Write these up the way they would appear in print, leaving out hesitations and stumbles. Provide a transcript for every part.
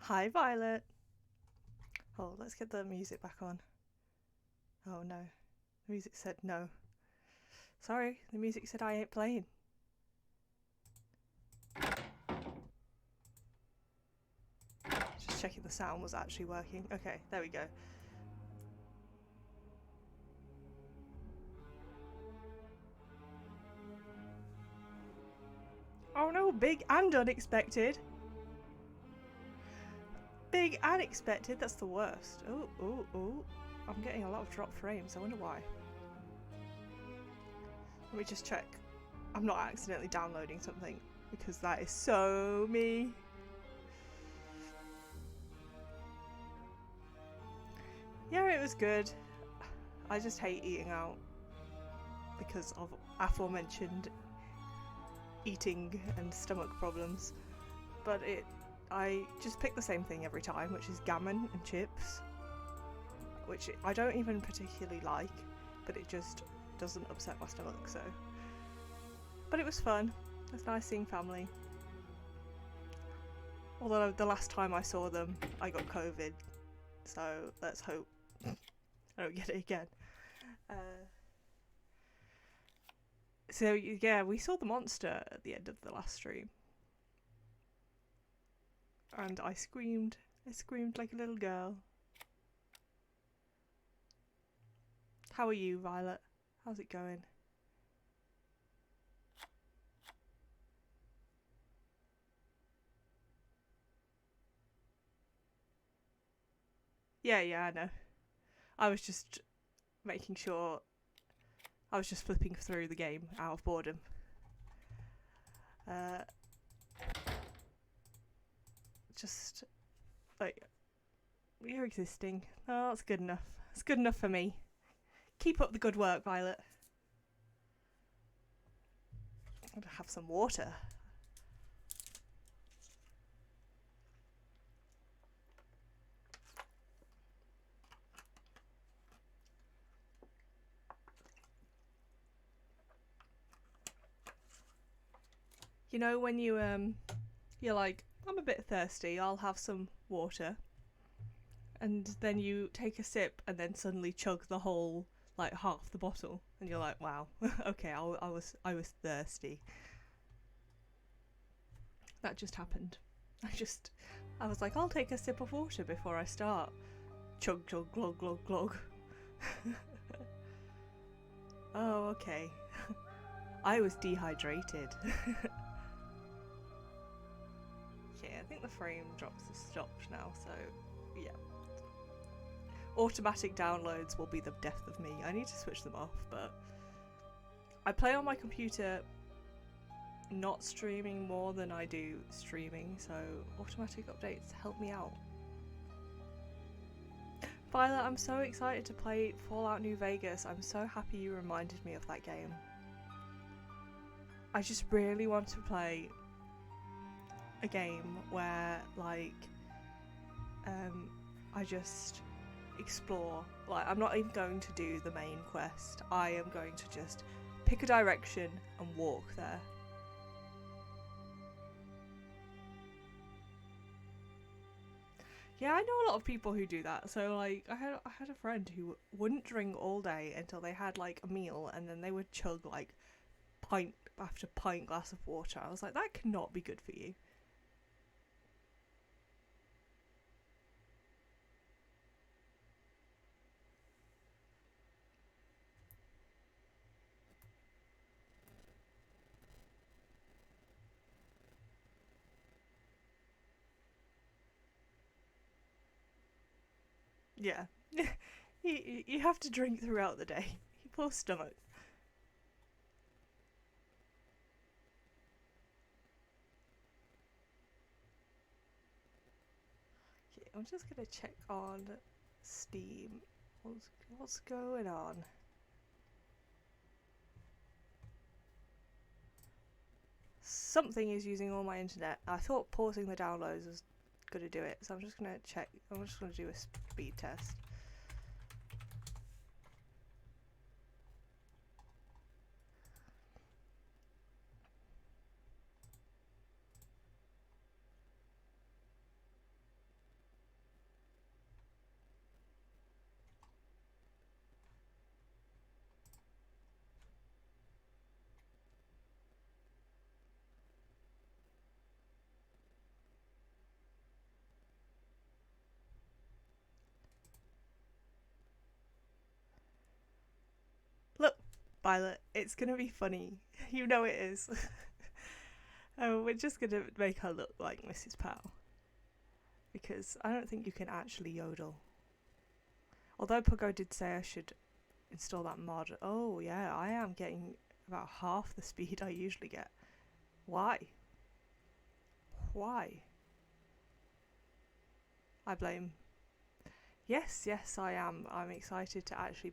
Hi, Violet. Oh, let's get the music back on. Oh no, the music said no. Sorry, the music said I ain't playing. Just checking the sound was actually working. Okay, there we go. Oh no, big and unexpected. Big and unexpected, that's the worst. Oh, oh, oh. I'm getting a lot of drop frames, I wonder why. Let me just check. I'm not accidentally downloading something, because that is so me. Yeah, it was good. I just hate eating out because of aforementioned eating and stomach problems. But I just pick the same thing every time, which is gammon and chips, which I don't even particularly like, but it just doesn't upset my stomach, so. But it was fun. It was nice seeing family. Although the last time I saw them, I got COVID, so let's hope I don't get it again. So yeah, we saw the monster at the end of the last stream. And I screamed like a little girl. How are you, Violet? How's it going? Yeah, I know. I was just making sure. I was just flipping through the game out of boredom. Just like you're existing. Oh, that's good enough. It's good enough for me. Keep up the good work, Violet. I'm gonna have some water. You know when you're like, I'm a bit thirsty. I'll have some water. And then you take a sip and then suddenly chug the whole, like, half the bottle, and you're like, wow. Okay, I was thirsty. That just happened. I was like, I'll take a sip of water before I start. Chug chug glug glug glug. Oh, okay. I was dehydrated. Okay, I think the frame drops have stopped now, so yeah. Automatic downloads will be the death of me. I need to switch them off, but I play on my computer not streaming more than I do streaming, so automatic updates help me out. Violet, I'm so excited to play Fallout New Vegas. I'm so happy you reminded me of that game. I just really want to play a game where, like, I just explore. Like, I'm not even going to do the main quest. I am going to just pick a direction and walk there. Yeah, I know a lot of people who do that. So like, I had a friend who wouldn't drink all day until they had like a meal, and then they would chug like pint after pint glass of water. I was like, that cannot be good for you. Yeah, you have to drink throughout the day. Poor stomach. Okay, I'm just gonna check on Steam. What's going on? Something is using all my internet. I thought pausing the downloads was gonna do it, so I'm just gonna check. I'm just gonna do a speed test. Violet, it's gonna be funny. You know it is. Oh, we're just gonna make her look like Mrs. Powell. Because I don't think you can actually yodel. Although Pogo did say I should install that mod. Oh yeah, I am getting about half the speed I usually get. Why? Why? I blame. Yes, I am. I'm excited to actually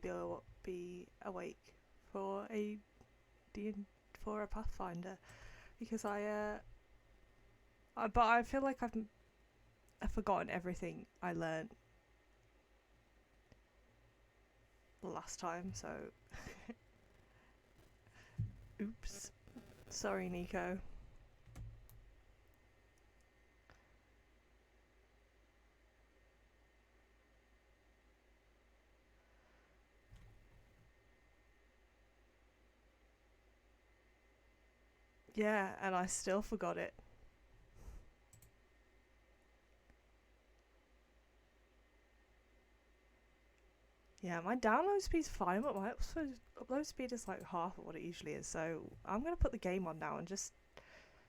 be awake for for a Pathfinder, because but I feel like I've forgotten everything I learned the last time. So, oops. Sorry, Nico. Yeah, and I still forgot it. Yeah, my download speed's fine, but my upload speed is like half of what it usually is. So I'm going to put the game on now and just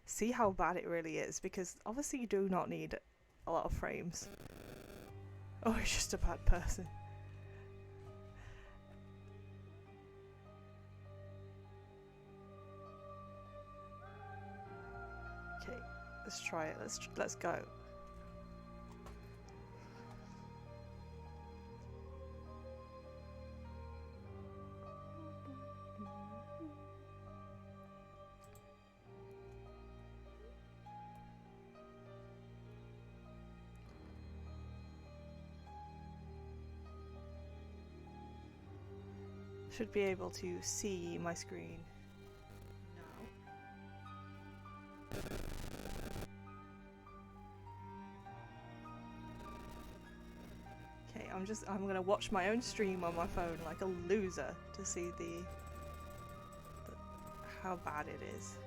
see how bad it really is, because obviously you do not need a lot of frames. Oh, he's just a bad person. Okay, let's try it. Let's go. Should be able to see my screen now. Okay, I'm gonna watch my own stream on my phone like a loser to see how bad it is.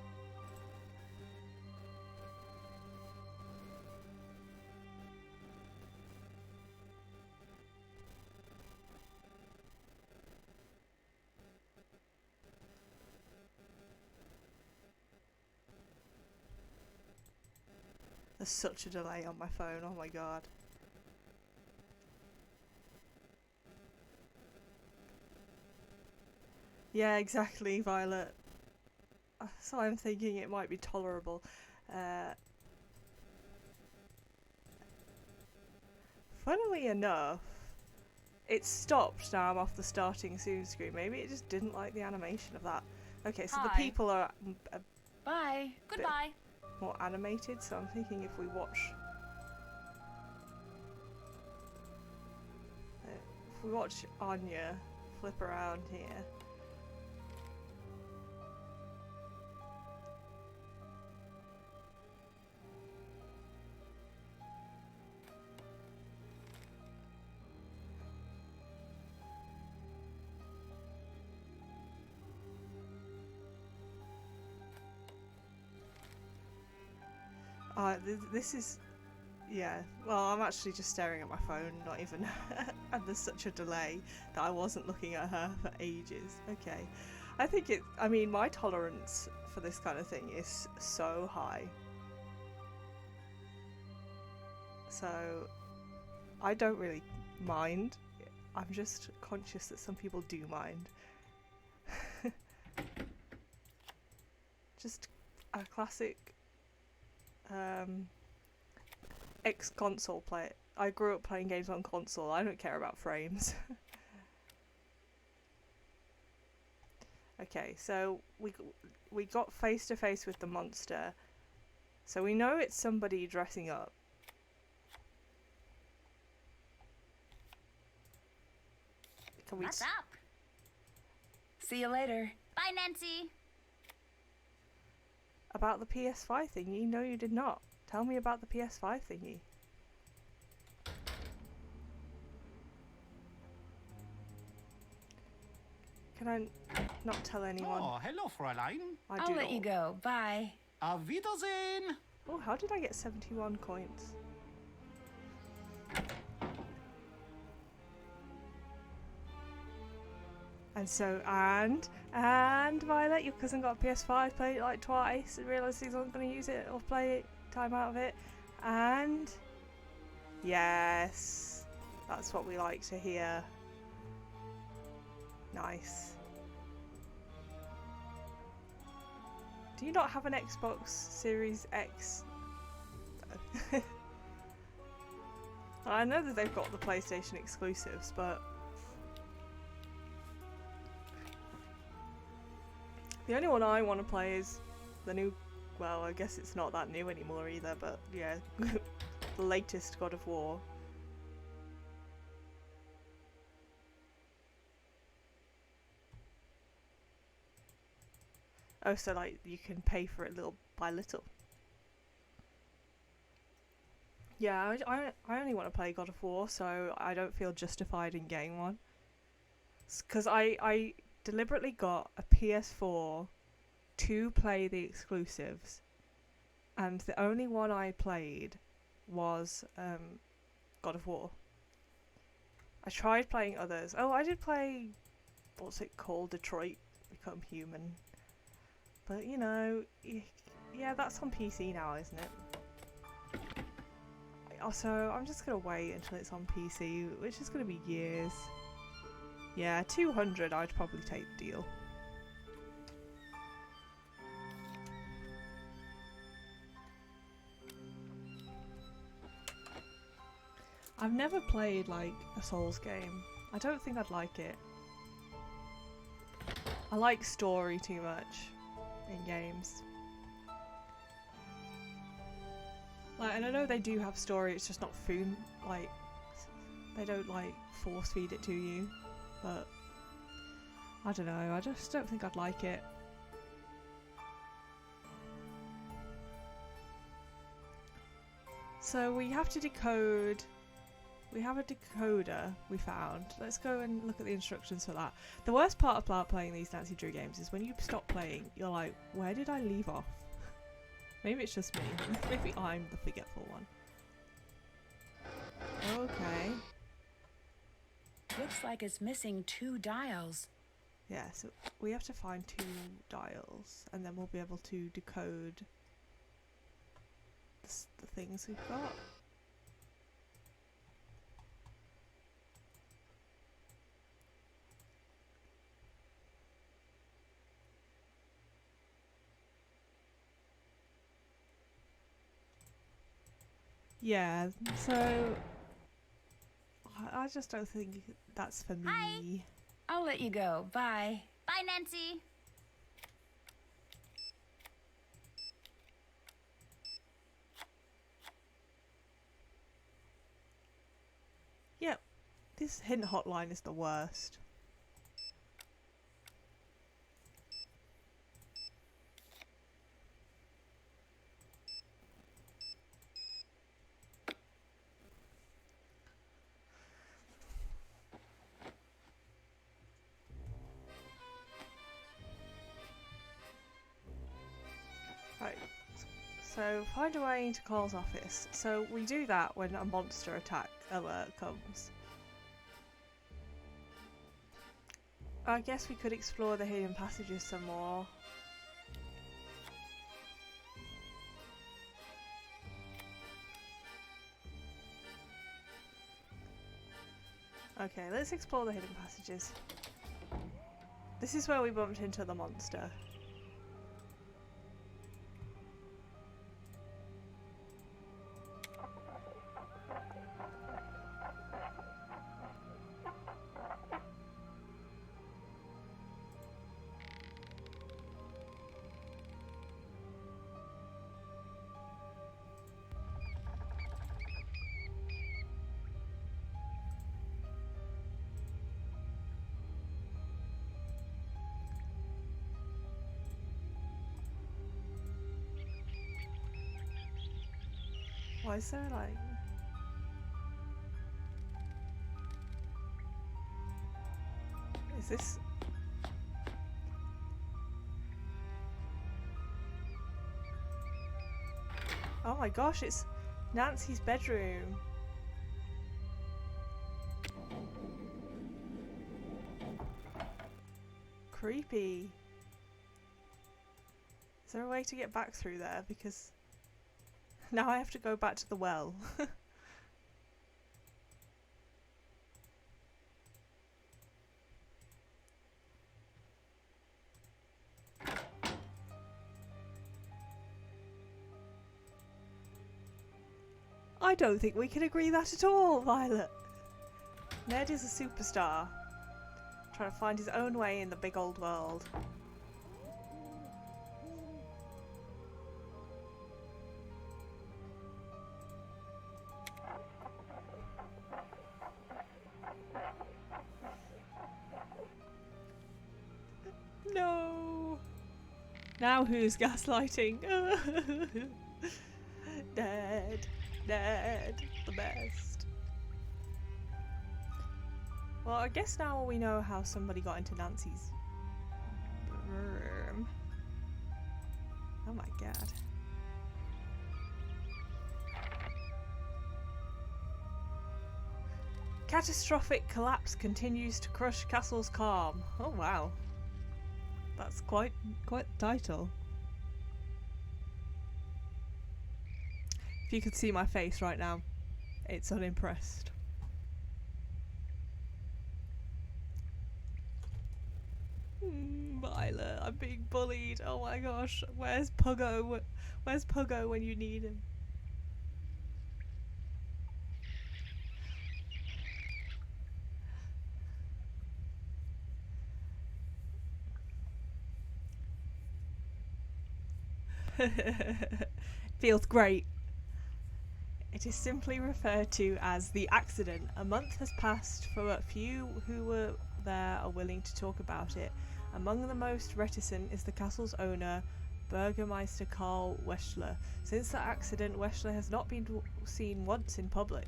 There's such a delay on my phone, oh my god. Yeah, exactly, Violet. So I'm thinking it might be tolerable. Funnily enough, it stopped now I'm off the starting soon screen. Maybe it just didn't like the animation of that. Okay, so the people are bye. Goodbye. More animated, so I'm thinking if we watch Anya flip around here. This is, yeah, well, I'm actually just staring at my phone, not even, and there's such a delay that I wasn't looking at her for ages. Okay, I mean, my tolerance for this kind of thing is so high. So, I don't really mind. I'm just conscious that some people do mind. Just a classic ex-console player. I grew up playing games on console. I don't care about frames. Okay, so we got face to face with the monster. So we know it's somebody dressing up. What's up? See you later. Bye, Nancy. About the PS5 thingy? No, you did not. Tell me about the PS5 thingy. Can I not tell anyone? Oh, hello, Fräulein. I'll let you go. Bye. Auf Wiedersehen. Oh, how did I get 71 coins? And Violet, your cousin got a PS5, played it like twice, and realised he's not going to use it or play it, time out of it. And yes, that's what we like to hear. Nice. Do you not have an Xbox Series X? I know that they've got the PlayStation exclusives, but the only one I want to play is the new, well, I guess it's not that new anymore either, but yeah, the latest God of War. Oh, so like you can pay for it little by little. Yeah, I only want to play God of War, so I don't feel justified in getting one. Because I deliberately got a PS4 to play the exclusives, and the only one I played was God of War. I tried playing others. Oh, I did play, what's it called? Detroit Become Human. But, you know, yeah, that's on PC now, isn't it? Also, I'm just going to wait until it's on PC, which is going to be years. Yeah, 200 I'd probably take the deal. I've never played, like, a Souls game. I don't think I'd like it. I like story too much in games. Like, and I know they do have story, it's just not food, like, they don't, like, force feed it to you, but I don't know, I just don't think I'd like it. So we have to decode, we have a decoder we found. Let's go and look at the instructions for that. The worst part about playing these Nancy Drew games is when you stop playing, you're like, where did I leave off? Maybe it's just me. Maybe I'm the forgetful one. Okay. Looks like it's missing 2 dials. Yeah, so we have to find 2 dials, and then we'll be able to decode the things we've got. Yeah, so I just don't think that's for me. Hi. I'll let you go. Bye. Bye, Nancy. Yep, this hint hotline is the worst. Right, so find a way into Cole's office. So we do that when a monster attack alert comes. I guess we could explore the hidden passages some more. Okay, let's explore the hidden passages. This is where we bumped into the monster. Why is there like... Is this... Oh my gosh, it's Nancy's bedroom. creepy. Is there a way to get back through there? Because now I have to go back to the well. I don't think we can agree that at all, Violet. Ned is a superstar, trying to find his own way in the big old world. No! Now who's gaslighting? Ned, the best. Well, I guess now we know how somebody got into Nancy's room. Oh my god. Catastrophic collapse continues to crush castle's calm. Oh wow. That's quite the title. If you could see my face right now, it's unimpressed. Violet, I'm being bullied. Oh my gosh, where's Puggo? Where's Puggo when you need him? Feels great. It is simply referred to as the accident. A month has passed, for but few who were there are willing to talk about it. Among the most reticent is the castle's owner, Burgermeister Karl Weschler. Since the accident, Weschler has not been seen once in public.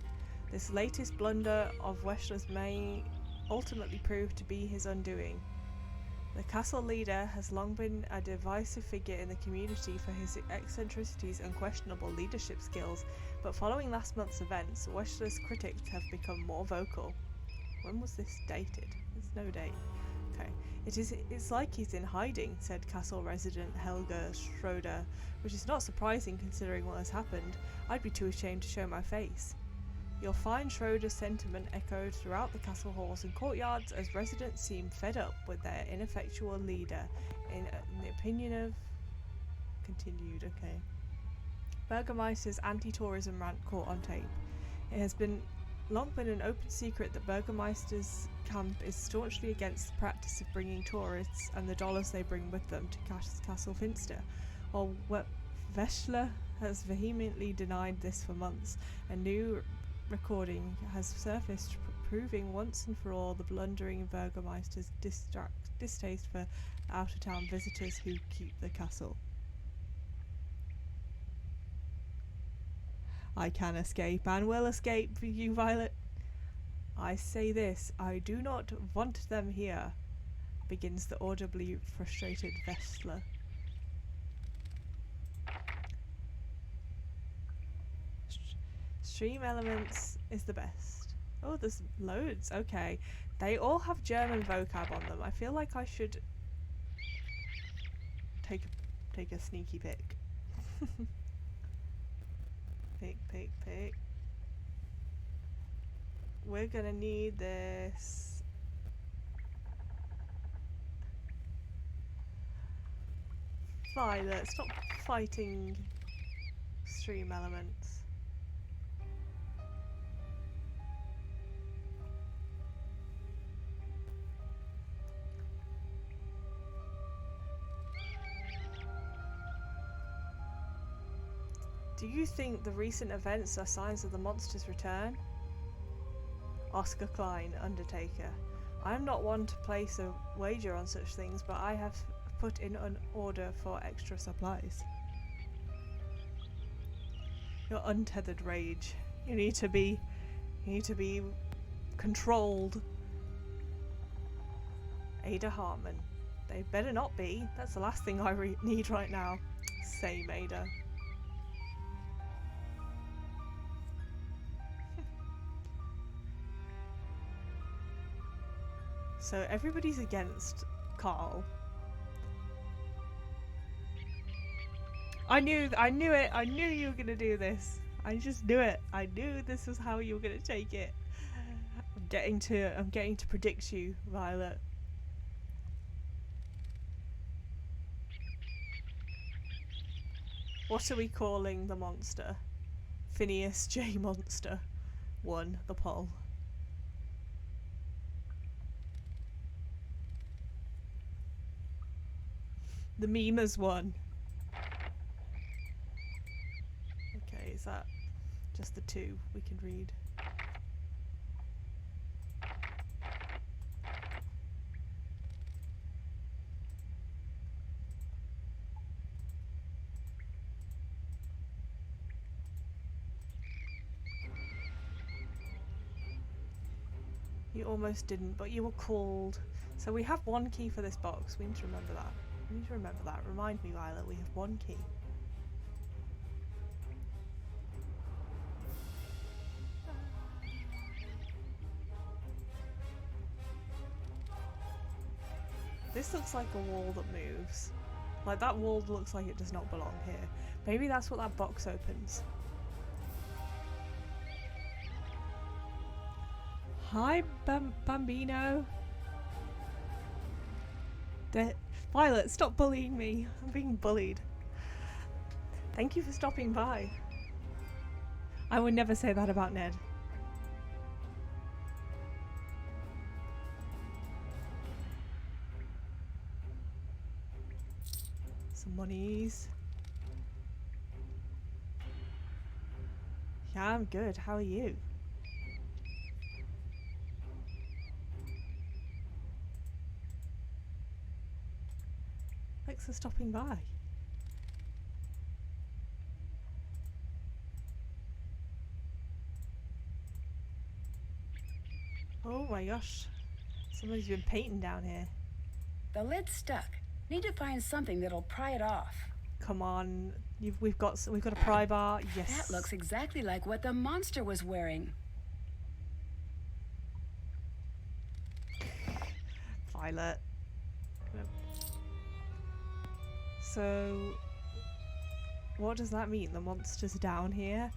This latest blunder of Weschler's may ultimately prove to be his undoing. The castle leader has long been a divisive figure in the community for his eccentricities and questionable leadership skills, but following last month's events, Weschler's critics have become more vocal. When was this dated? There's no date. Okay. It's like he's in hiding, said castle resident Helga Schroeder, which is not surprising considering what has happened. I'd be too ashamed to show my face. You'll find Schroeder's sentiment echoed throughout the castle halls and courtyards as residents seem fed up with their ineffectual leader, in the opinion of... Continued, okay. Burgermeister's anti-tourism rant caught on tape. It has long been an open secret that Burgermeister's camp is staunchly against the practice of bringing tourists and the dollars they bring with them to Castle Finster, while Weschler has vehemently denied this for months. A new recording has surfaced proving once and for all the blundering Burgermeister's distaste for out-of-town visitors who keep the castle. I can escape and will escape, you Violet. I say this, I do not want them here, begins the audibly frustrated Weschler. Stream Elements is the best. Oh, there's loads. Okay. They all have German vocab on them. I feel like I should take a sneaky pick. Pick. We're gonna need this. Violet, stop fighting Stream Elements. Do you think the recent events are signs of the monster's return? Oscar Klein, Undertaker. I am not one to place a wager on such things, but I have put in an order for extra supplies. Your untethered rage. You need to be controlled. Ada Hartman. They better not be. That's the last thing I need right now. Same, Ada. So everybody's against Carl. I knew it. I knew you were gonna do this. I just knew it. I knew this was how you were gonna take it. I'm getting to predict you, Violet. What are we calling the monster? Phineas J. Monster. 1. The poll. The meme has won. Okay, is that just the 2 we can read? You almost didn't, but you were called. So we have 1 key for this box. We need to remember that. We need to remember that. Remind me, Violet, we have 1 key. This looks like a wall that moves. Like, that wall looks like it does not belong here. Maybe that's what that box opens. Hi, Bambino. Violet, stop bullying me. I'm being bullied. Thank you for stopping by. I would never say that about Ned. Some monies. Yeah, I'm good. How are you? Thanks for stopping by. Oh my gosh. Somebody's been painting down here. The lid's stuck. Need to find something that'll pry it off. Come on. We've got a pry bar. Yes. That looks exactly like what the monster was wearing. Violet. So, what does that mean? The monster's down here?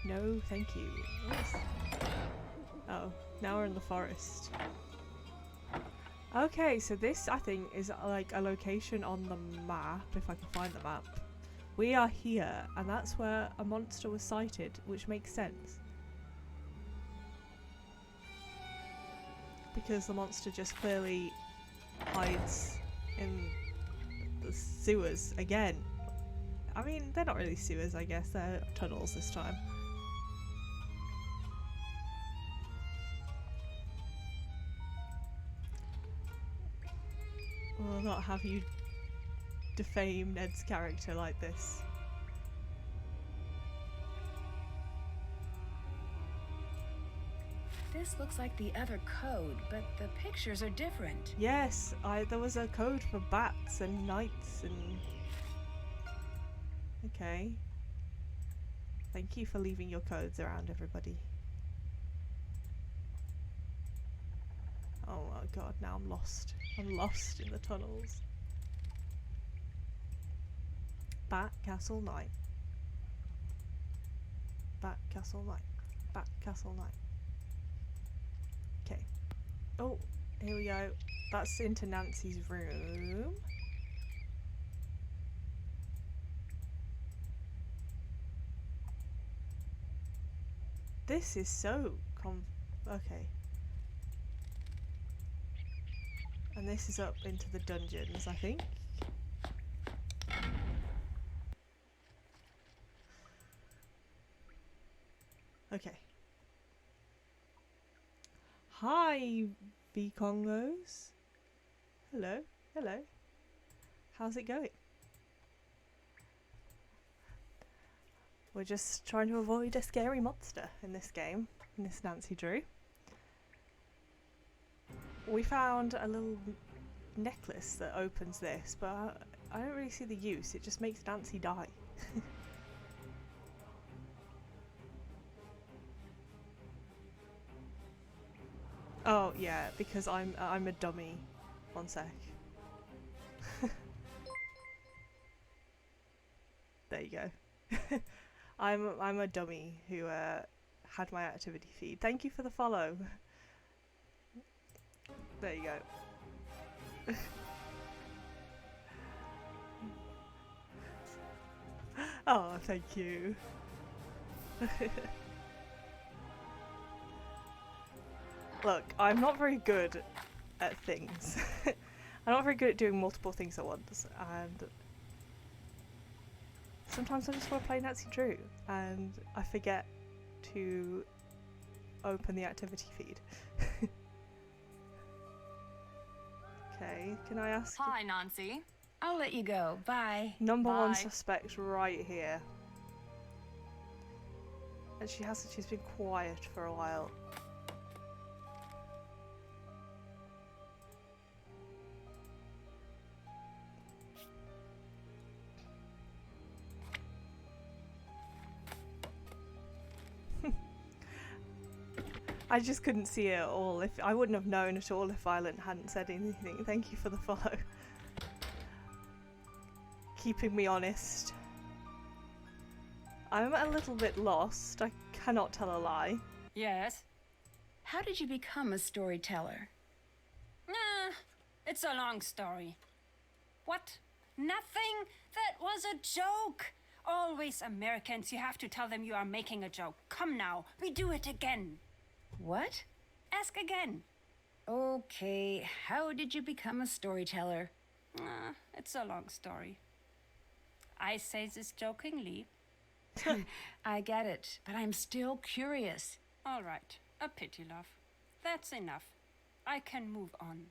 No, thank you. Oh, now we're in the forest. Okay, so this, I think, is like a location on the map, if I can find the map. We are here, and that's where a monster was sighted, which makes sense. Because the monster just clearly hides in the sewers again. I mean, they're not really sewers, I guess. They're tunnels this time. We'll not have you defame Ned's character like this. This looks like the other code, but the pictures are different. Yes, there was a code for bats and knights and... Okay. Thank you for leaving your codes around, everybody. Oh my god, now I'm lost. I'm lost in the tunnels. Bat Castle Knight. Bat Castle Knight. Bat Castle Knight. Okay. Oh, here we go. That's into Nancy's room. This is so okay. And this is up into the dungeons, I think. Okay. Hi, V-Congos. Hello, hello. How's it going? We're just trying to avoid a scary monster in this game, in this Nancy Drew. We found a little necklace that opens this, but I don't really see the use. It just makes Nancy die. Oh yeah, because I'm a dummy. One sec. There you go. I'm a dummy who had my activity feed. Thank you for the follow. There you go. Oh, thank you. Look, I'm not very good at things. I'm not very good at doing multiple things at once, and sometimes I just want to play Nancy Drew, and I forget to open the activity feed. Okay, can I ask? Hi, Nancy. I'll let you go. Bye. Number one Bye. suspect right here. And she's been quiet for a while. I just couldn't see it at all. If I wouldn't have known at all if Violet hadn't said anything. Thank you for the follow. Keeping me honest. I'm a little bit lost. I cannot tell a lie. Yes? How did you become a storyteller? It's a long story. What? Nothing? That was a joke. Always Americans, you have to tell them you are making a joke. Come now, we do it again. What? Ask again. Okay, how did you become a storyteller? It's a long story. I say this jokingly. I get it, but I'm still curious. All right, a pity, love. That's enough. I can move on.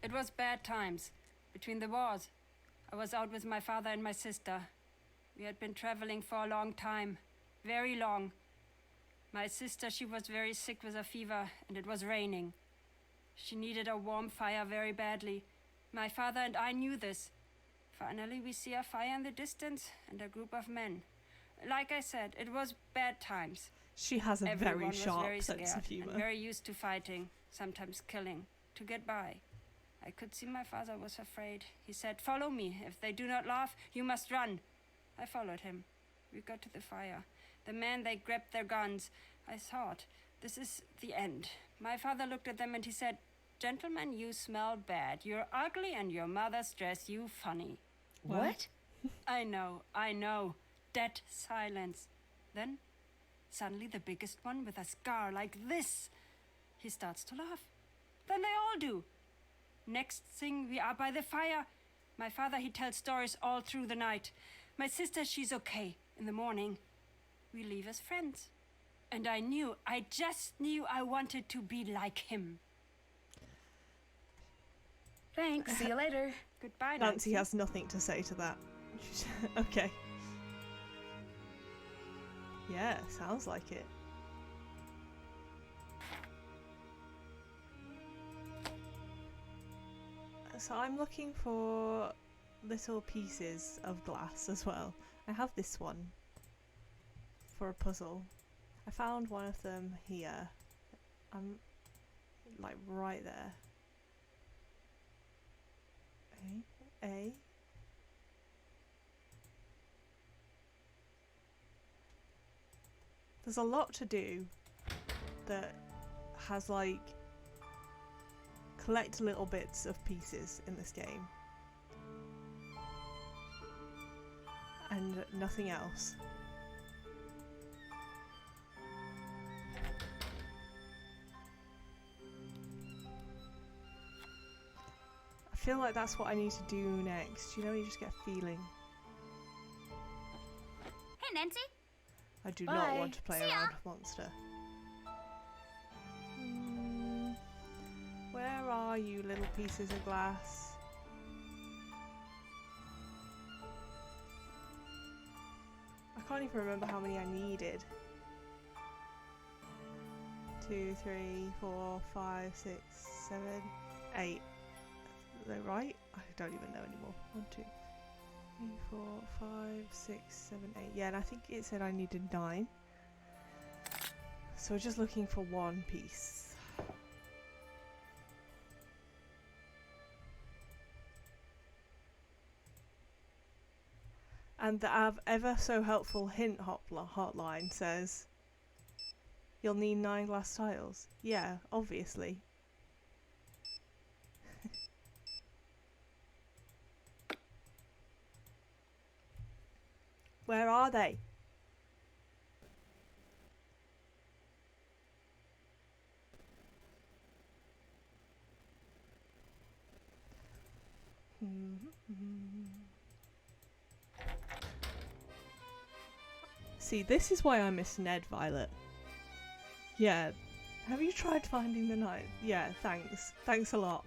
It was bad times. Between the wars, I was out with my father and my sister. We had been traveling for a long time. Very long. My sister, she was very sick with a fever, and it was raining. She needed a warm fire very badly. My father and I knew this. Finally, we see a fire in the distance and a group of men. Like I said, it was bad times. She has a Everyone very was sharp very sense scared of humour. and very used to fighting, sometimes killing, to get by. I could see my father was afraid. He said, "Follow me. If they do not laugh, you must run." I followed him. We got to the fire. The men, they grabbed their guns. I thought, this is the end. My father looked at them and he said, "Gentlemen, you smell bad. You're ugly and your mother's dress you funny." What? I know. Dead silence. Then, suddenly the biggest one with a scar like this. He starts to laugh. Then they all do. Next thing, we are by the fire. My father, he tells stories all through the night. My sister, she's okay. In the morning, we leave as friends. And I just knew I wanted to be like him. Thanks, see you later. Goodbye, Nancy has nothing to say to that. Okay. Yeah, sounds like it. So I'm looking for little pieces of glass as well. I have this one for a puzzle. I found one of them here. I'm like right there. A. There's a lot to do that has like collect little bits of pieces in this game and nothing else. I feel like that's what I need to do next. You know, you just get a feeling. Hey, Nancy. I do Bye. not want to play See ya. around with Monster. Where are you, little pieces of glass? I can't even remember how many I needed. 2, 3, 4, 5, 6, 7, 8. Is that right? I don't even know anymore. 1, 2, 3, 4, 5, 6, 7, 8. Yeah, and I think it said I needed 9. So we're just looking for one piece. And the ever so helpful hint hotline says, you'll need 9 glass tiles. Yeah, obviously. Where are they? See, this is why I miss Ned, Violet. Yeah. Have you tried finding the knife? Yeah, thanks. Thanks a lot.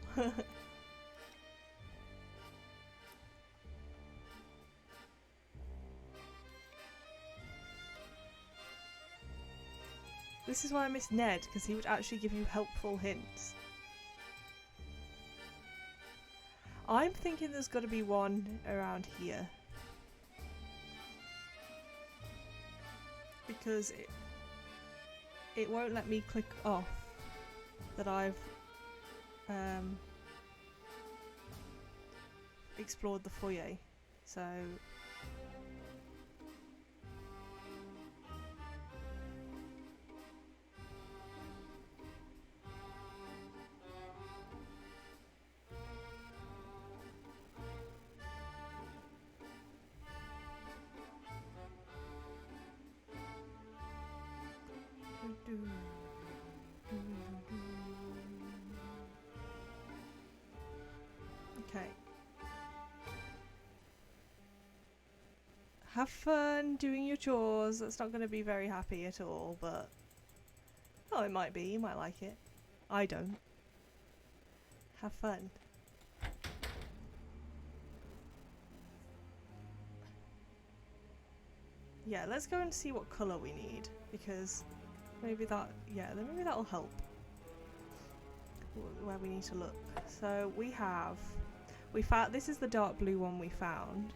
This is why I miss Ned, because he would actually give you helpful hints. I'm thinking there's got to be one around here. Because it won't let me click off that I've explored the foyer. So okay. Have fun doing your chores. That's not going to be very happy at all, but oh, it might be. You might like it. I don't. Have fun. Yeah, let's go and see what colour we need, because maybe that, yeah, then maybe that'll help where we need to look. So we found, this is the dark blue one we found.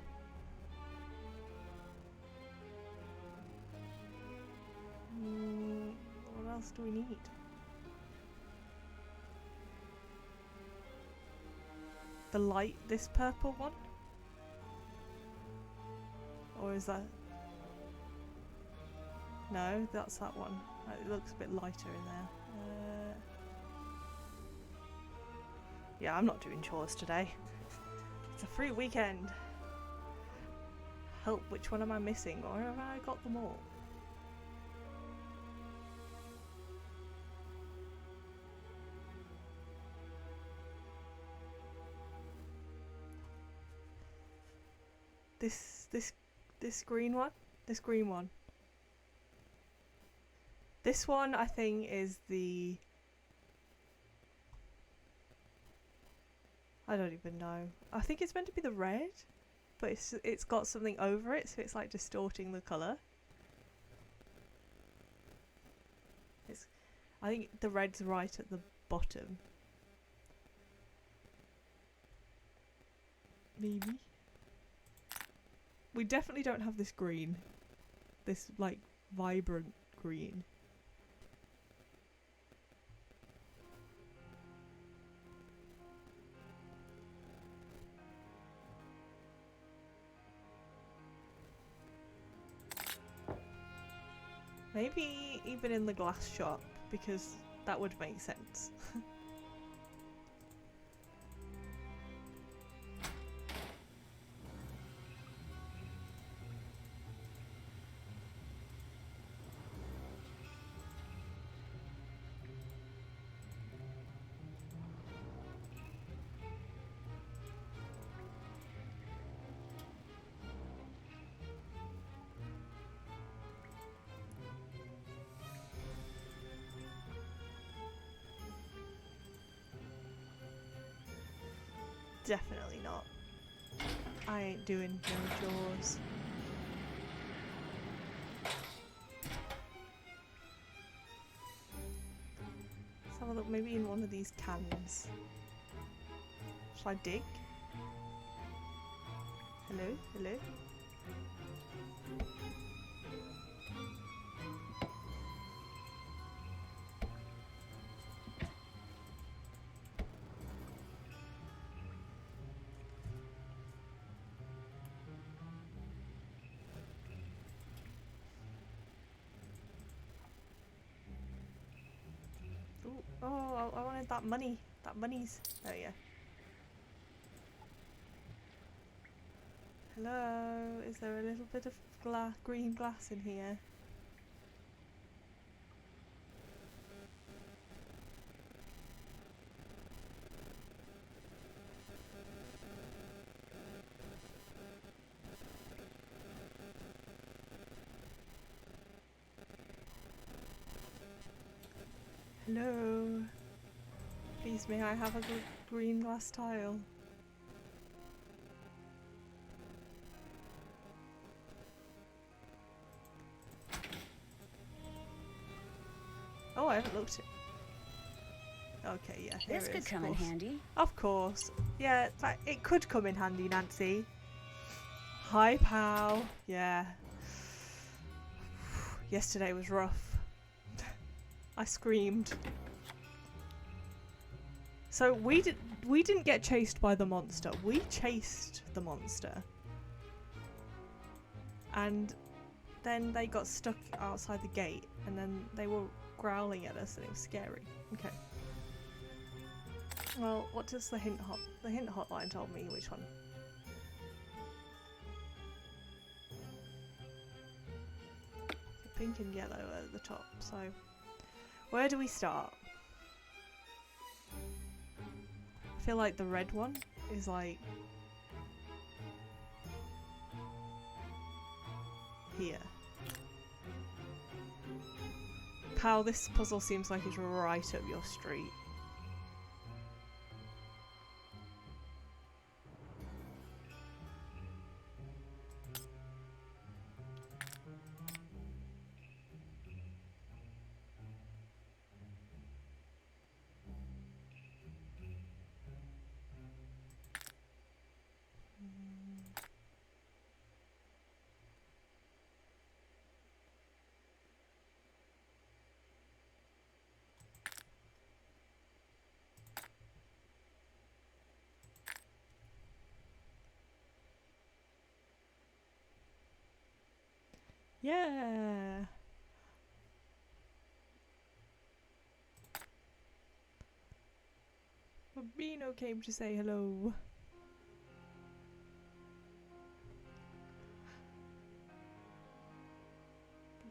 What else do we need? The light, this purple one? Or is that... No, that's that one. It looks a bit lighter in there. Yeah, I'm not doing chores today. It's a free weekend. Help, which one am I missing? Or have I got them all? This green one? This green one. This one, I think, is the... I don't even know. I think it's meant to be the red, but it's got something over it, so it's like distorting the colour. I think the red's right at the bottom. Maybe. We definitely don't have this green. This, like, vibrant green. Maybe even in the glass shop, because that would make sense. Definitely not. I ain't doing no chores. Let's have a look, maybe in one of these cans. Shall I dig? Hello? Hello? Oh, I wanted that money. That money's... Oh, yeah. Hello? Is there a little bit of green glass in here? Hello? Please, may I have a green glass tile? Oh, I haven't looked at... Okay, yeah, here This it could is, come in of course. handy. Of course. Yeah, it could come in handy, Nancy. Hi, pal. Yeah. Yesterday was rough. I screamed. So we didn't get chased by the monster. We chased the monster. And then they got stuck outside the gate, and then they were growling at us, and it was scary. Okay. Well, what does the hint hotline told me? Which one? Pink and yellow at the top. So, where do we start? I feel like the red one is like here. Pal, this puzzle seems like it's right up your street. Yeah. Bambino came to say hello.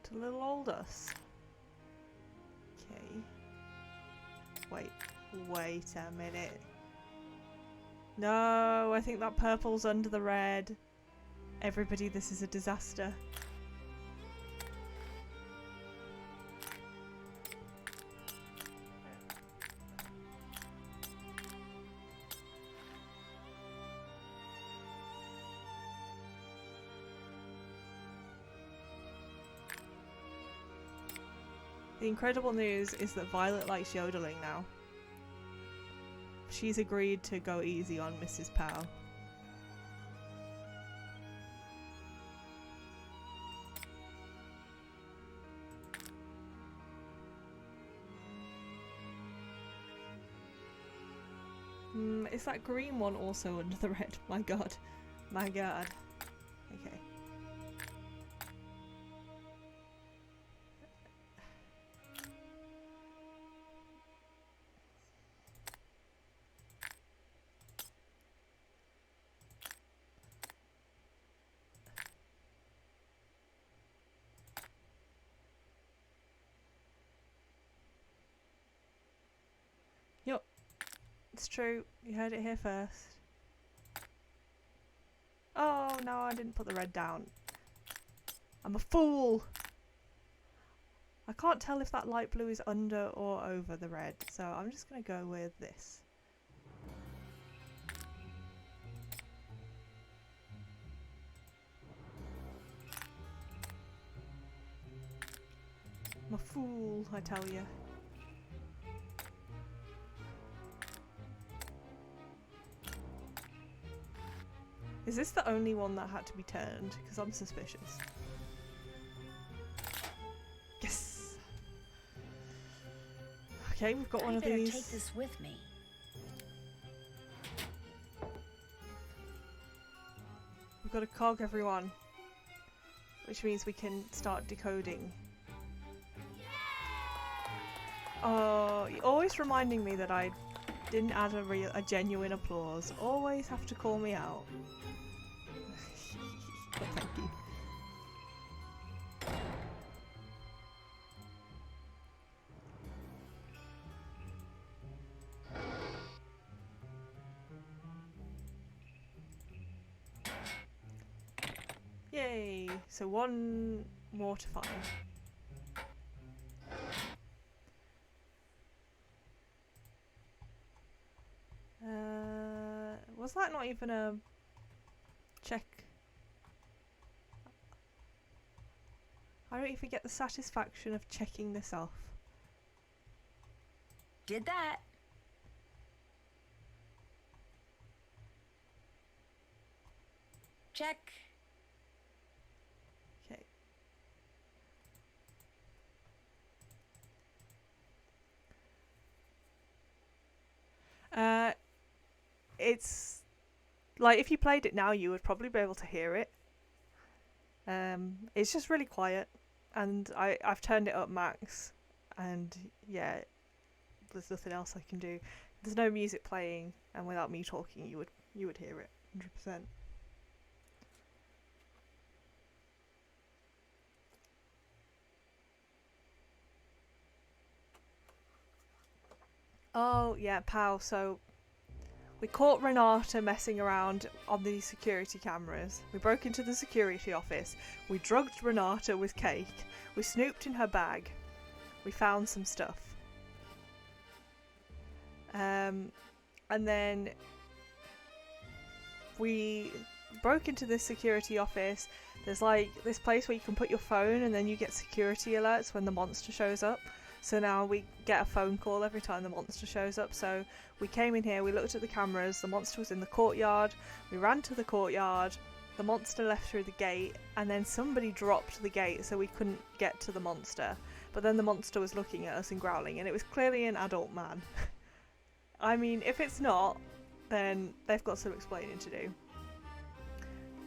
To little old us. Okay. Wait a minute. No, I think that purple's under the red. Everybody, this is a disaster. The incredible news is that Violet likes yodeling now. She's agreed to go easy on Mrs. Powell. Is that green one also under the red? My god. My god. Okay. Yup. It's true. You heard it here first. Oh no, I didn't put the red down. I'm a fool! I can't tell if that light blue is under or over the red, so I'm just gonna go with this. I'm a fool, I tell you. Is this the only one that had to be turned? Because I'm suspicious. Yes! Okay, we've got one I of better these. take this with me. We've got a cog, everyone. Which means we can start decoding. Oh, you're always reminding me that I didn't add a genuine applause. Always have to call me out. But thank you. Yay! So one more to find. Was that not even a check? I don't even get the satisfaction of checking this off. Did that. Check. Okay. It's like if you played it now, you would probably be able to hear it. It's just really quiet, and I've turned it up max, and yeah, there's nothing else I can do. There's no music playing, and without me talking, you would hear it 100%. Oh yeah, pal. So we caught Renata messing around on the security cameras. We broke into the security office. We drugged Renata with cake. We snooped in her bag. We found some stuff. And then we broke into this security office. There's like this place where you can put your phone and then you get security alerts when the monster shows up. So now we get a phone call every time the monster shows up. So we came in here, we looked at the cameras, the monster was in the courtyard, we ran to the courtyard, the monster left through the gate, and then somebody dropped the gate so we couldn't get to the monster. But then the monster was looking at us and growling, and it was clearly an adult man. I mean, if it's not, then they've got some explaining to do.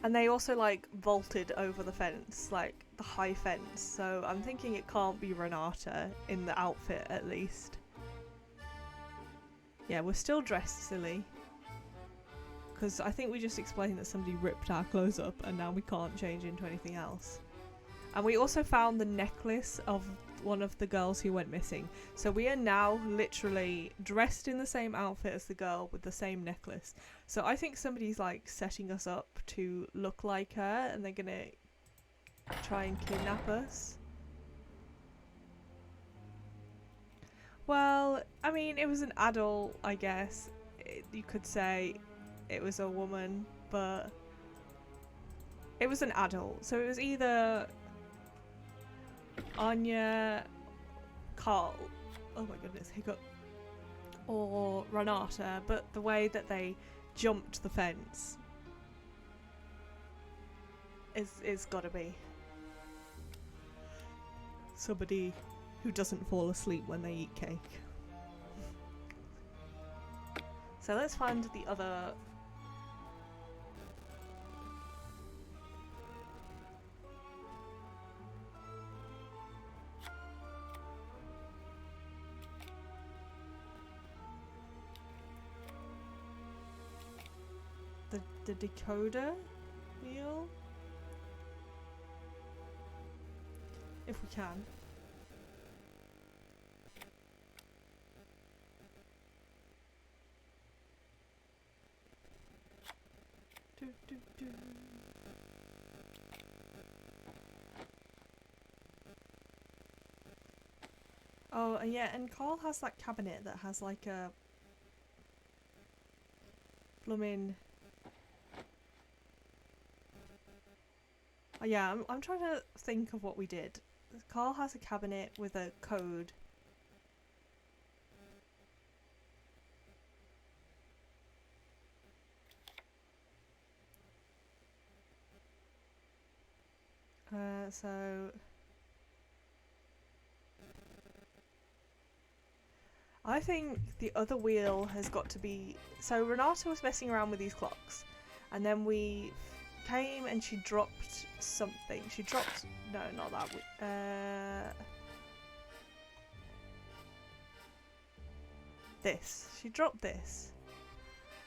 And they also like vaulted over the fence, like the high fence, so I'm thinking it can't be Renata in the outfit at least. Yeah, we're still dressed silly. Because I think we just explained that somebody ripped our clothes up and now we can't change into anything else. And we also found the necklace of one of the girls who went missing. So we are now literally dressed in the same outfit as the girl with the same necklace. So I think somebody's like setting us up to look like her and they're gonna try and kidnap us. Well, I mean, it was an adult, I guess. You could say it was a woman, but it was an adult. So it was either Anya, Carl, oh my goodness, hiccup, or Renata, but the way that they jumped the fence is gotta be somebody who doesn't fall asleep when they eat cake. So let's find the other. The decoder wheel? If we can. Do, do, do. Oh, yeah, and Carl has that cabinet that has like a blooming. Oh, yeah, I'm trying to think of what we did. Carl has a cabinet with a code. So I think the other wheel has got to be. So Renata was messing around with these clocks, and then we came and she dropped something. She dropped. No, not that. this. She dropped this.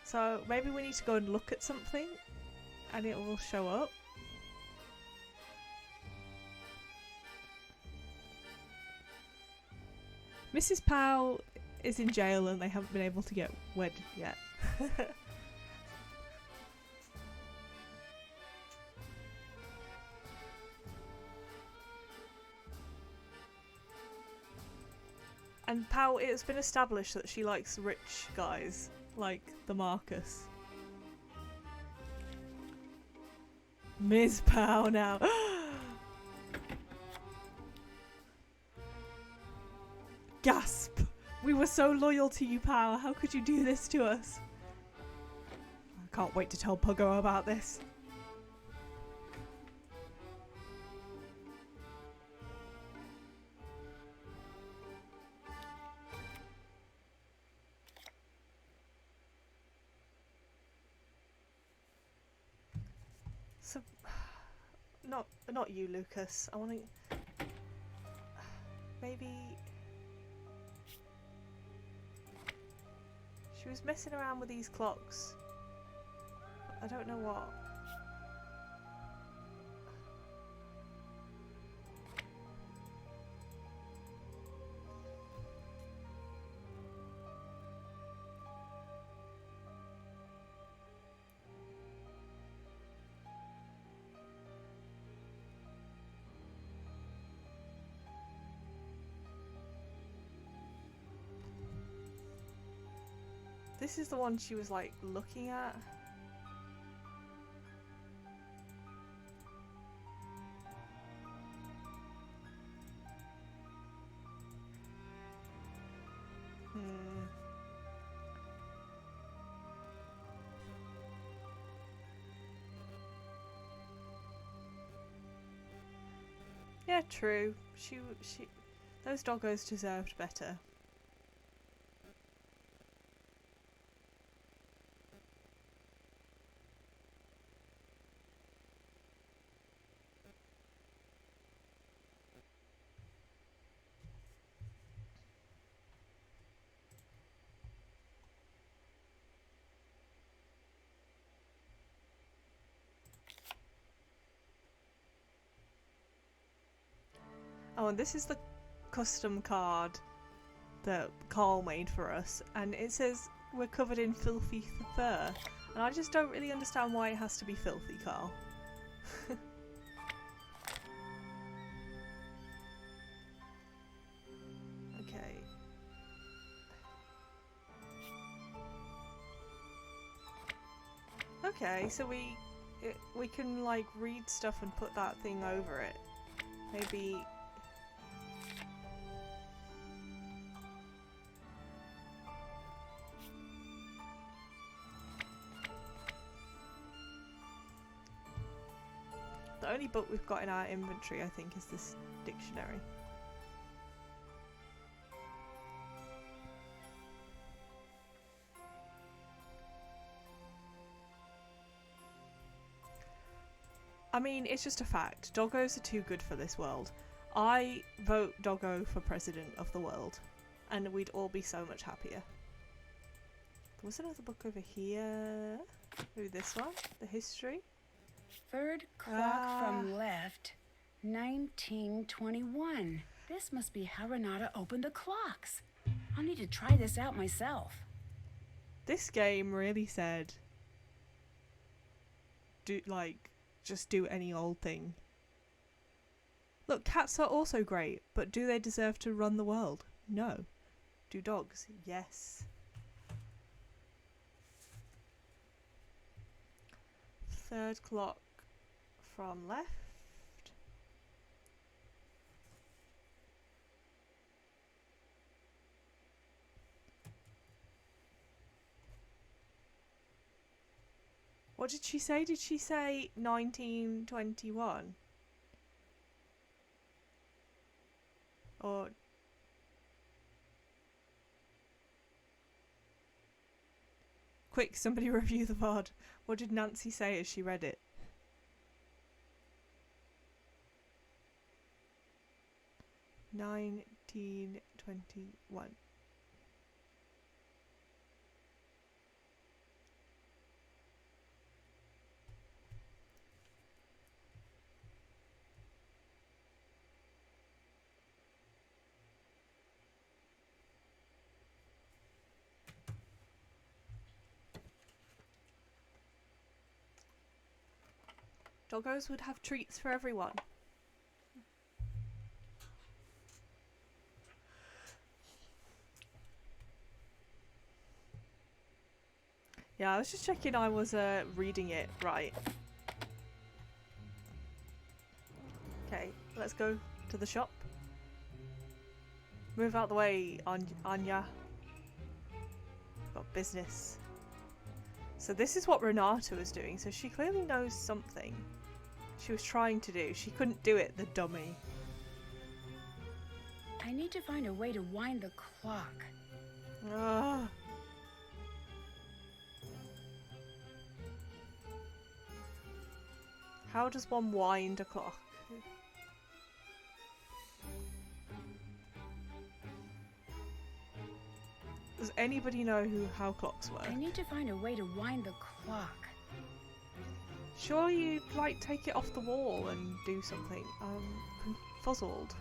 So maybe we need to go and look at something and it will show up. Mrs. Powell is in jail and they haven't been able to get wedded yet. And Powell, it's been established that she likes rich guys, like the Marcus. Ms. Powell now. Gasp! We were so loyal to you, Powell. How could you do this to us? I can't wait to tell Puggo about this. So, not you, Lucas. I want to maybe. She was messing around with these clocks. I don't know what. This is the one she was like looking at. Yeah, true. She those doggos deserved better. Oh, and this is the custom card that Carl made for us, and it says we're covered in filthy fur, and I just don't really understand why it has to be filthy, Carl. Okay. Okay, so we can like read stuff and put that thing over it. Maybe. The only book we've got in our inventory, I think, is this dictionary. I mean, it's just a fact. Doggos are too good for this world. I vote Doggo for president of the world, and we'd all be so much happier. There was another book over here. Ooh, this one? The history? Third clock from left, 1921. This must be how Renata opened the clocks. I'll need to try this out myself. This game really said, just do any old thing. Look, cats are also great, but do they deserve to run the world? No. Do dogs? Yes. Third clock from left. What did she say? Did she say 1921? Or... Quick, somebody review the VOD. What did Nancy say as she read it? "1921." Doggos would have treats for everyone. Yeah, I was just checking I was reading it right. Okay, let's go to the shop. Move out the way, Anya. Got business. So this is what Renata was doing, so she clearly knows something. She was trying to do. She couldn't do it, the dummy. I need to find a way to wind the clock. Ugh. How does one wind a clock? Does anybody know how clocks work? I need to find a way to wind the clock. Surely you'd like take it off the wall and do something. I'm puzzled.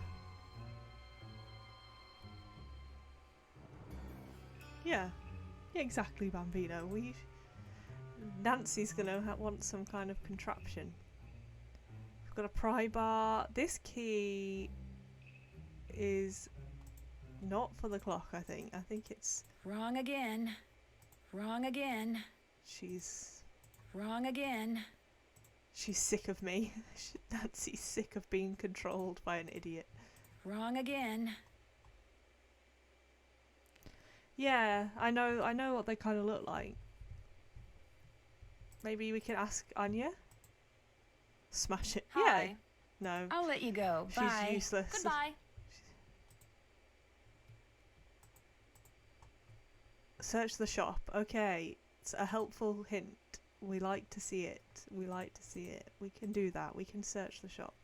Yeah, exactly, Bambino. Nancy's gonna want some kind of contraption. We've got a pry bar. This key is not for the clock, I think. I think it's... Wrong again. Wrong again. She's Wrong again. sick of me. Nancy's sick of being controlled by an idiot. Wrong again. Yeah, I know what they kind of look like. Maybe we can ask Anya? Smash it. Yeah. Hi. No. I'll let you go. She's Bye. useless. Goodbye. Search the shop. Okay. It's a helpful hint. We like to see it. We like to see it. We can do that. We can search the shop.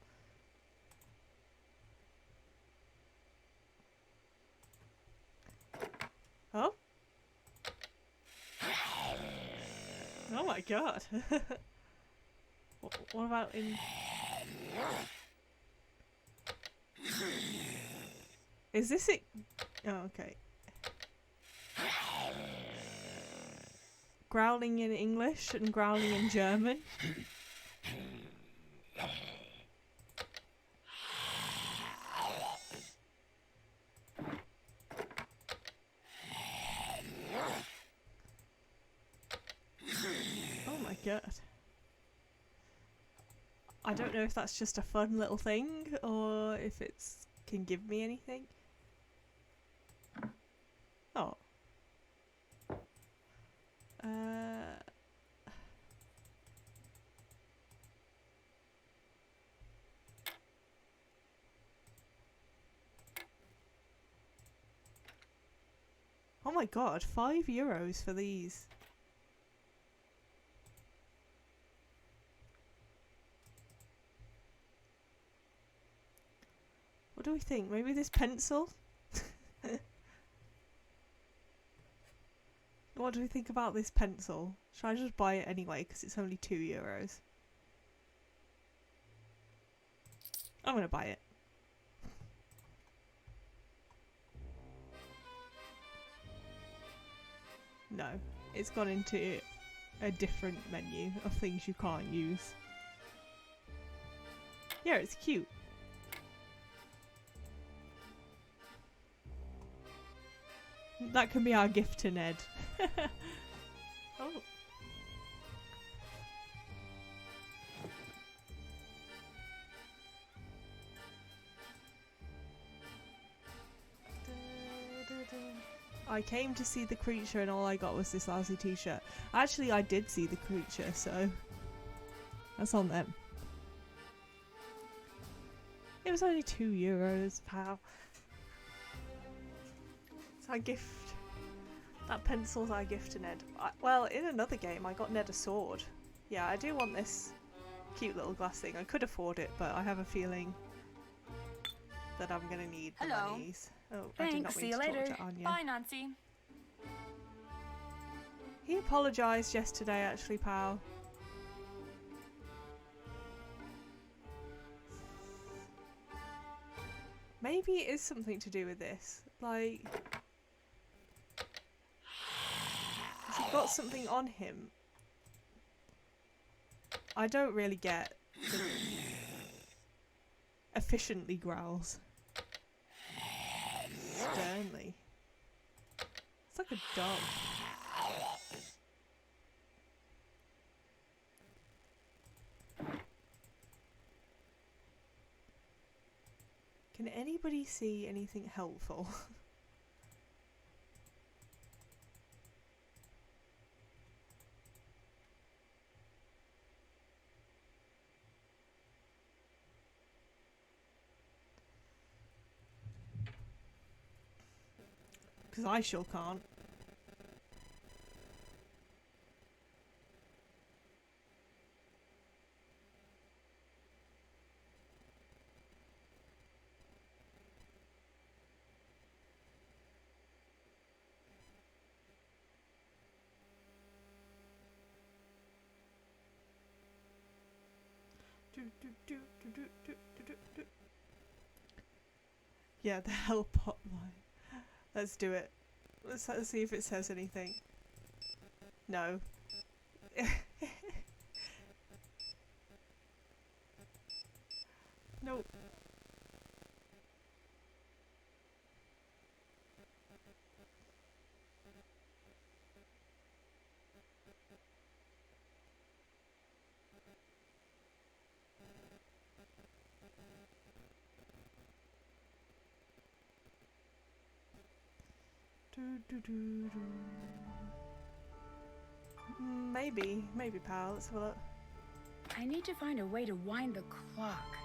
Oh? Oh my god. What about in... Is this it? Oh, okay. Growling in English and growling in German. Oh my god. I don't know if that's just a fun little thing or if it's can give me anything. Oh. Oh my god, €5 for these. What do we think? Maybe this pencil? What do we think about this pencil? Should I just buy it anyway because it's only €2? I'm gonna buy it. No, it's gone into a different menu of things you can't use. Yeah, it's cute. That can be our gift to Ned. Oh. I came to see the creature and all I got was this lousy t-shirt. Actually, I did see the creature, so that's on them. It was only €2, pal. It's our gift. That pencil's our gift to Ned. Well, in another game, I got Ned a sword. Yeah, I do want this cute little glass thing. I could afford it, but I have a feeling that I'm gonna need the Hello. monies. Oh, I did Thanks, not see mean you to talk later. to Anya. Bye, Nancy. He apologised yesterday, actually, pal. Maybe it is something to do with this. Like, has he got something on him? I don't really get efficiently growls. Sternly. It's like a dog. Can anybody see anything helpful? Because I sure can't. Yeah, the help hotline. Let's do it. Let's see if it says anything. No. Nope. Maybe, pal. Let's have a look. I need to find a way to wind the clock.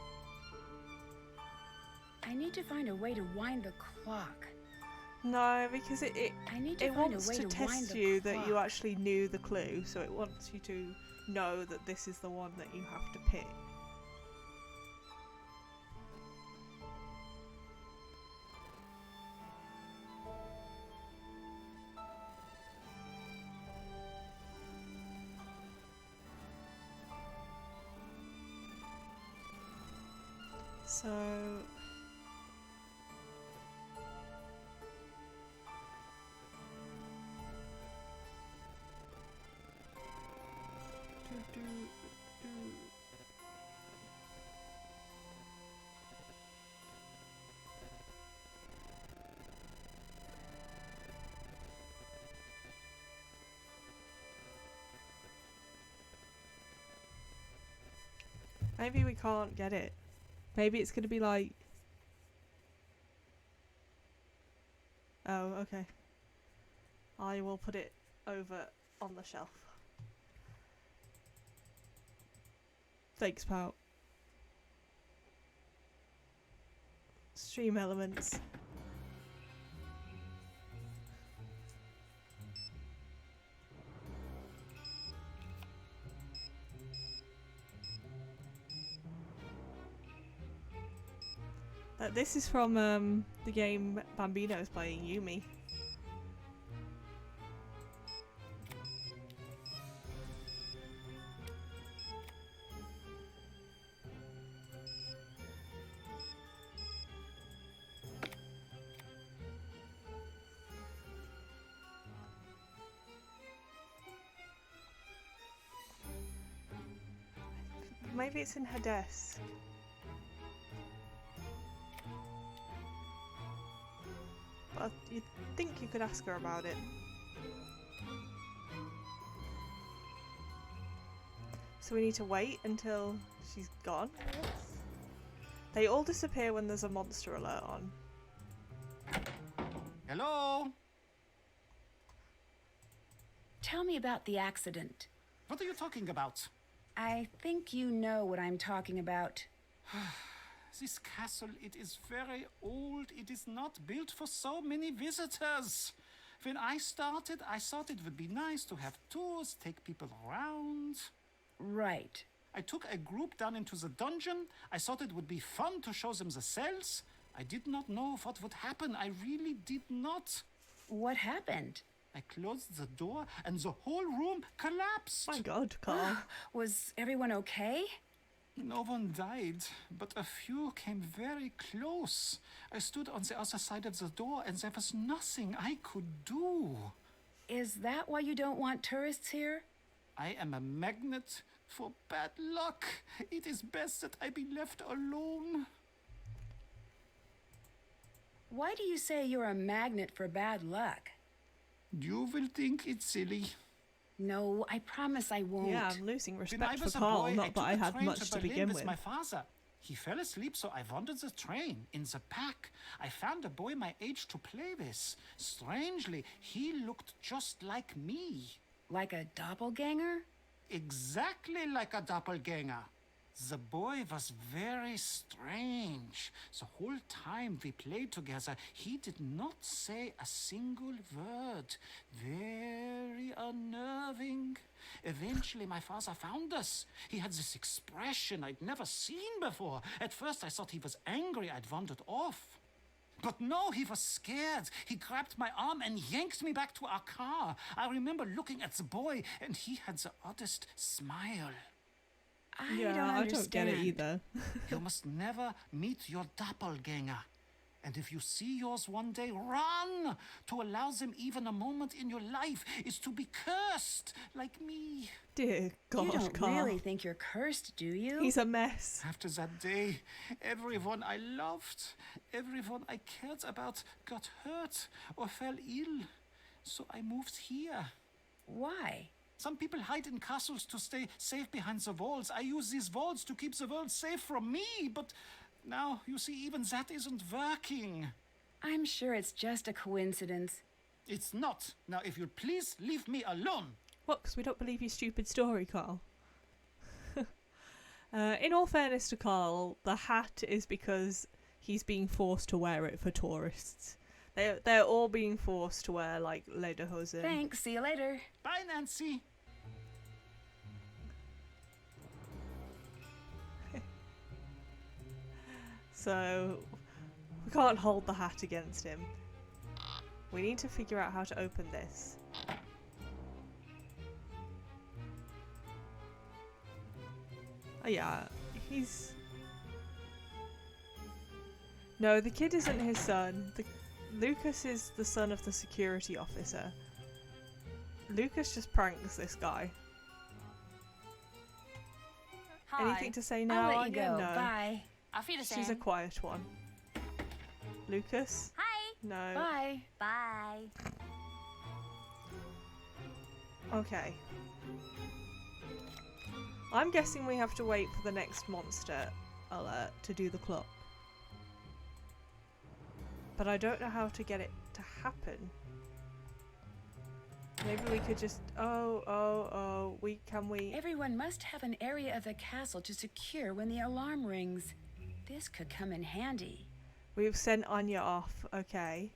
I need to find a way to wind the clock. No, because it I need to it find wants a way to to wind test the you that you clock. actually knew the clue, so it wants you to know that this is the one that you have to pick. So maybe we can't get it. Maybe it's gonna be like... Oh, okay. I will put it over on the shelf. Thanks, pal. Stream elements. This is from the game Bambino's playing, Yumi. Maybe it's in her desk. But you'd think you could ask her about it. So we need to wait until she's gone, I guess? They all disappear when there's a monster alert on. Hello? Tell me about the accident. What are you talking about? I think you know what I'm talking about. This castle, it is very old. It is not built for so many visitors. When I started, I thought it would be nice to have tours, take people around. Right. I took a group down into the dungeon. I thought it would be fun to show them the cells. I did not know what would happen. I really did not. What happened? I closed the door and the whole room collapsed. My god, Carl. Was everyone okay? No one died, but a few came very close. I stood on the other side of the door and there was nothing I could do. Is that why you don't want tourists here? I am a magnet For bad luck, it is best that I be left alone. Why do you say you're a magnet for bad luck? You will think it's silly. No, I promise I won't. Yeah, I'm losing When I respect for was a Carl, boy, not that took I a had train much to Berlin begin with with. my father. He fell asleep, so I wandered the train. In the back, I found a boy my age to play with. Strangely, he looked just like me. Like a doppelganger? Exactly like a doppelganger. The boy was very strange. The whole time we played together, he did not say a single word. Very unnerving. Eventually, my father found us. He had this expression I'd never seen before. At first, I thought he was angry I'd wandered off. But no, he was scared. He grabbed my arm and yanked me back to our car. I remember looking at the boy, and he had the oddest smile. I Yeah, don't I understand. don't get it either. You must never meet your doppelganger. And if you see yours one day, run! To allow them even a moment in your life is to be cursed, like me. Dear God, You don't Carl. really think you're cursed, do you? He's a mess. After that day, everyone I loved, everyone I cared about got hurt or fell ill. So I moved here. Why? Some people hide in castles to stay safe behind the walls. I use these walls to keep the world safe from me, but now, you see, even that isn't working. I'm sure it's just a coincidence. It's not. Now, if you'd please leave me alone. What, because we don't believe your stupid story, Carl? In all fairness to Carl, the hat is because he's being forced to wear it for tourists. They're all being forced to wear, like, lederhosen. Thanks, see you later. Bye, Nancy. So, we can't hold the hat against him. We need to figure out how to open this. Oh yeah, he's... No, the kid isn't his son. Lucas is the son of the security officer. Lucas just pranks this guy. Hi. Anything to say now? I'll let you Anya? go. No. Bye. Auf Wiedersehen. She's a quiet one. Lucas? Hi. No. Bye. Bye. Okay. I'm guessing we have to wait for the next monster alert to do the clock. But I don't know how to get it to happen. Maybe we could just... Oh, can we... Everyone must have an area of the castle to secure when the alarm rings. This could come in handy. We've sent Anya off, okay.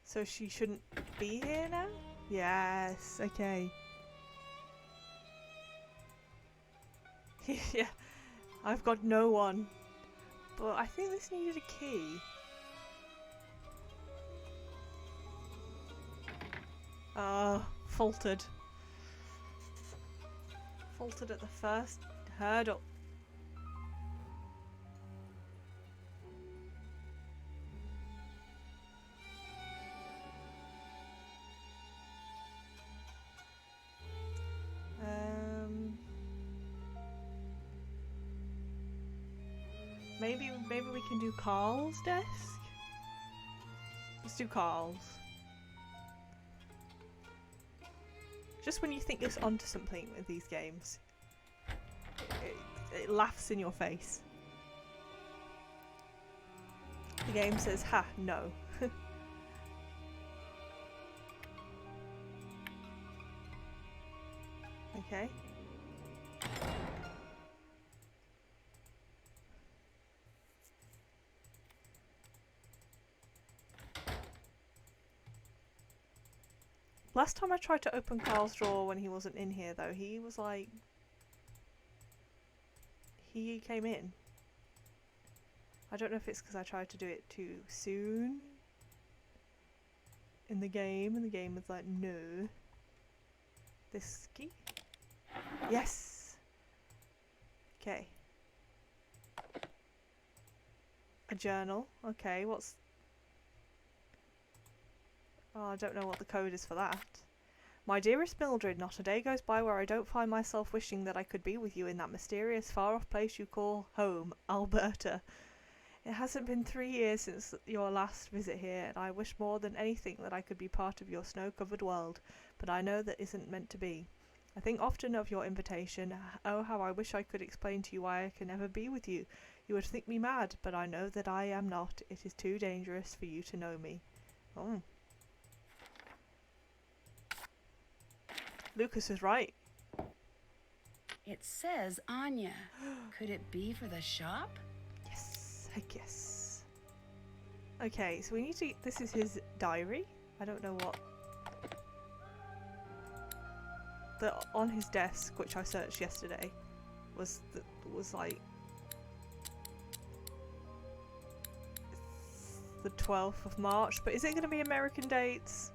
So she shouldn't be here now? Yes, okay. Yeah, I've got no one. But I think this needed a key. Faltered. Faltered at the first hurdle. Maybe we can do Carl's desk? Let's do Carl's. Just when you think it's onto something with these games, it laughs in your face. The game says, ha, no. Okay. Last time I tried to open Carl's drawer when he wasn't in here though, he was like... He came in. I don't know if it's because I tried to do it too soon in the game, and the game was like, no. This key? Yes! Okay. A journal. Okay, what's... Oh, I don't know what the code is for that. My dearest Mildred, not a day goes by where I don't find myself wishing that I could be with you in that mysterious far-off place you call home, Alberta. It hasn't been 3 years since your last visit here, and I wish more than anything that I could be part of your snow-covered world, but I know that isn't meant to be. I think often of your invitation. Oh, how I wish I could explain to you why I can never be with you. You would think me mad, but I know that I am not. It is too dangerous for you to know me. Oh. Lucas is right. It says Anya. Could it be for the shop? Yes, heck yes. Okay, so we need to... This is his diary. I don't know what... on his desk, which I searched yesterday, was like... the 12th of March, but is it going to be American dates?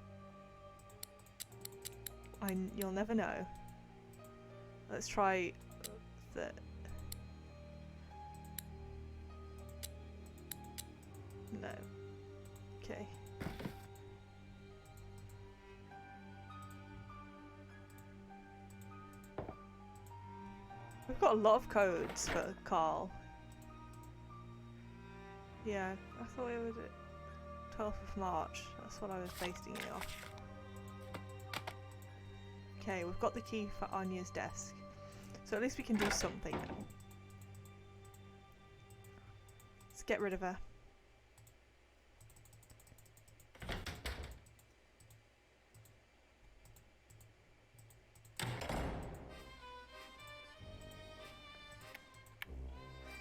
You'll never know. Let's try the... No. Okay. We've got a lot of codes for Carl. Yeah, I thought it was 12th of March. That's what I was basing it off. Okay, we've got the key for Anya's desk. So at least we can do something now. Let's get rid of her.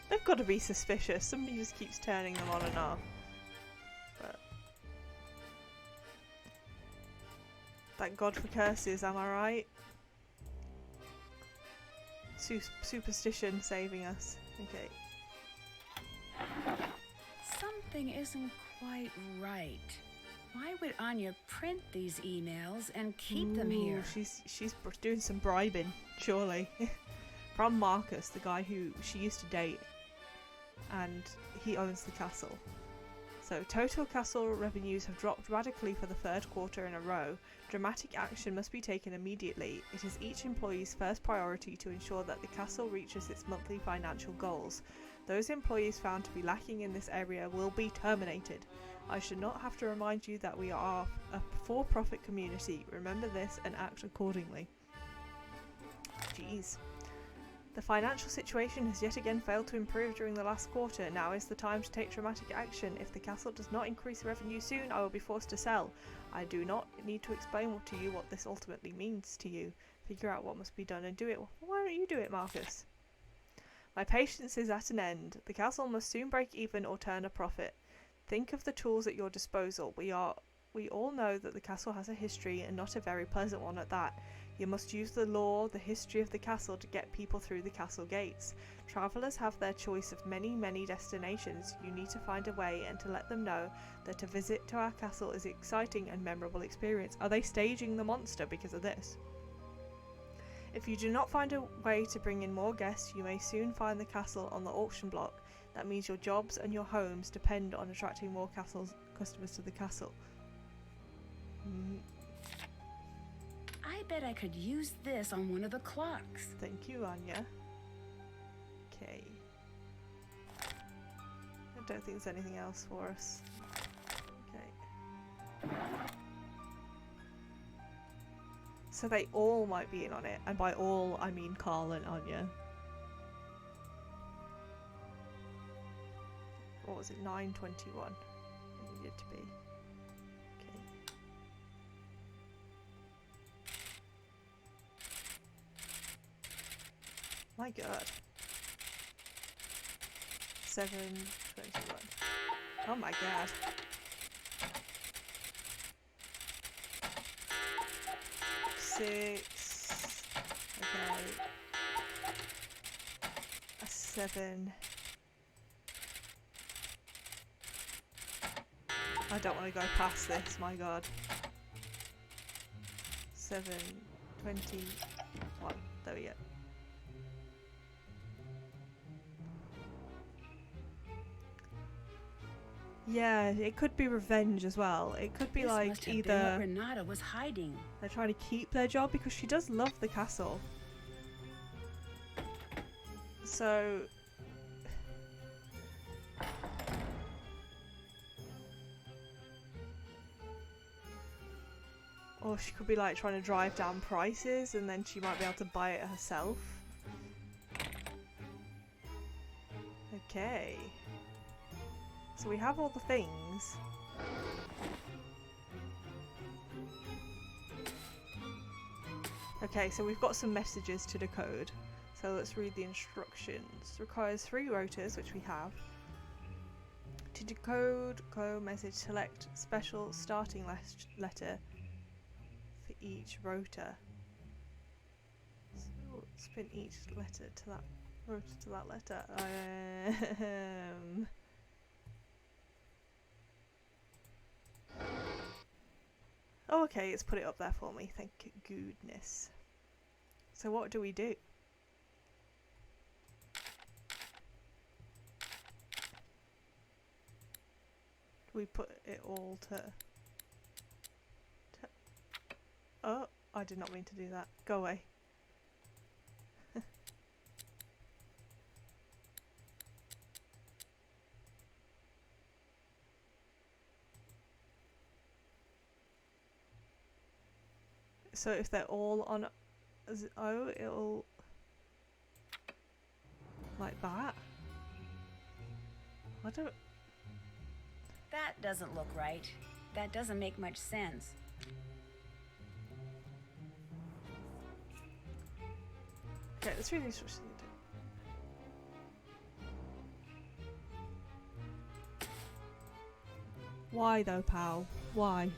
They've got to be suspicious. Somebody just keeps turning them on and off. But thank God for curses, am I right? Superstition saving us. Okay. Something isn't quite right. Why would Anya print these emails and keep them here? She's doing some bribing, surely. From Marcus, the guy who she used to date. And he owns the castle. So total castle revenues have dropped radically for the 3rd quarter in a row. Dramatic action must be taken immediately. It is each employee's first priority to ensure that the castle reaches its monthly financial goals. Those employees found to be lacking in this area will be terminated. I should not have to remind you that we are a for-profit community. Remember this and act accordingly. Jeez. The financial situation has yet again failed to improve during the last quarter. Now is the time to take dramatic action. If the castle does not increase revenue soon, I will be forced to sell. I do not need to explain to you what this ultimately means to you. Figure out what must be done and do it. Why don't you do it, Marcus? My patience is at an end. The castle must soon break even or turn a profit. Think of the tools at your disposal. We all know that the castle has a history, and not a very pleasant one at that. You must use the lore, the history of the castle to get people through the castle gates. Travellers have their choice of many, many destinations. You need to find a way and to let them know that a visit to our castle is an exciting and memorable experience. Are they staging the monster because of this? If you do not find a way to bring in more guests, you may soon find the castle on the auction block. That means your jobs and your homes depend on attracting more customers to the castle. I bet I could use this on one of the clocks. Thank you, Anya. Okay. I don't think there's anything else for us. Okay. So they all might be in on it, and by all I mean Carl and Anya. What was it? 9:21. It needed to be. My god. 7:21. Oh my god. Six. Okay. A 7. I don't want to go past this, my god. 7:21. There we go. Yeah, it could be revenge as well. It could be This like must have either been what Renata was hiding. they're trying to keep their job because she does love the castle. So or she could be like trying to drive down prices and then she might be able to buy it herself. Okay. So we have all the things. Okay, so we've got some messages to decode. So let's read the instructions. Requires 3 rotors, which we have. To decode message, select special starting letter for each rotor. So spin each letter to that rotor to that letter. Oh, okay, it's put it up there for me. Thank goodness. So what do we do? Do we put it all to... Oh, I did not mean to do that. Go away. So if they're all on O, it'll like that. I don't. That doesn't look right. That doesn't make much sense. Okay, let's read the instructions. Why though, pal? Why?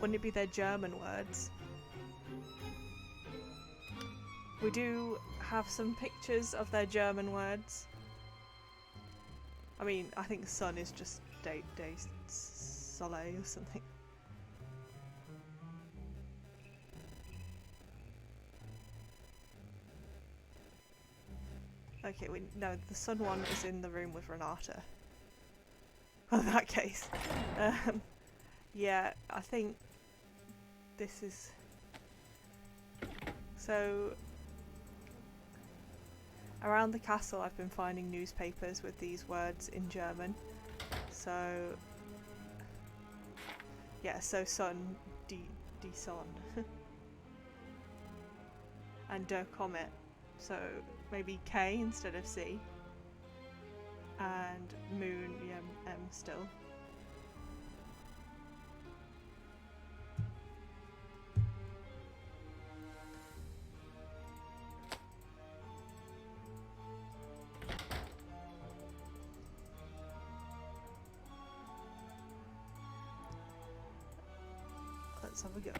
Wouldn't it be their German words? We do have some pictures of their German words. I mean, I think sun is just day soleil or something. Okay, no, the sun one is in the room with Renata. In that case. Yeah, I think this is... So, around the castle I've been finding newspapers with these words in German. So, yeah, so sun, die Sonne. And der Comet. So, maybe K instead of C. And moon, yeah, M still. Let's have a go.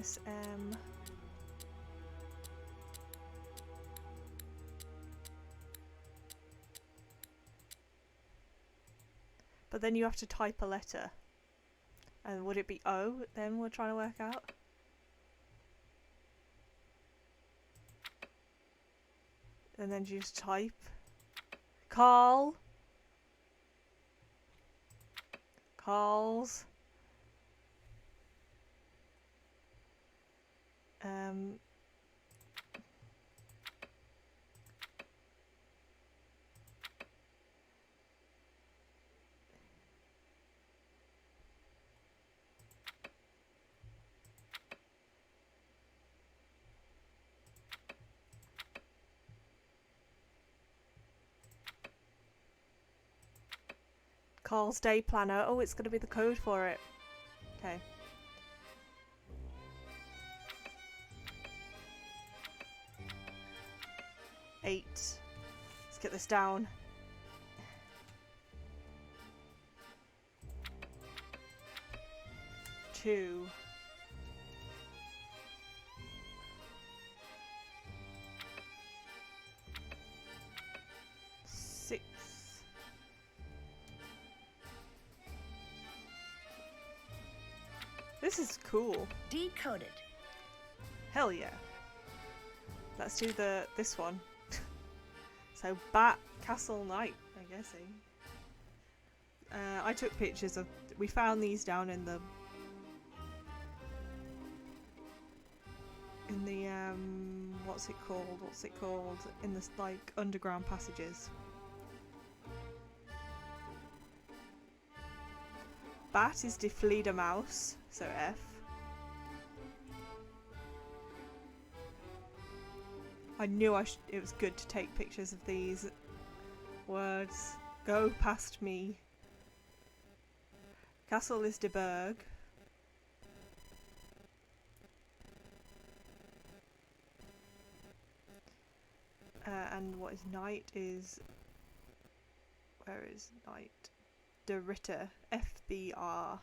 SM. But then you have to type a letter. And would it be O then we're trying to work out? And then you just type Carl. Carl's. Carl's day planner. Oh, it's going to be the code for it. Okay. 8. Let's get this down. Two. 6. This is cool. Decoded. Hell yeah. Let's do this one. So Bat Castle Night, I'm guessing. I took pictures of. We found these down in the what's it called? In the like underground passages. Bat is Die Fledermaus, so F. I knew it was good to take pictures of these words. Go past me. Castle is De Burg. And what is night is... Where is night? De Ritter. FBR.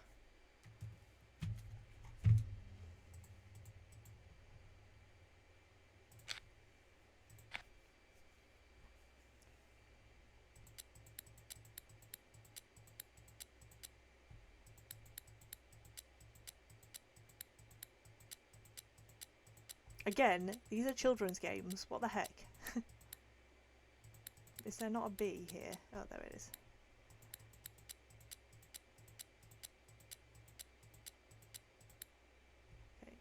Again, these are children's games. What the heck? Is there not a B here? Oh, there it is. Okay.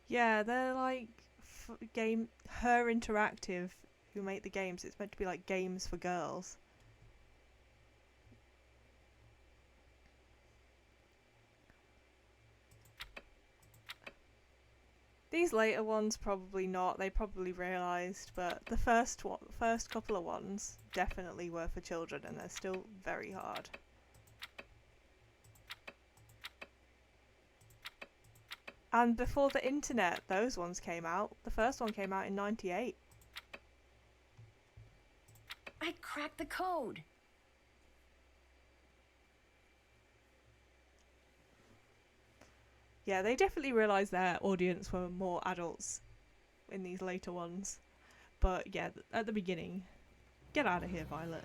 Yeah, they're like Her Interactive, who make the games. It's meant to be like games for girls. These later ones probably not. They probably realised, but the first couple of ones definitely were for children, and they're still very hard. And before the internet, those ones came out. The first one came out in '98. I cracked the code. Yeah, they definitely realised their audience were more adults in these later ones. But yeah, at the beginning, get out of here, Violet.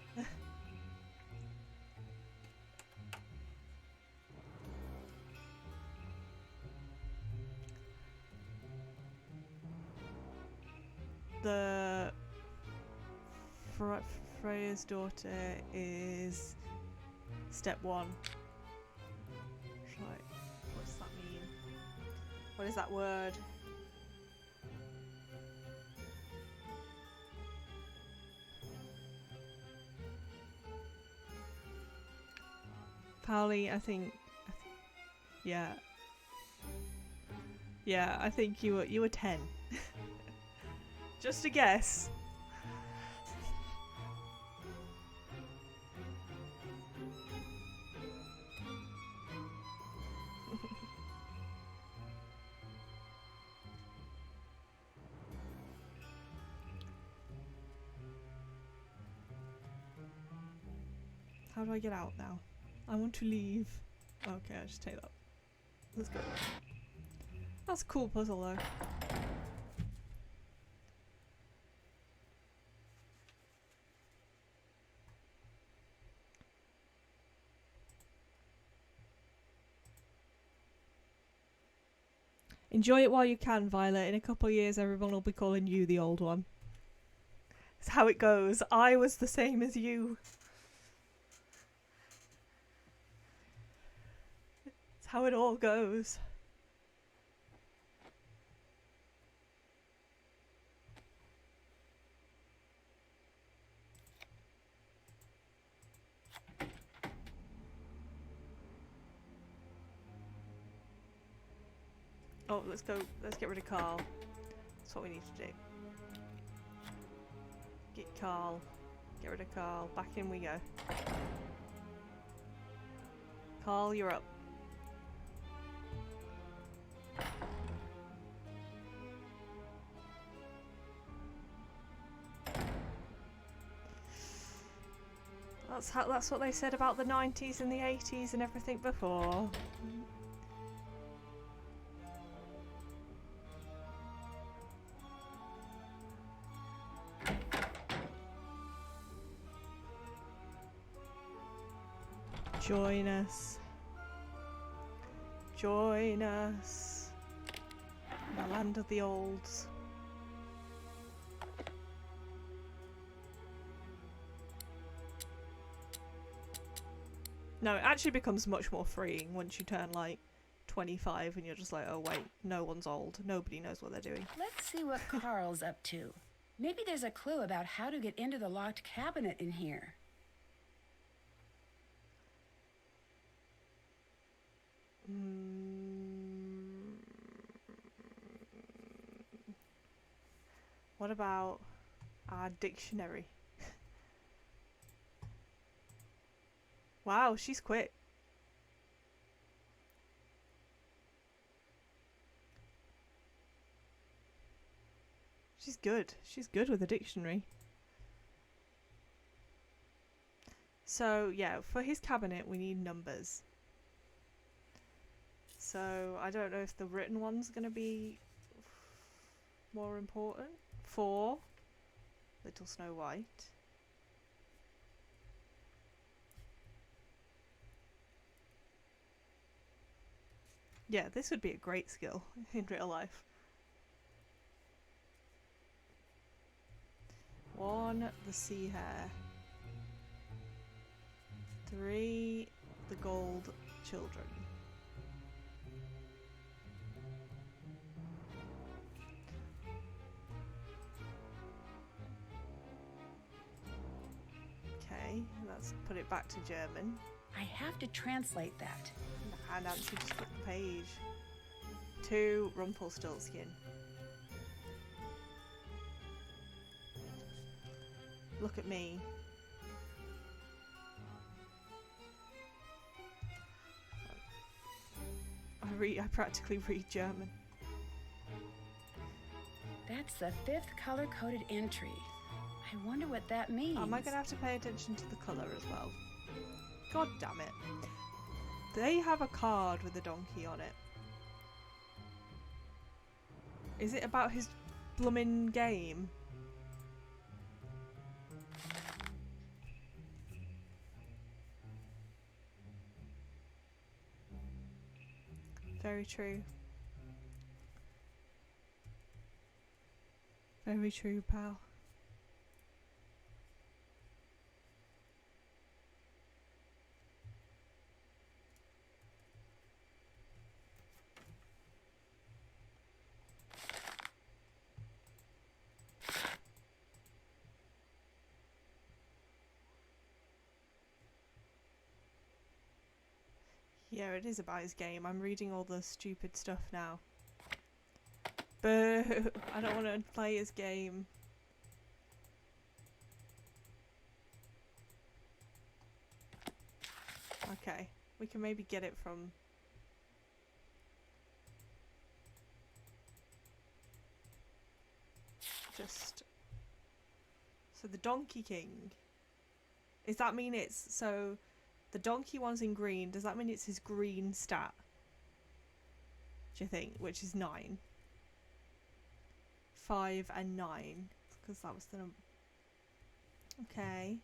The Freya's daughter is step 1. Right. What does that mean? What is that word? Pauli, I think yeah. Yeah, I think you were 10. Just a guess. How do I get out now? I want to leave. Okay, I'll just take that. Let's go. That's a cool puzzle though. Enjoy it while you can, Violet. In a couple of years, everyone will be calling you the old one. It's how it goes. I was the same as you. It's how it all goes. Oh, let's go. Let's get rid of Carl. That's what we need to do. Get Carl. Get rid of Carl. Back in we go. Carl, you're up. That's what they said about the 90s and the 80s and everything before. Join us. Join us. In the land of the olds. No, it actually becomes much more freeing once you turn like 25 and you're just like, oh wait, no one's old. Nobody knows what they're doing. Let's see what Carl's up to. Maybe there's a clue about how to get into the locked cabinet in here. What about our dictionary? Wow, she's quick. She's good. She's good with a dictionary. So, yeah, for his cabinet we need numbers. So, I don't know if the written one's going to be more important. 4. Little Snow White. Yeah, this would be a great skill in real life. 1, the sea hare. 3, the gold children. Okay, let's put it back to German. I have to translate that. Nah, Nancy, just flip the page. 2, Rumpelstiltskin. Look at me. I practically read German. That's the 5th color-coded entry. I wonder what that means. Am I going to have to pay attention to the colour as well? God damn it. They have a card with a donkey on it. Is it about his bloomin' game? Very true. Very true, pal. Yeah, it is about his game. I'm reading all the stupid stuff now. Boo! I don't want to play his game. Okay, we can maybe get it from... just... So the Donkey King. Does that mean it's... So the donkey one's in green. Does that mean it's his green stat? Do you think? Which is 9. 5 and 9. Because that was the number. Okay.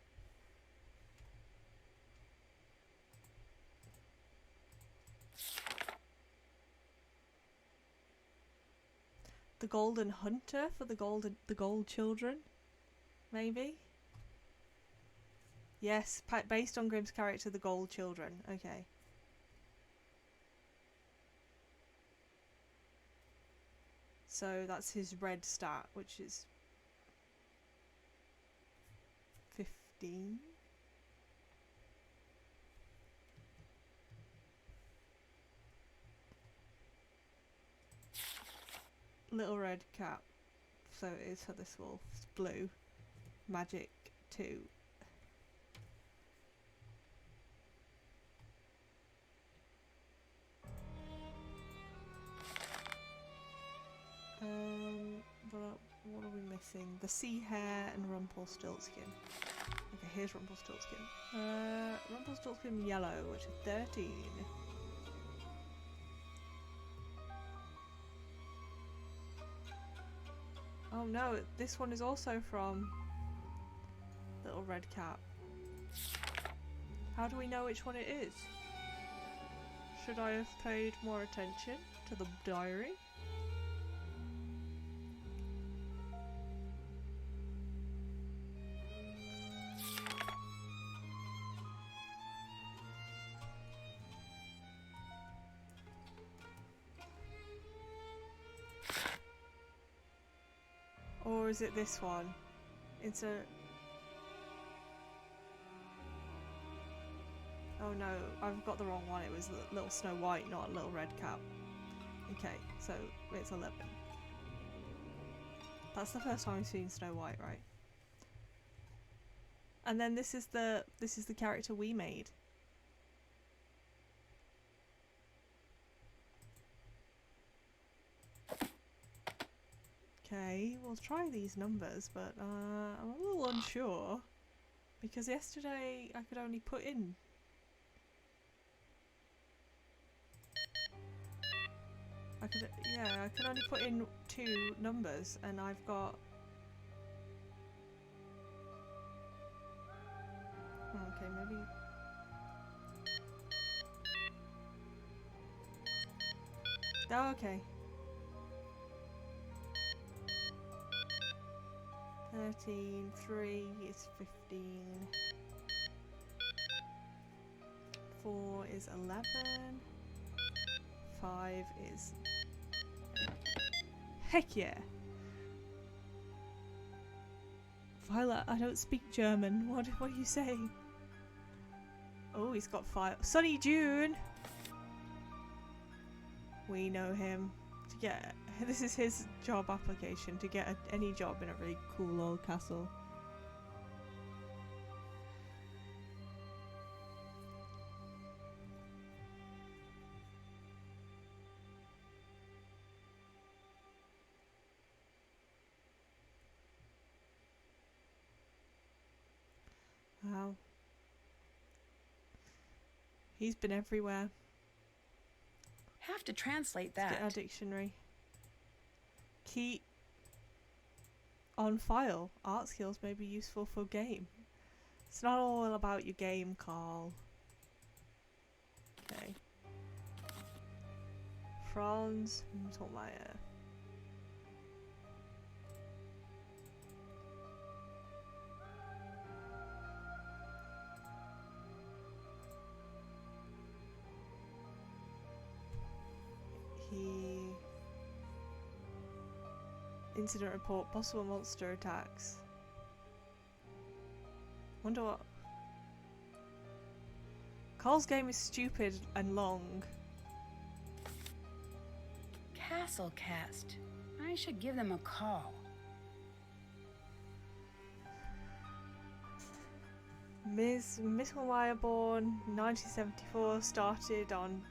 The Golden Hunter for the gold children? Maybe? Yes, based on Grimm's character, the Gold Children. Okay. So that's his red stat, which is 15. Little Red Cap. So it is for this wolf. It's blue. Magic 2. What are we missing? The sea hare and Rumpelstiltskin. Okay, here's Rumpelstiltskin. Rumpelstiltskin yellow, which is 13. Oh no, this one is also from Little Red Cap. How do we know which one it is? Should I have paid more attention to the diary? Or is it this one? It's a... Oh no, I've got the wrong one. It was Little Snow White, not Little Red Cap. Okay, so it's 11. That's the first time I've seen Snow White, right? And then this is the character we made. Okay, we'll try these numbers, but I'm a little unsure because yesterday I could only put in. I could only put in 2 numbers, and I've got. Oh, okay, maybe. Oh, okay. 13, 3 is 15, 4 is 11, 5 is... Heck yeah! Violet, I don't speak German. What are you saying? Oh, he's got 5. Sunny June! We know him. To get... This is his job application, to get any job in a really cool old castle. Wow. He's been everywhere. Have to translate Let's that. get our dictionary. Keep on file. Art skills may be useful for game. It's not all about your game, Carl. Okay. Franz Mittelmeier. Incident report, possible monster attacks. Wonder what... Carl's game is stupid and long. Castlecast. I should give them a call. Ms. Mittelmeier, born 1974, started on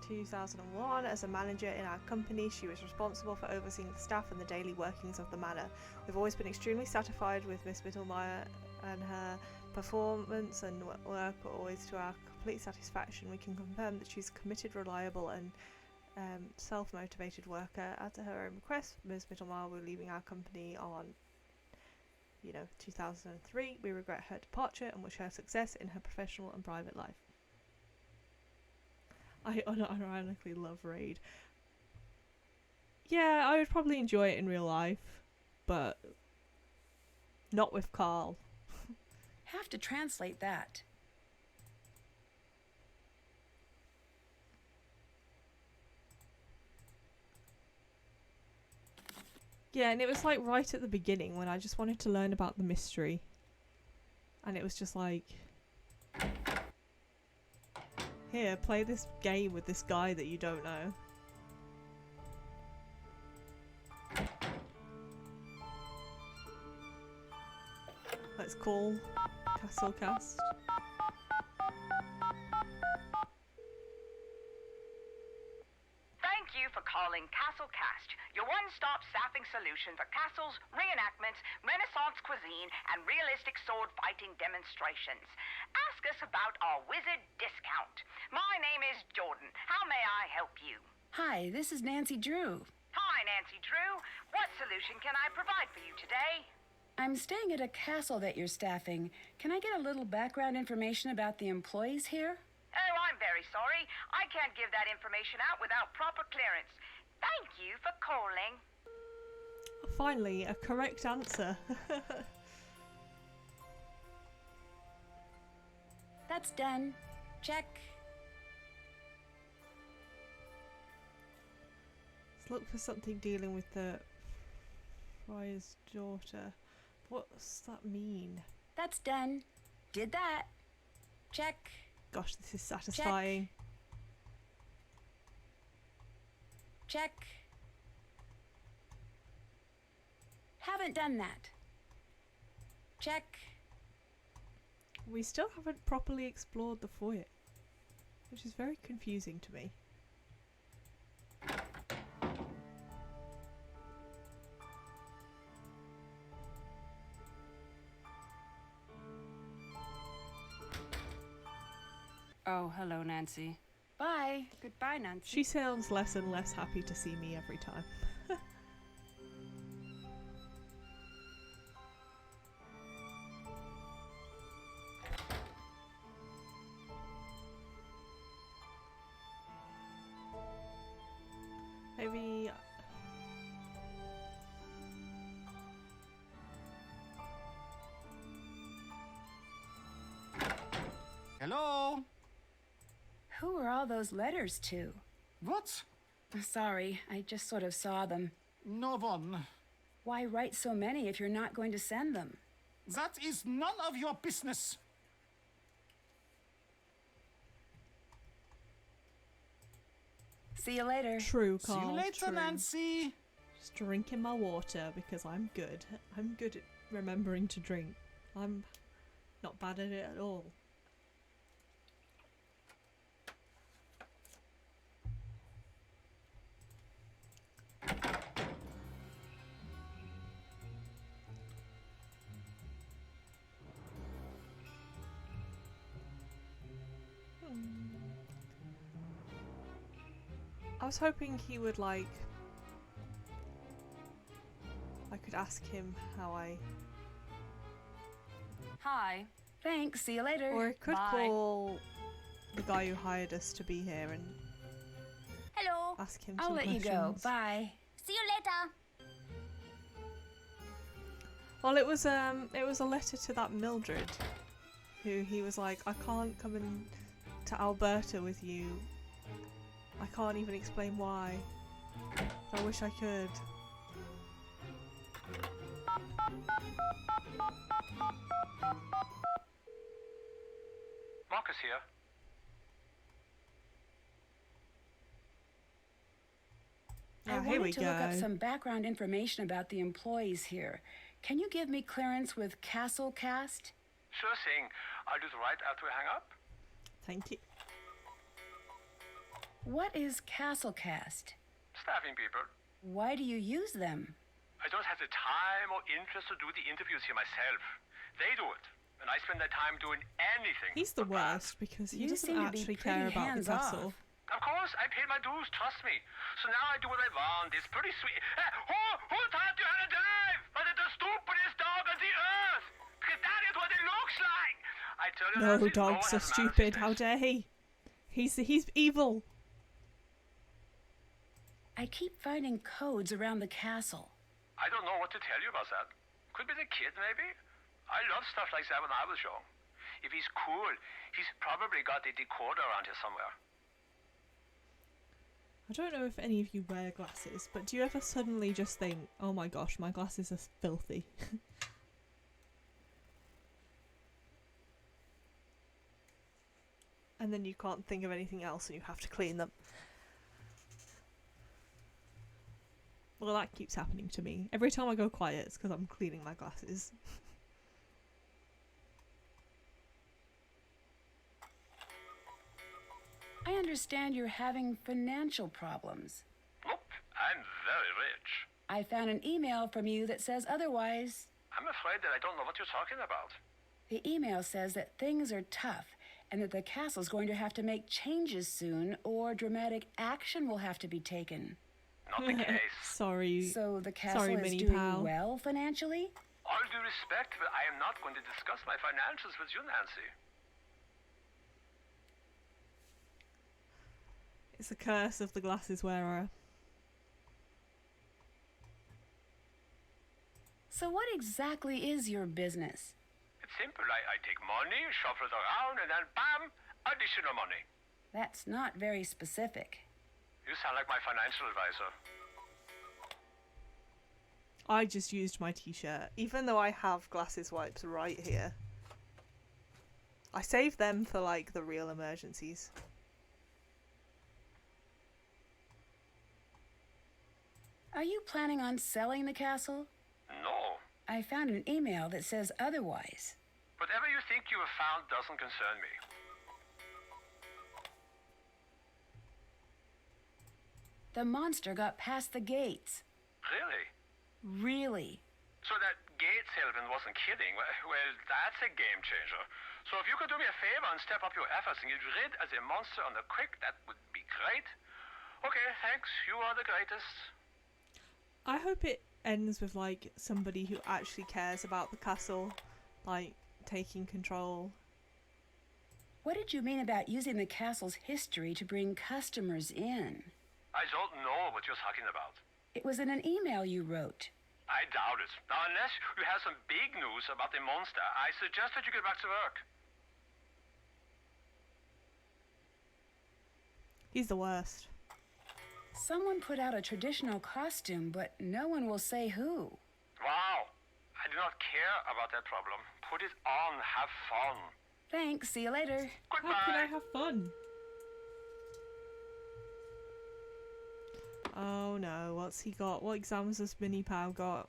2001 as a manager in our company. She was responsible for overseeing the staff and the daily workings of the manor. We've always been extremely satisfied with Miss Mittelmeier, and her performance and work are always to our complete satisfaction. We can confirm that she's a committed, reliable and self-motivated worker. At her own request, Ms. Mittelmeier will be leaving our company on 2003. We regret her departure and wish her success in her professional and private life. I unironically love Raid. Yeah, I would probably enjoy it in real life, but not with Carl. Have to translate that. Yeah, and it was like right at the beginning when I just wanted to learn about the mystery. And it was just like... Here, play this game with this guy that you don't know. Let's call Castlecast. Thank you for calling Castlecast, your one-stop staffing solution for castles, reenactments, Renaissance cuisine, and realistic sword fighting demonstrations. Ask us about our wizard discount. My name is Jordan. How may I help you? Hi, this is Nancy Drew. Hi, Nancy Drew. What solution can I provide for you today? I'm staying at a castle that you're staffing. Can I get a little background information about the employees here? Oh, I'm very sorry. I can't give that information out without proper clearance. Thank you for calling. Finally, a correct answer. That's done. Check. Let's look for something dealing with the Friar's daughter. What's that mean? That's done. Did that. Check. Gosh, this is satisfying. Check. Haven't done that. Check. We still haven't properly explored the foyer, which is very confusing to me. Oh, hello, Nancy. Bye. Goodbye, Nancy. She sounds less and less happy to see me every time. Maybe... Hello? Who are all those letters to? What? Sorry, I just sort of saw them. No one. Why write so many if you're not going to send them? That is none of your business. See you later. True, See Carl. you later, true. Nancy. Just drinking my water because I'm good. I'm good at remembering to drink. I'm not bad at it at all. I was hoping he would I could ask him how I... Hi. Thanks. See you later. Or I could Bye. call the guy who hired us to be here and Hello. ask him I'll some let questions. you go. Bye. See you later. Well, it was a letter to that Mildred, who he was like, I can't come in to Alberta with you. I can't even explain why. I wish I could. Marcus here. Ah, I here we wanted to look up go. some background information about the employees here. Can you give me clearance with Castlecast? Sure thing. I'll do it right after we hang up. Thank you. What is Castlecast? Staffing people. Why do you use them? I don't have the time or interest to do the interviews here myself. They do it. And I spend their time doing anything. He's the but that. worst because he You doesn't seem to be actually care pretty about the hands-off. castle. Of course, I pay my dues, trust me. So now I do what I want. It's pretty sweet. Who taught you how to drive? Was it the stupidest dog on the earth? Because that is what it looks like. I tell you, No, Nancy, dogs one are has stupid. managed How this. dare he? He's evil. I keep finding codes around the castle. I don't know what to tell you about that. Could be the kid, maybe. I loved stuff like that when I was young. If he's cool, he's probably got a decoder around here somewhere. I don't know if any of you wear glasses, but do you ever suddenly just think, oh my gosh, my glasses are filthy? And then you can't think of anything else and you have to clean them. Well, that keeps happening to me. Every time I go quiet, it's because I'm cleaning my glasses. I understand you're having financial problems. Nope, I'm very rich. I found an email from you that says otherwise. I'm afraid that I don't know what you're talking about. The email says that things are tough and that the castle's going to have to make changes soon or dramatic action will have to be taken. Not the case. Sorry. So the castle Sorry, is Mini doing Pal. well financially? All due respect, but I am not going to discuss my financials with you, Nancy. It's the curse of the glasses wearer. So what exactly is your business? It's simple. I take money, shuffle it around, and then bam, additional money. That's not very specific. You sound like my financial advisor. I just used my t-shirt, even though I have glasses wipes right here. I save them for like the real emergencies. Are you planning on selling the castle? No. I found an email that says otherwise. Whatever you think you have found doesn't concern me. The monster got past the gates. Really? Really? So that gate salesman wasn't kidding. Well, that's a game changer. So if you could do me a favor and step up your efforts and get rid of the monster on the quick, that would be great. Okay, thanks. You are the greatest. I hope it ends with like somebody who actually cares about the castle, like taking control. What did you mean about using the castle's history to bring customers in? I don't know what you're talking about. It was in an email you wrote. I doubt it. Now, unless you have some big news about the monster, I suggest that you get back to work. He's the worst. Someone put out a traditional costume, but no one will say who. Wow. I do not care about that problem. Put it on. Have fun. Thanks, see you later. Goodbye. How can I have fun? Oh no, what's he got? What exams has Mini Pal got?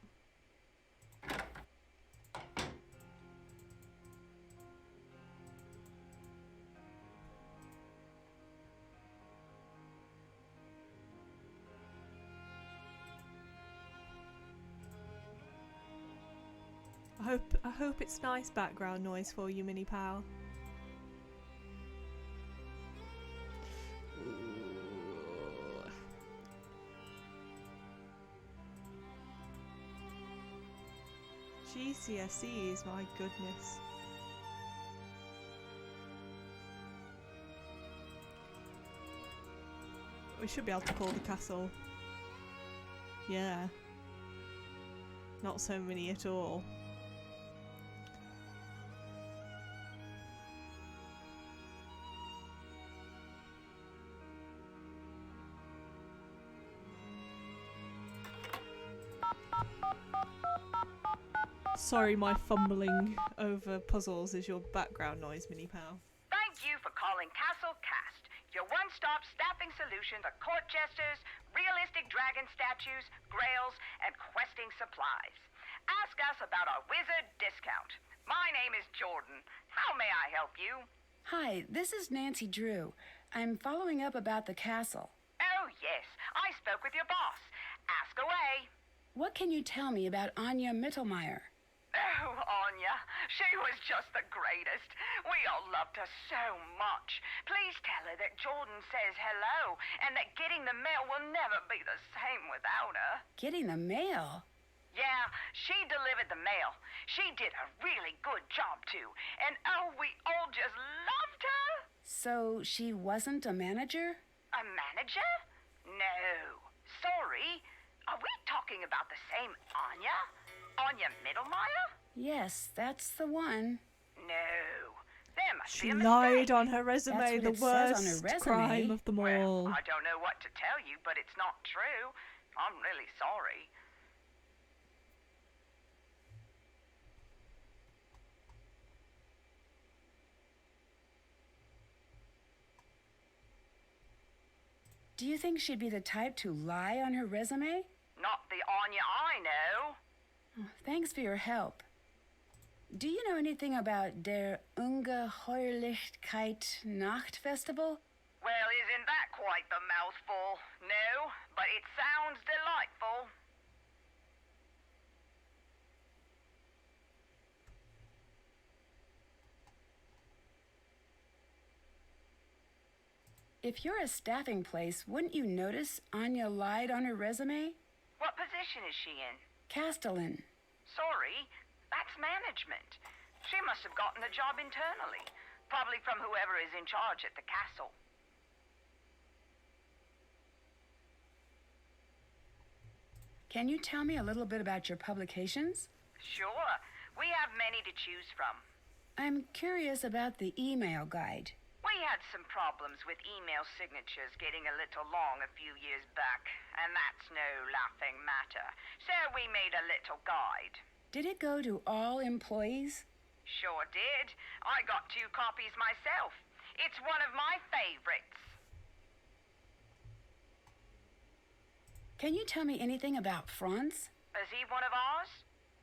I hope it's nice background noise for you, Mini Pal. GCSEs, my goodness. We should be able to call the castle. Yeah. Not so many at all. Sorry, my fumbling over puzzles is your background noise, Mini Pal. Thank you for calling Castle Cast, your one-stop staffing solution for court jesters, realistic dragon statues, grails, and questing supplies. Ask us about our wizard discount. My name is Jordan. How may I help you? Hi, this is Nancy Drew. I'm following up about the castle. Oh, yes. I spoke with your boss. Ask away. What can you tell me about Anya Mittelmeier? Oh, Anya. She was just the greatest. We all loved her so much. Please tell her that Jordan says hello and that getting the mail will never be the same without her. Getting the mail? Yeah, she delivered the mail. She did a really good job, too. And oh, we all just loved her. So she wasn't a manager? A manager? No. Sorry. Are we talking about the same Anya? Anya Mittelmeier? Yes, that's the one. No. There must She be a lied mistake. on her resume, That's what the it says on her worst resume. crime of them all. Well, I don't know what to tell you, but it's not true. I'm really sorry. Do you think she'd be the type to lie on her resume? Not the Anya I know. Thanks for your help. Do you know anything about der Ungeheuerlichkeit Nacht Festival? Well, isn't that quite the mouthful? No, but it sounds delightful. If you're a staffing place, wouldn't you notice Anya lied on her resume? What position is she in? Castellan. Sorry, that's management. She must have gotten the job internally. Probably from whoever is in charge at the castle. Can you tell me a little bit about your publications? Sure. We have many to choose from. I'm curious about the email guide. We had some problems with email signatures getting a little long a few years back, and that's no laughing matter. So we made a little guide. Did it go to all employees? Sure did. I got 2 copies myself. It's one of my favorites. Can you tell me anything about Franz? Is he one of ours?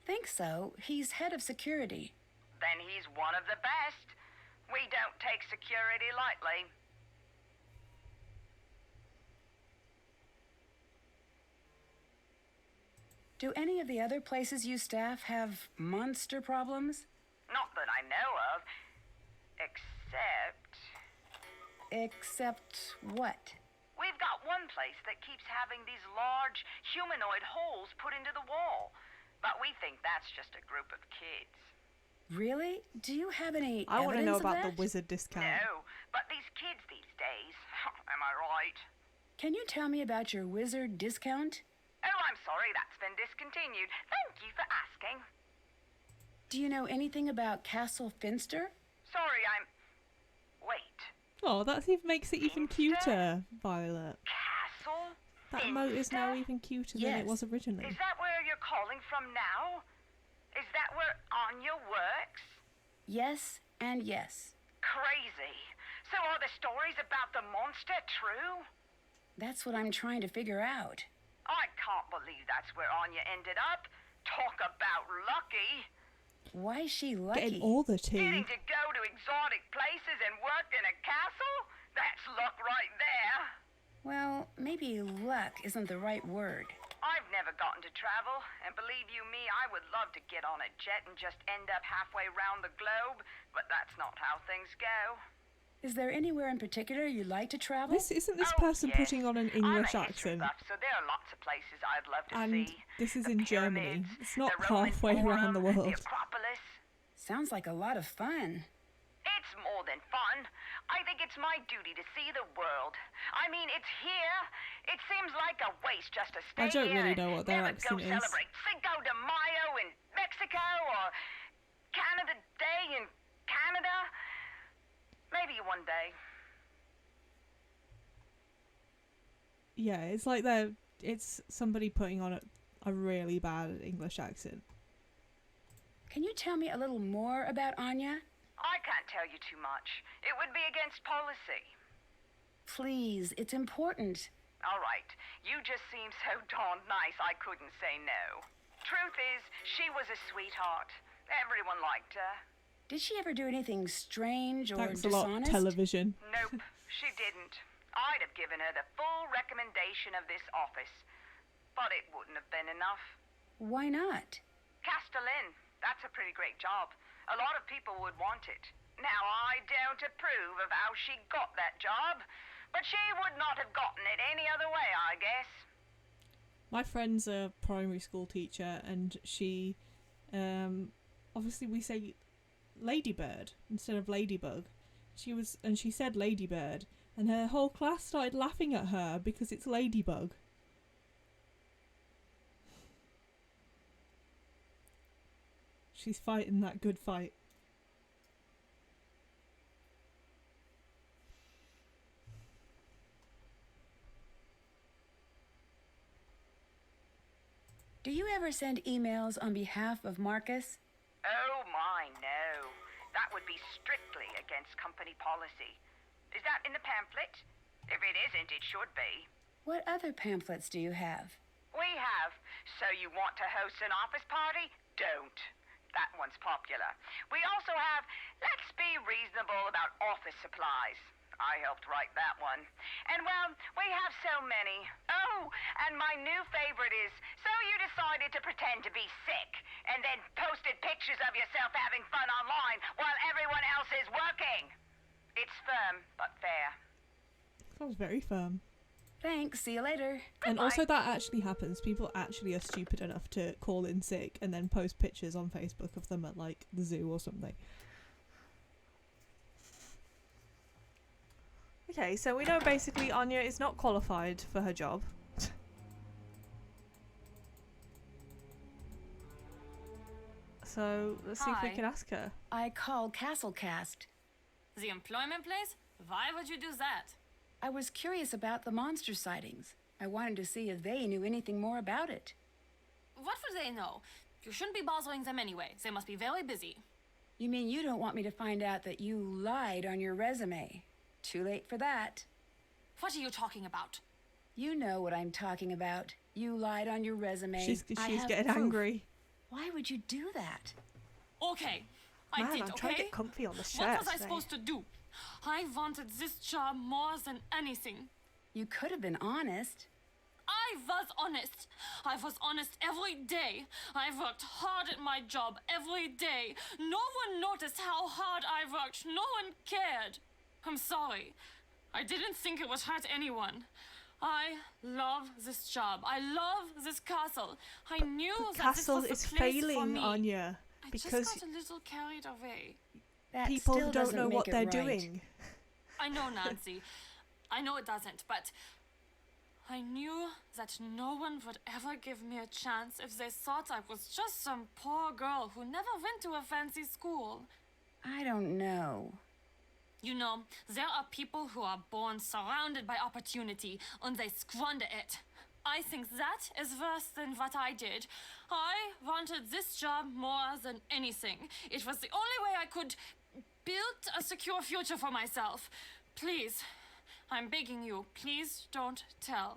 Think so. He's head of security. Then he's one of the best. We don't take security lightly. Do any of the other places you staff have monster problems? Not that I know of. Except... Except what? We've got one place that keeps having these large humanoid holes put into the wall. But we think that's just a group of kids. Really? Do you have any I want to know evidence of about the that? wizard discount. No, but these kids these days, am I right? Can you tell me about your wizard discount? Oh, I'm sorry that's been discontinued. Thank you for asking. Do you know anything about Castle Finster? Sorry, Wait. Oh, that even makes it even cuter, Violet. Castle? That emote is now Finster? even cuter than it Yes. was originally. Is that where you're calling from now? Is that where Anya works? Yes and yes. Crazy. So are the stories about the monster true? That's what I'm trying to figure out. I can't believe that's where Anya ended up. Talk about lucky. Why is she lucky? Getting all the tea. Getting to go to exotic places and work in a castle? That's luck right there. Well, maybe luck isn't the right word. I've never gotten to travel, and believe you me, I would love to get on a jet and just end up halfway around the globe, but that's not how things go. Is there anywhere in particular you'd like to travel? Isn't this Oh, person yes. putting on an English I'm a history accent? buff, so there are lots of places I'd love to And see. this is The in Germany. pyramids, It's not the Roman halfway around the Forum, world. The Acropolis. Sounds like a lot of fun. It's more than fun. I think it's my duty to see the world. I mean, it's here. It seems like a waste just to stay I don't here really and know what their never accent go is. celebrate Cinco de Mayo in Mexico or Canada Day in Canada. Maybe one day. Yeah, it's like it's somebody putting on a really bad English accent. Can you tell me a little more about Anya? I can't tell you too much. It would be against policy. Please, it's important. All right. You just seem so darned nice I couldn't say no. Truth is, she was a sweetheart. Everyone liked her. Did she ever do anything strange or Thanks a lot, dishonest? television. Nope, she didn't. I'd have given her the full recommendation of this office. But it wouldn't have been enough. Why not? Castellan, that's a pretty great job. A lot of people would want it. Now, I don't approve of how she got that job, but she would not have gotten it any other way, I guess. My friend's a primary school teacher, and she, obviously we say ladybird instead of ladybug. She said ladybird, and her whole class started laughing at her because it's ladybug. She's fighting that good fight. Do you ever send emails on behalf of Marcus? Oh my, no. That would be strictly against company policy. Is that in the pamphlet? If it isn't, it should be. What other pamphlets do you have? We have. So you want to host an office party? Don't. That one's popular. We also have, let's be reasonable about office supplies. I helped write that one. And well, we have so many. Oh, and my new favorite is, so you decided to pretend to be sick and then posted pictures of yourself having fun online while everyone else is working. It's firm, but fair. That was very firm. Thanks, see you later. And also that actually happens. People actually are stupid enough to call in sick and then post pictures on Facebook of them at like the zoo or something. Okay, so we know basically Anya is not qualified for her job. So let's see if we Hi. can ask her. I called Castlecast. The employment place? Why would you do that? I was curious about the monster sightings. I wanted to see if they knew anything more about it. What would they know? You shouldn't be bothering them anyway. They must be very busy. You mean you don't want me to find out that you lied on your resume? Too late for that. What are you talking about? You know what I'm talking about. You lied on your resume. She's I have getting proof. angry. Why would you do that? Okay, I Man, did, I'm okay? trying to get comfy on the chair What was I today. supposed to do? I wanted this job more than anything. You could have been honest. I was honest. I was honest every day. I worked hard at my job every day. No one noticed how hard I worked. No one cared. I'm sorry. I didn't think it would hurt anyone. I love this job. I love this castle. I knew The that this castle was the is place for failing, me. Anya, I because just got a little carried away. That people still don't doesn't know make what it they're right. doing. I know, Nancy. I know it doesn't, but I knew that no one would ever give me a chance if they thought I was just some poor girl who never went to a fancy school. I don't know. You know, there are people who are born surrounded by opportunity and they squander it. I think that is worse than what I did. I wanted this job more than anything. It was the only way I could build a secure future for myself. Please, I'm begging you, please don't tell.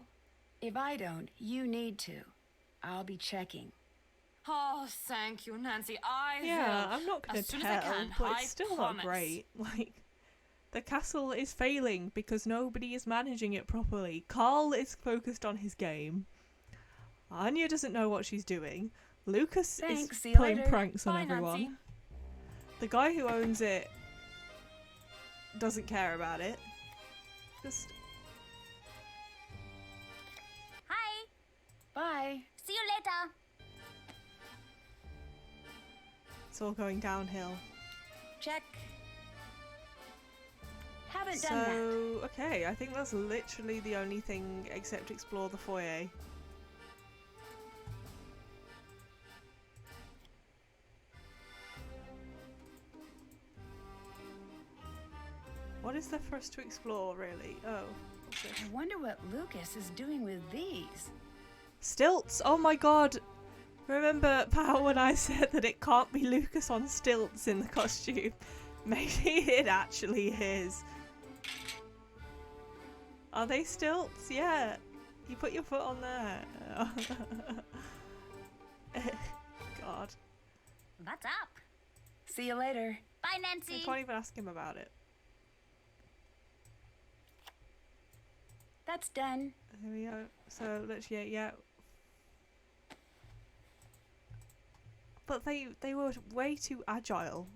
If I don't, you need to. I'll be checking. Oh, thank you, Nancy. I Yeah, will. I'm not going as to soon tell, as I can. but I it's still promise. not great. Like, the castle is failing because nobody is managing it properly. Carl is focused on his game. Anya doesn't know what she's doing. Lucas Thanks, is see you playing later. pranks on Bye, everyone. Nancy. The guy who owns it doesn't care about it. Just Hi. Bye. See you later. it's all going downhill. Check. Haven't done that. So, okay, I think that's literally the only thing except explore the foyer. What is there for us to explore, really? Oh, what's this? I wonder what Lucas is doing with these. Stilts! Oh my god! Remember, Pal, when I said that it can't be Lucas on stilts in the costume? Maybe it actually is. Are they stilts? Yeah. You put your foot on there. God. What's up? See you later. Bye, I Nancy. can't even ask him about it. That's done. There we go. So let's yeah. But they were way too agile.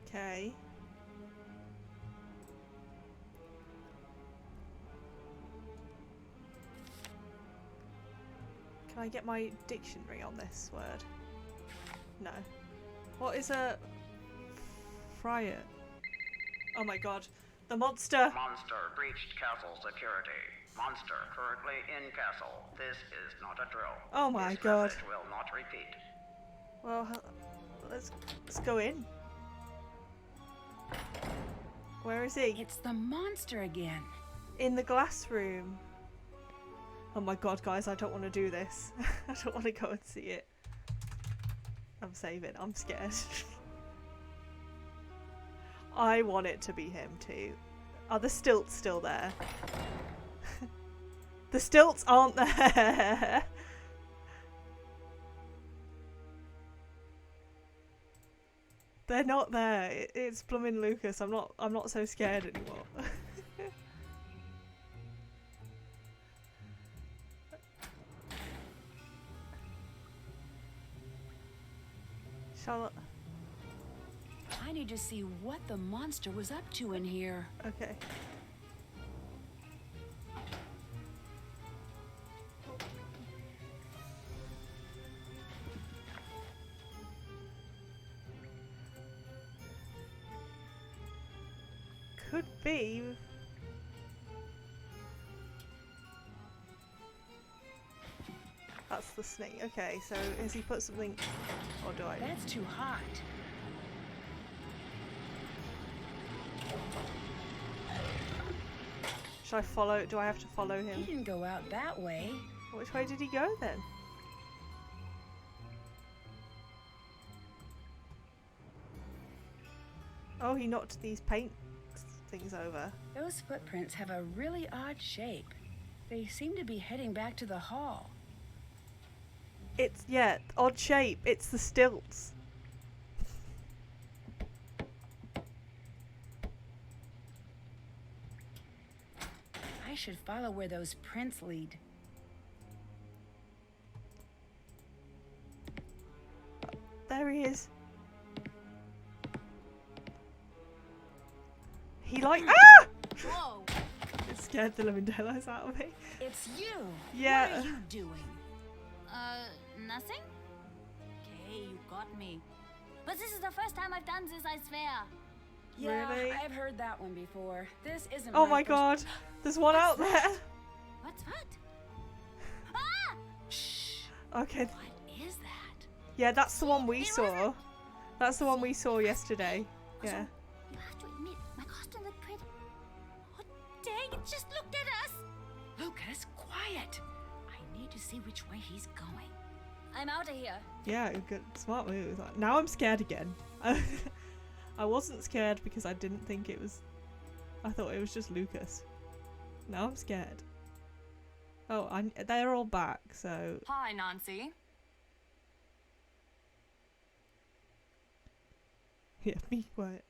Okay. Can I get my dictionary on this word? No. What is a friar? Oh my god. The monster! Monster breached castle security. Monster currently in castle. This is not a drill. Oh my This god. message will not repeat. Well, let's go in. Where is he? It's the monster again. In the glass room. Oh my god, guys, I don't want to do this. I don't want to go and see it. I'm saving. I'm scared. I want it to be him too. Are the stilts still there? The stilts aren't there. They're not there. It's blooming Lucas. I'm not so scared anymore. Charlotte. I need to see what the monster was up to in here. Okay. Could be. That's the snake. Okay, so has he put something, or do I? That's too hot. Should I follow? Do I have to follow He him? didn't go out that way. Which way did he go then? Oh, he knocked these paint things over. Those footprints have a really odd shape. They seem to be heading back to the hall. It's, yeah, odd shape. It's the stilts. I should follow where those prints lead. There he is. He like, ah! Whoa. It scared the living daylights out of me. It's you! Yeah. What are you doing? Nothing? Okay, you got me. But this is the first time I've done this, I swear. Yeah, Really? I've heard that one before. This isn't Oh my first- god. There's one out there. What's what? Ah! Shh! Okay. What is that? Yeah, that's the one we saw. That's the one we saw yesterday. Yeah. You have to admit, my costume looked pretty. Oh, dang, it just looked at us. Lucas, quiet! I need to see which way he's going. I'm out of here. Yeah, good, smart move. Like, now I'm scared again. I wasn't scared because I didn't think it was. I thought it was just Lucas. Now I'm scared. Oh, they're all back, so. Hi, Nancy. Yeah, be quiet.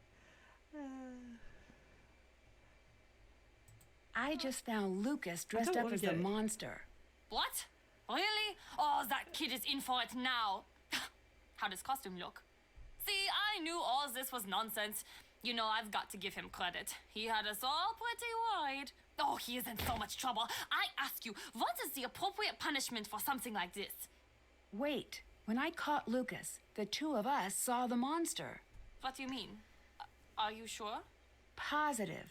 I just found Lucas dressed don't up wanna as the get it. monster. What? Really? Oh, that kid is in for it now. How does costume look? See, I knew all this was nonsense. You know, I've got to give him credit. He had us all pretty worried. Oh, he is in so much trouble. I ask you, what is the appropriate punishment for something like this? Wait, when I caught Lucas, the two of us saw the monster. What do you mean? Are you sure? Positive.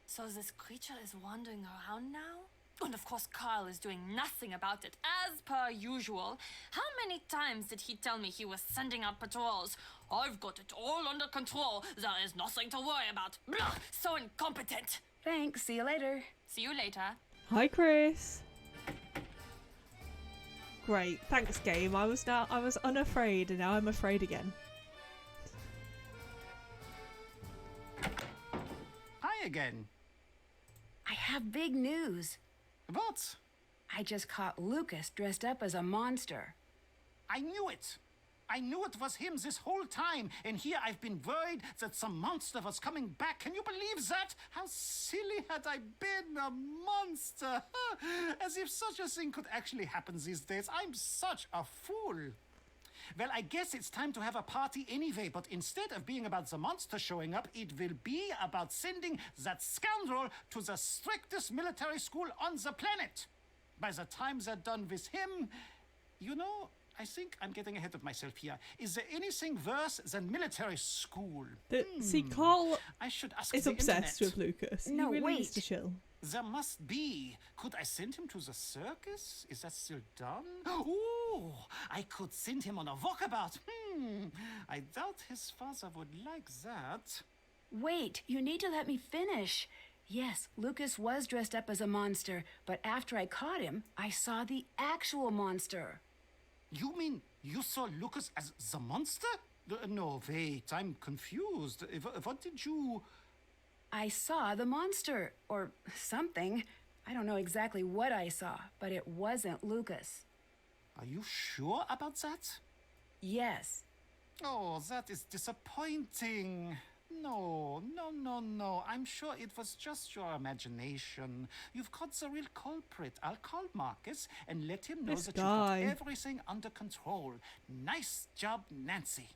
So this creature is wandering around now? And of course Carl is doing nothing about it, as per usual. How many times did he tell me he was sending out patrols? I've got it all under control. There is nothing to worry about. Blah, so incompetent. Thanks, see you later. See you later. Hi, Chris. Great, thanks, game. I was unafraid, and now I'm afraid again. Hi again. I have big news. What? I just caught Lucas dressed up as a monster. I knew it. I knew it was him this whole time, and here I've been worried that some monster was coming back. Can you believe that? How silly had I been, a monster? As if such a thing could actually happen these days. I'm such a fool. Well, I guess it's time to have a party anyway, but instead of being about the monster showing up, it will be about sending that scoundrel to the strictest military school on the planet. By the time they're done with him, you know, I think I'm getting ahead of myself here. Is there anything worse than military school? See, Carl I should ask is the obsessed internet. with Lucas. No, he really wait. needs to chill. There must be. Could I send him to the circus? Is that still done? Oh, I could send him on a walkabout. I doubt his father would like that. Wait, you need to let me finish. Yes, Lucas was dressed up as a monster, but after I caught him, I saw the actual monster. You mean you saw Lucas as the monster? No, wait, I'm confused. What did you... I saw the monster, or something. I don't know exactly what I saw, but it wasn't Lucas. Are you sure about that? Yes. Oh, that is disappointing. No, no, no, no. I'm sure it was just your imagination. You've caught the real culprit. I'll call Marcus and let him know This that guy. you've got everything under control. Nice job, Nancy.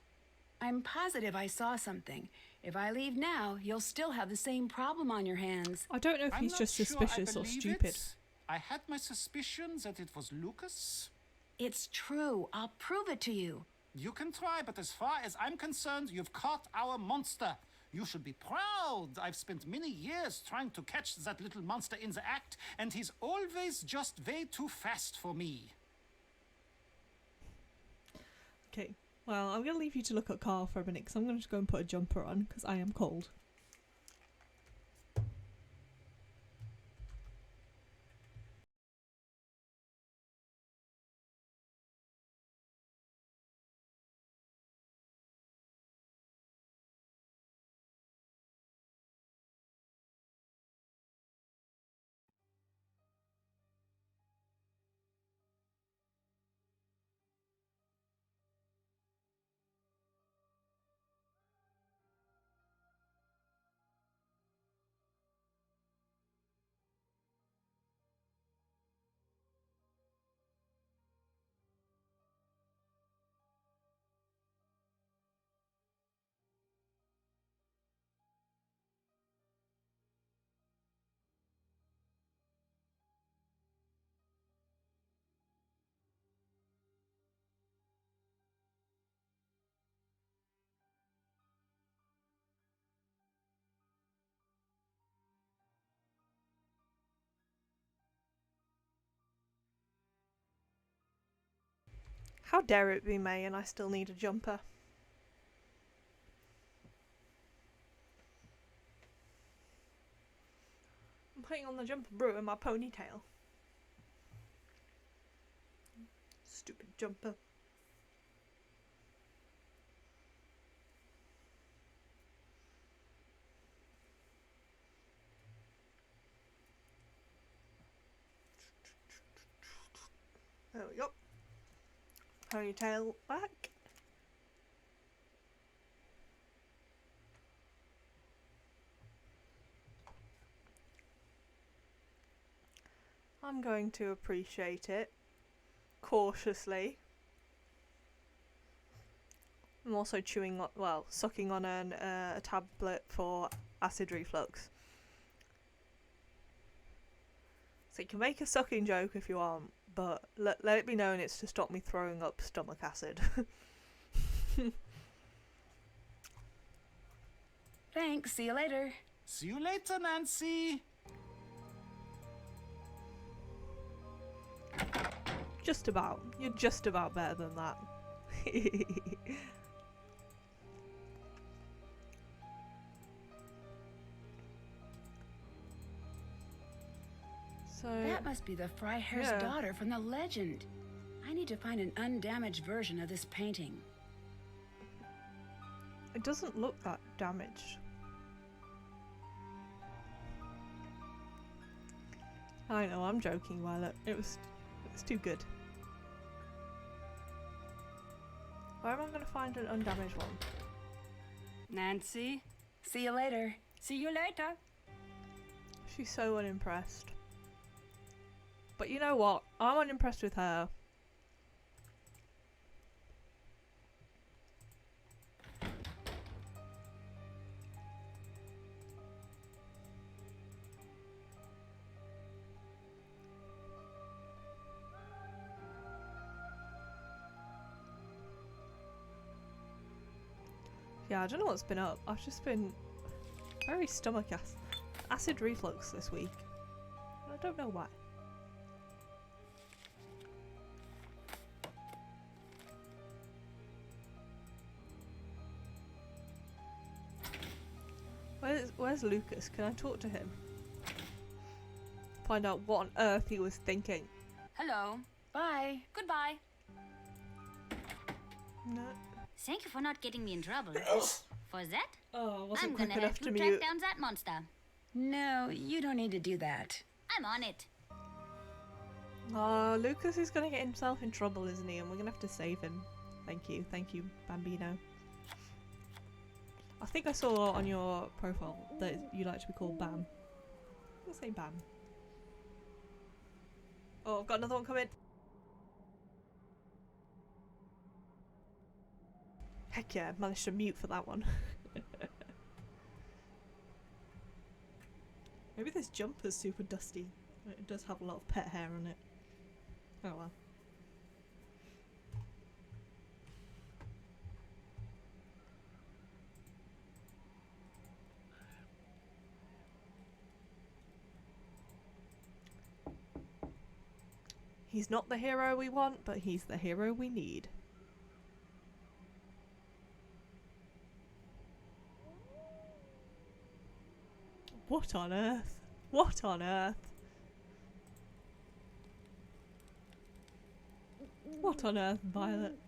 I'm positive I saw something. If I leave now, you'll still have the same problem on your hands. I don't know if I'm he's not just sure I suspicious or believe stupid. it. I had my suspicions that it was Lucas. It's true. I'll prove it to you. You can try, but as far as I'm concerned, you've caught our monster. You should be proud. I've spent many years trying to catch that little monster in the act, and he's always just way too fast for me. Okay, well, I'm going to leave you to look at Carl for a minute because I'm going to go and put a jumper on because I am cold. How dare it be May and I still need a jumper? I'm putting on the jumper brew in my ponytail. Stupid jumper. There we go. Ponytail back. I'm going to appreciate it cautiously. I'm also chewing on, well, sucking on a tablet for acid reflux. So you can make a sucking joke if you want, but let it be known it's to stop me throwing up stomach acid. Thanks. See you later. See you later, Nancy. Just about. You're just about better than that. So That must be the Freiherr's Yeah. daughter from the legend. I need to find an undamaged version of this painting. it doesn't look that damaged. I know, I'm joking, Violet. It's too good. Where am I going to find an undamaged one? Nancy, See you later. see you later. She's so unimpressed. But you know what? I'm unimpressed with her. Yeah, I don't know what's been up. I've just been very stomach acid reflux this week. I don't know why. Where's Lucas? Can I talk to him? Find out what on earth he was thinking. Hello. Bye. Goodbye. No. Thank you for not getting me in trouble. For that, Oh, I I'm wasn't quick gonna enough have to to mute. track down that monster. No, you don't need to do that. I'm on it. Lucas is gonna get himself in trouble, isn't he? And we're gonna have to save him. Thank you, Bambino. I think I saw on your profile that you like to be called Bam. I'll say Bam. Oh, I've got another one coming. Heck yeah, managed to mute for that one. Maybe this jumper's super dusty. It does have a lot of pet hair on it. Oh well. He's not the hero we want, but he's the hero we need. What on earth? What on earth? What on earth, Violet?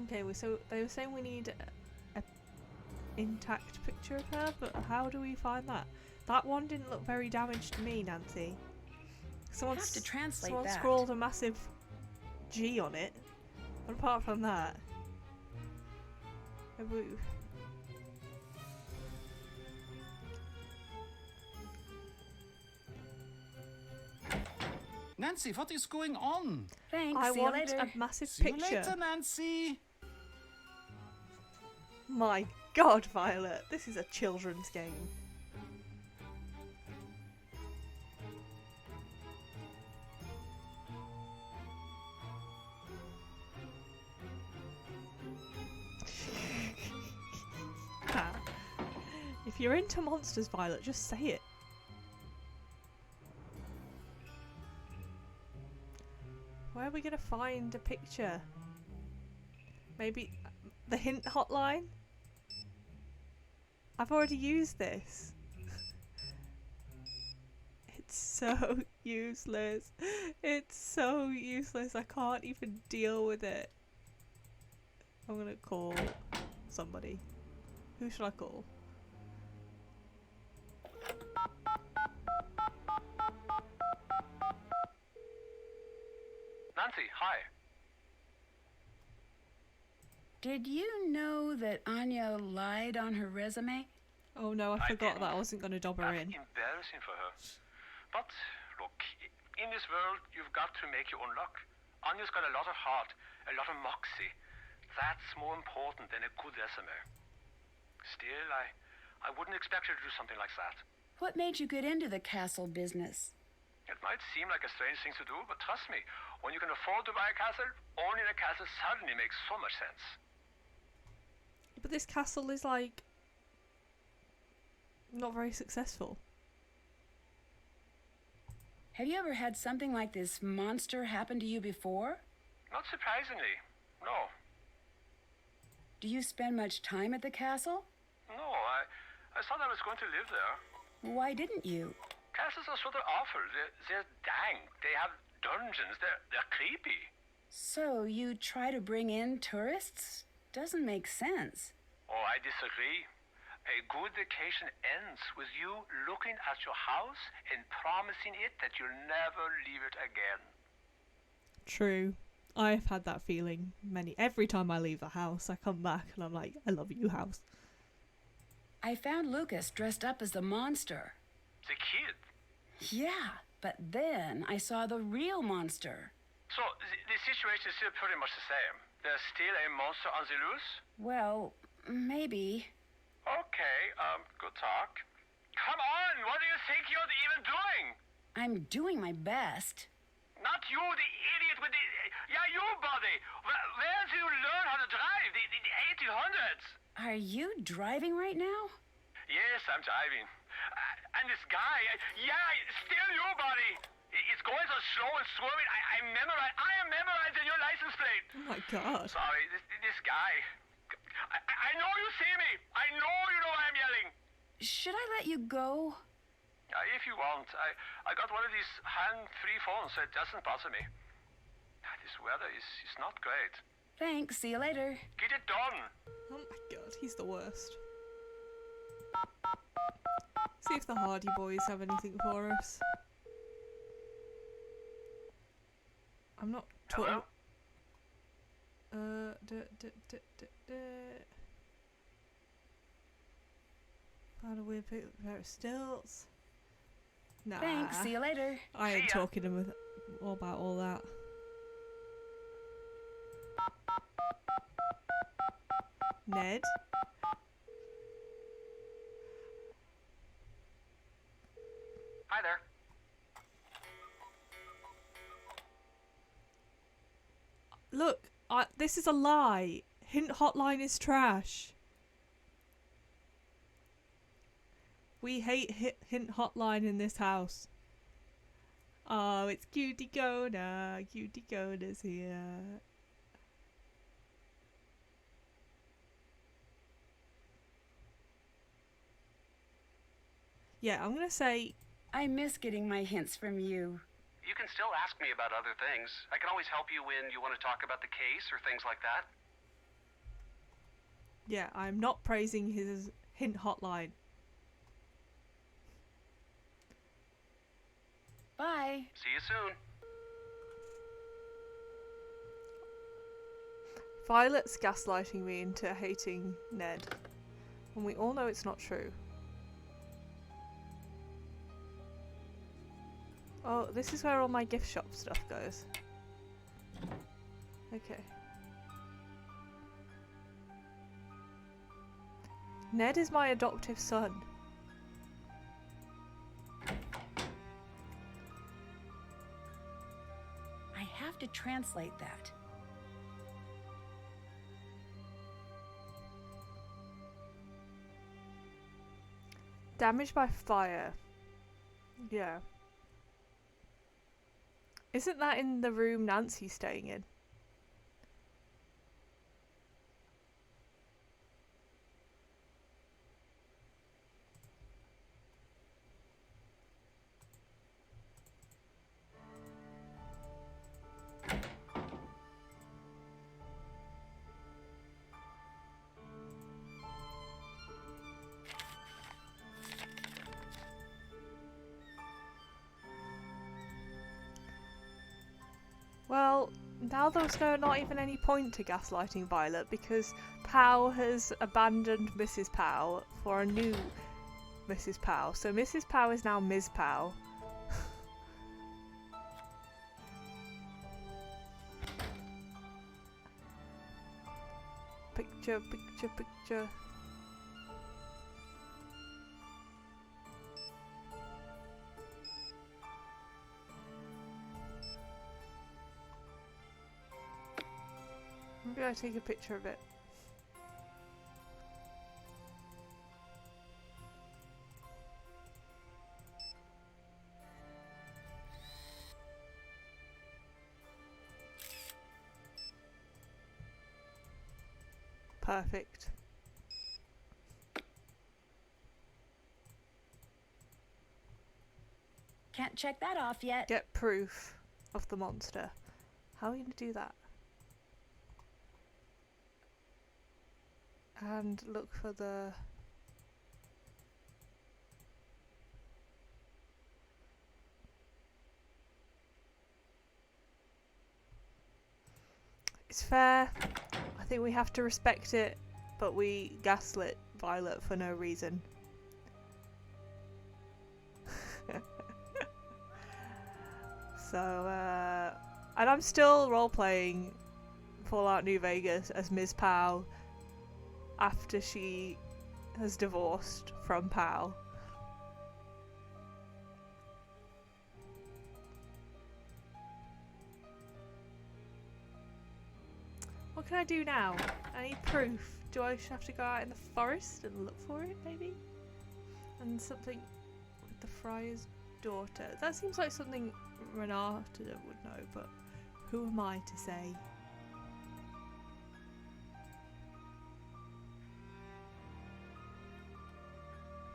Okay, so they were saying we need a intact picture of her, but how do we find that? That one didn't look very damaged to me, Nancy. Someone have to translate someone that. scrawled a massive G on it. But apart from that, Nancy, what is going on? Thanks. I See you want later. a massive See picture. you later, Nancy. My God, Violet, this is a children's game. If you're into monsters, Violet, just say it. Where are we gonna find a picture? Maybe the hint hotline? I've already used this. It's so useless. It's so useless. I can't even deal with it. I'm gonna call somebody. Who should I call? Nancy, hi. Did you know that Anya lied on her resume? Oh no, I forgot that I wasn't gonna dob her That's in. embarrassing for her. But, look, in this world, you've got to make your own luck. Anya's got a lot of heart, a lot of moxie. That's more important than a good resume. Still, I wouldn't expect her to do something like that. What made you get into the castle business? It might seem like a strange thing to do, but trust me, when you can afford to buy a castle, owning a castle suddenly makes so much sense. But this castle is like not very successful. Have you ever had something like this monster happen to you before? Not surprisingly, no. Do you spend much time at the castle? No, I thought I was going to live there. Why didn't you? Castles are sort of awful. They're dank. They have dungeons. They're creepy. So you try to bring in tourists? Doesn't make sense. Oh, I disagree. A good vacation ends with you looking at your house and promising it that you'll never leave it again. True. I've had that feeling every time I leave the house. I come back and I'm like, I love you, house. I found Lucas dressed up as the monster. The kid. Yeah, but then I saw the real monster. So the situation is still pretty much the same. There's still a monster on the loose? Well, maybe. Okay, good talk. Come on, what do you think you're even doing? I'm doing my best. Not you, the idiot with the... Yeah, you, buddy. Where did you learn how to drive? The 1800s. Are you driving right now? Yes, I'm driving. And this guy, yeah, still you, buddy. It's going so slow and swerving. I am memorizing your license plate. Oh my God. Sorry, this guy. I know you see me. I know you know I'm yelling. Should I let you go? If you want. I got one of these hand-free phones, so it doesn't bother me. This weather is not great. Thanks. See you later. Get it done. Oh my God, he's the worst. See if the Hardy Boys have anything for us. I'm not Hello? Found a weird pair of stilts. Nah. Thanks. See you later. I ain't See ya. talking to him about all that. Ned? Hi there. Look, this is a lie. Hint hotline is trash. We hate hint hotline in this house. Oh, it's Cutie Gona. Cutie Gona's here. Yeah, I'm gonna say I miss getting my hints from you. You can still ask me about other things. I can always help you when you want to talk about the case or things like that. yeah, I'm not praising his hint hotline. Bye. See you soon. Violet's gaslighting me into hating Ned, and we all know it's not true. Oh, this is where all my gift shop stuff goes. Okay. Ned is my adoptive son. I have to translate that. Damaged by fire. Yeah. Isn't that in the room Nancy's staying in? Well, now there's not even any point to gaslighting Violet because Pow has abandoned Mrs. Pow for a new Mrs. Pow. So Mrs. Pow is now Ms. Pow. Picture, picture, picture. Maybe I take a picture of it. Perfect. Can't check that off yet. Get proof of the monster. How are we going to do that? And look for the... It's fair. I think we have to respect it, but we gaslit Violet for no reason. So, and I'm still role-playing Fallout New Vegas as Ms. Pow after she has divorced from Pow. What can I do now? I need proof. Do I have to go out in the forest and look for it, maybe? And something with the Friar's daughter. That seems like something Renata would know, but who am I to say?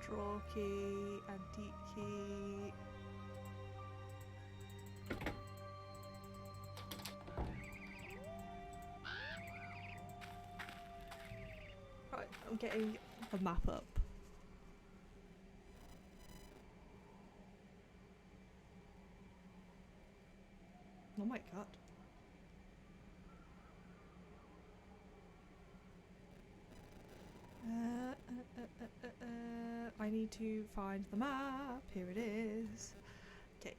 Draw key, antique key. Right, I'm getting the map up. Oh my god. need to find the map. Here it is. Okay.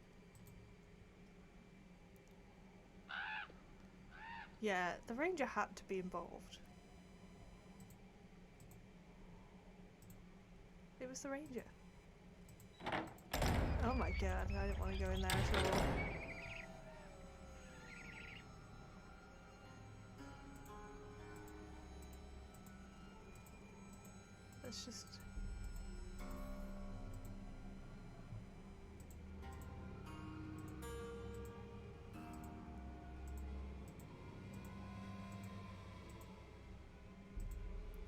Yeah, the ranger had to be involved. It was the ranger. Oh my god, I didn't want to go in there at all. Let's just...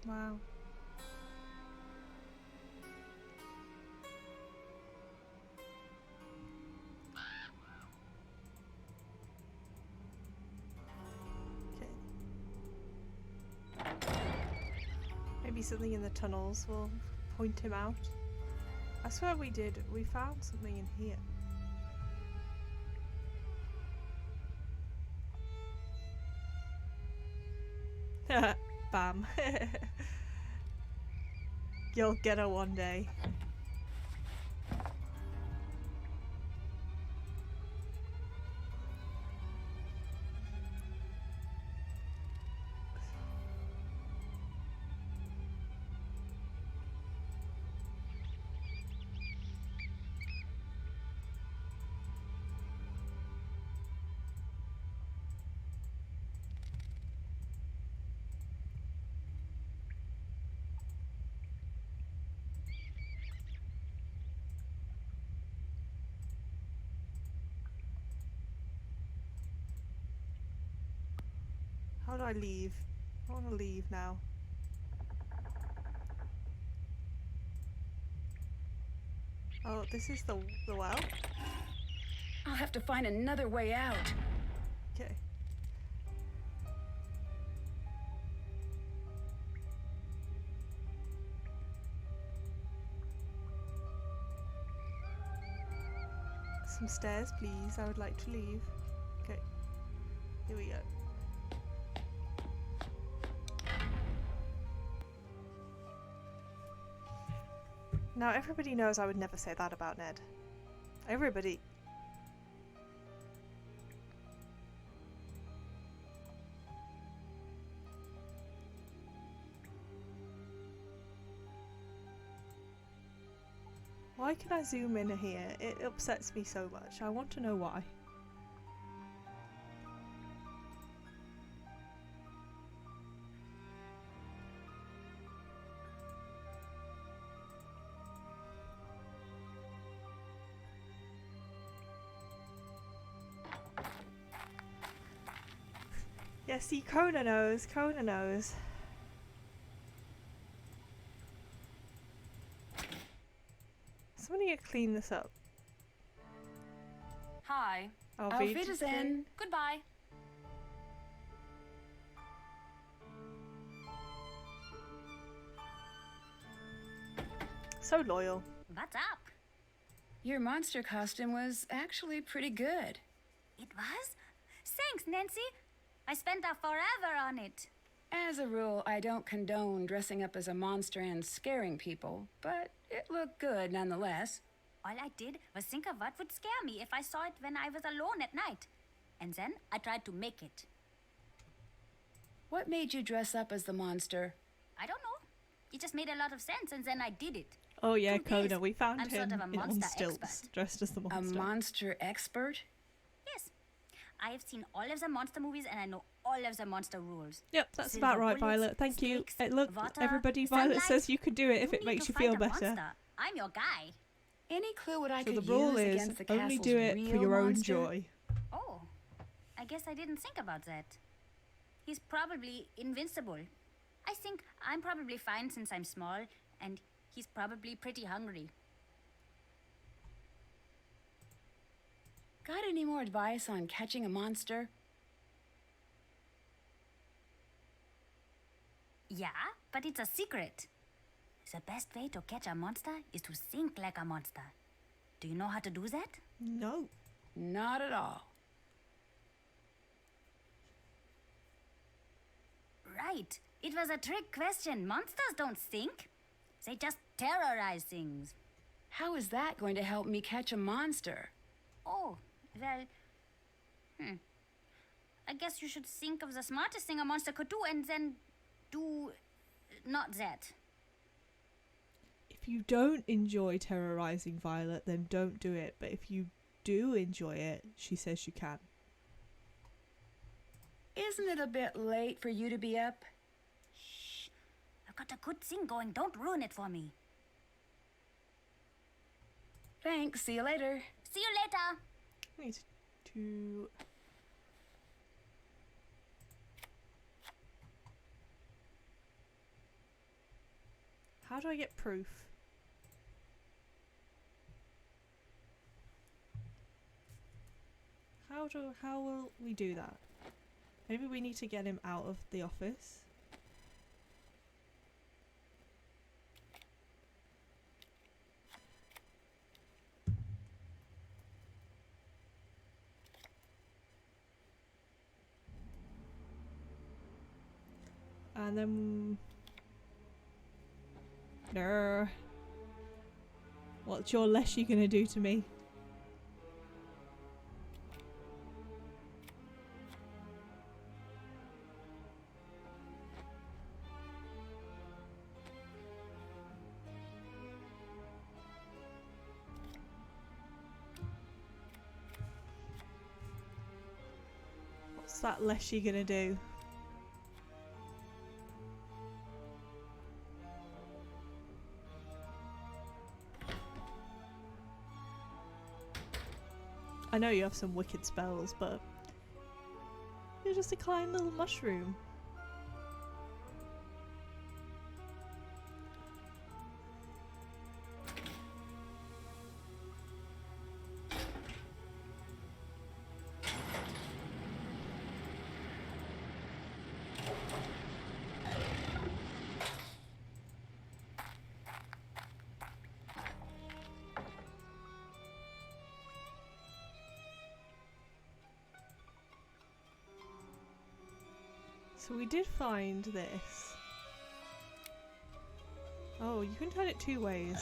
Wow. Maybe something in the tunnels will point him out. I swear we did. We found something in here. Bam. You'll get her one day. How do I leave? I want to leave now. Oh, this is the well? I'll have to find another way out. Okay. Some stairs, please. I would like to leave. Okay. Here we go. Now everybody knows I would never say that about Ned. Everybody. Why can I zoom in here? It upsets me so much. I want to know why. Yeah, see, Kona knows. Kona knows. Somebody clean this up. Hi. Auf Auf Wiedersehen. Goodbye. So loyal. What's up? Your monster costume was actually pretty good. It was? Thanks, Nancy. I spent a forever on it. As a rule, I don't condone dressing up as a monster and scaring people, but it looked good nonetheless. All I did was think of what would scare me if I saw it when I was alone at night. And then I tried to make it. What made you dress up as the monster? I don't know. It just made a lot of sense, and then I did it. Oh yeah, Truth Kona, is, we found I'm him sort of a on monster stilts, expert. dressed as the A monster. monster expert? Yes. I have seen all of the monster movies, and I know all of the monster rules. Yep, that's Silver about right, bullets, Violet. Thank you. snakes, Look, water, everybody, Violet sunlight. says you can do it if it need makes to you feel fight a better. monster. I'm your guy. Any clue what I So could the rule use is against the only castle's do it for real your own monster? joy. Oh, I guess I didn't think about that. He's probably invincible. I think I'm probably fine since I'm small, and he's probably pretty hungry. Got any more advice on catching a monster? Yeah, but it's a secret. The best way to catch a monster is to think like a monster. Do you know how to do that? No. Not at all. Right. It was a trick question. Monsters don't think. They just terrorize things. How is that going to help me catch a monster? Oh, well... I guess you should think of the smartest thing a monster could do and then do not that. If you don't enjoy terrorizing Violet, then don't do it. But if you do enjoy it, she says you can. Isn't it a bit late for you to be up? Shh. I've got a good thing going. Don't ruin it for me. Thanks. See you later. See you later. I need to... How do I get proof? How will we do that? Maybe we need to get him out of the office. And then... No. What's your Leshy gonna do to me? What's that Leshy gonna do? I know you have some wicked spells, but you're just a kind little mushroom. So we did find this. Oh, you can turn it 2 ways.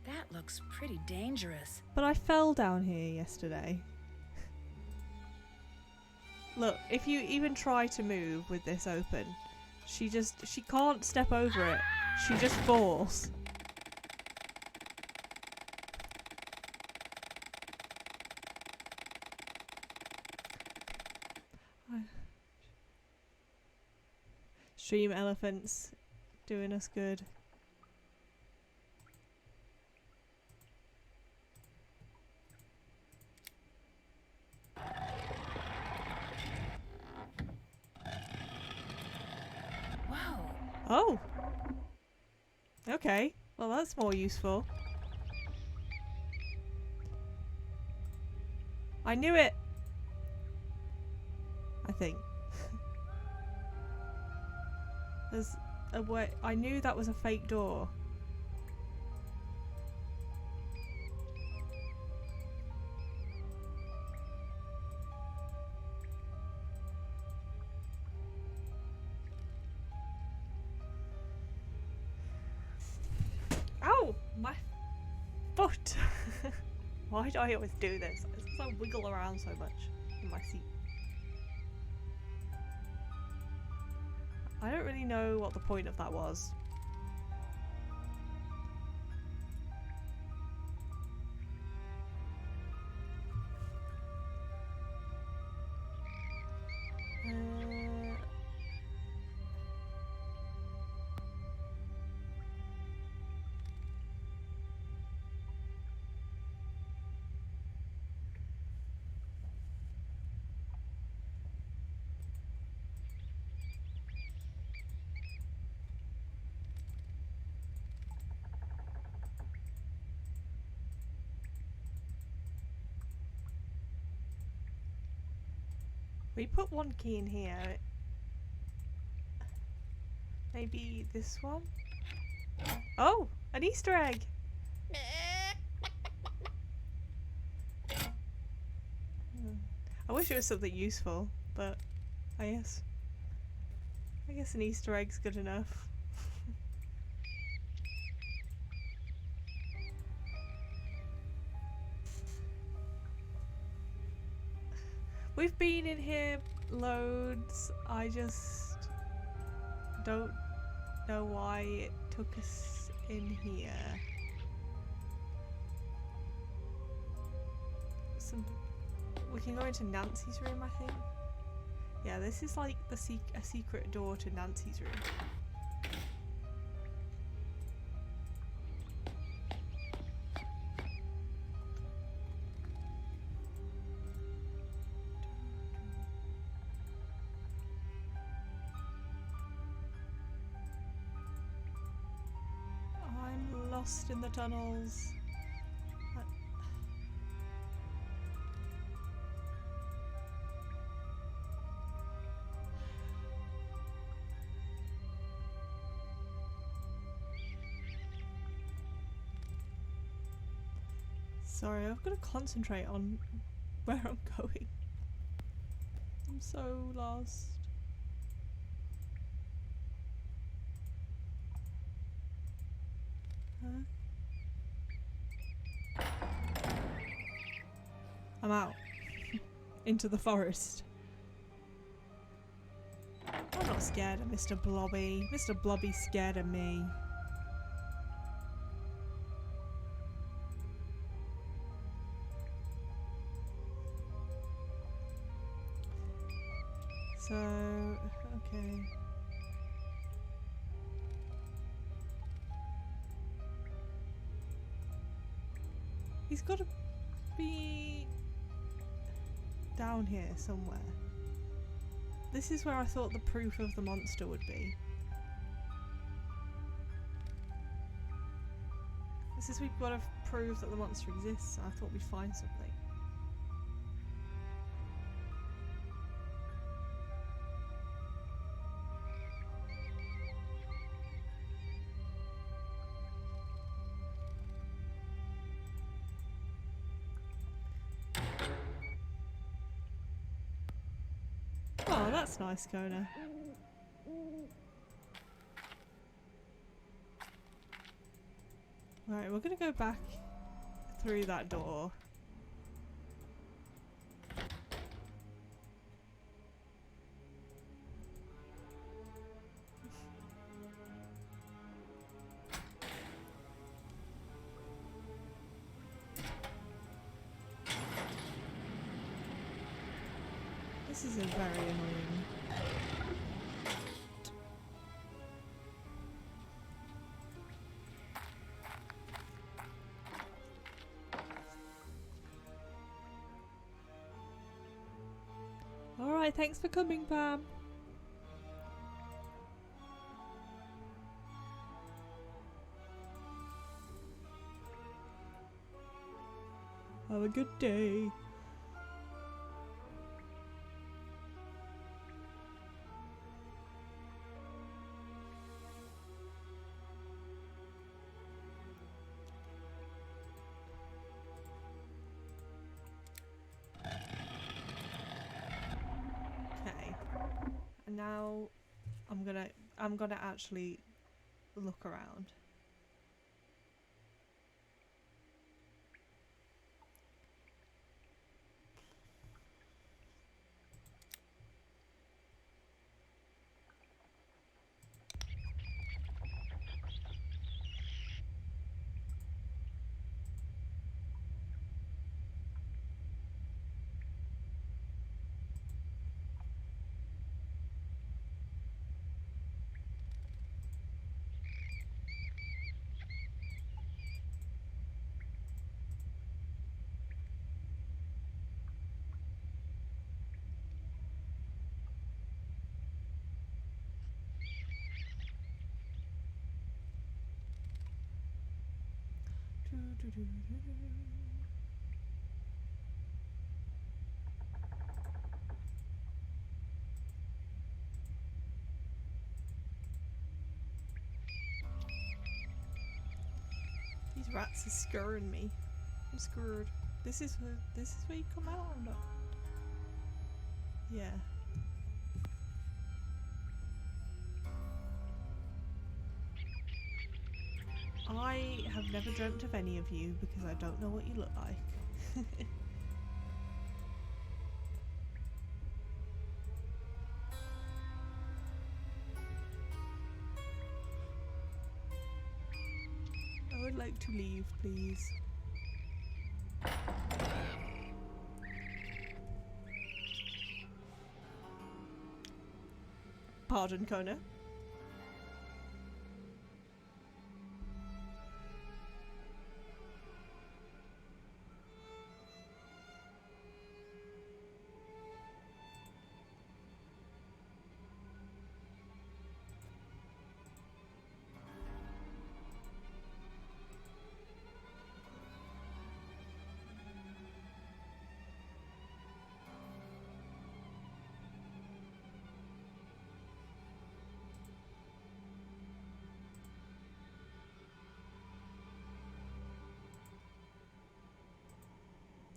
That looks pretty dangerous. But I fell down here yesterday. Look, if you even try to move with this open, she can't step over it. She just falls. Stream elephants doing us good. Whoa. Oh. Okay. Well, that's more useful. I knew it. I think. There's a way. I knew that was a fake door. Ow! My foot! Why do I always do this? It's because I wiggle around so much in my seat. I don't really know what the point of that was. We put one key in here. Maybe this one? Oh! An Easter egg! I wish it was something useful. but I guess an Easter egg's good enough. We've been in here loads. I just don't know why it took us in here. We can go into Nancy's room, I think. Yeah, this is like a secret door to Nancy's room. I'm lost in the tunnels. Sorry, I've got to concentrate on where I'm going. I'm so lost. Huh? I'm out. Into the forest. I'm not scared of Mr. Blobby. Mr. Blobby's scared of me. So, okay. He's got to be down here somewhere. This is where I thought the proof of the monster would be. This is we've got to prove that the monster exists. I thought we'd find something. Oh, that's nice, Kona. Right, we're gonna go back through that door. This is very annoying. Alright, thanks for coming, Pam. Have a good day. Now I'm gonna actually look around. These rats are scaring me. I'm screwed. This is where you come out or not? Yeah. I have never dreamt of any of you because I don't know what you look like. I would like to leave, please. Pardon, Kona.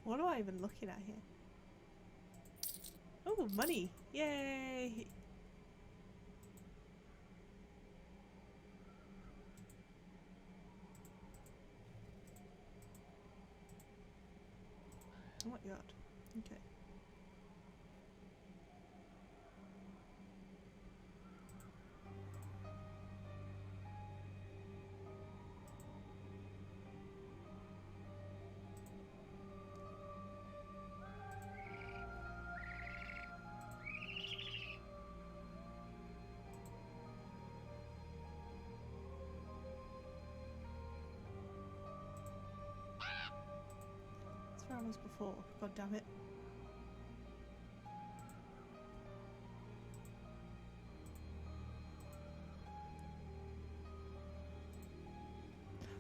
What am I even looking at here? Oh, money! Yay! Oh my god. Okay. That's where I was before. God damn it.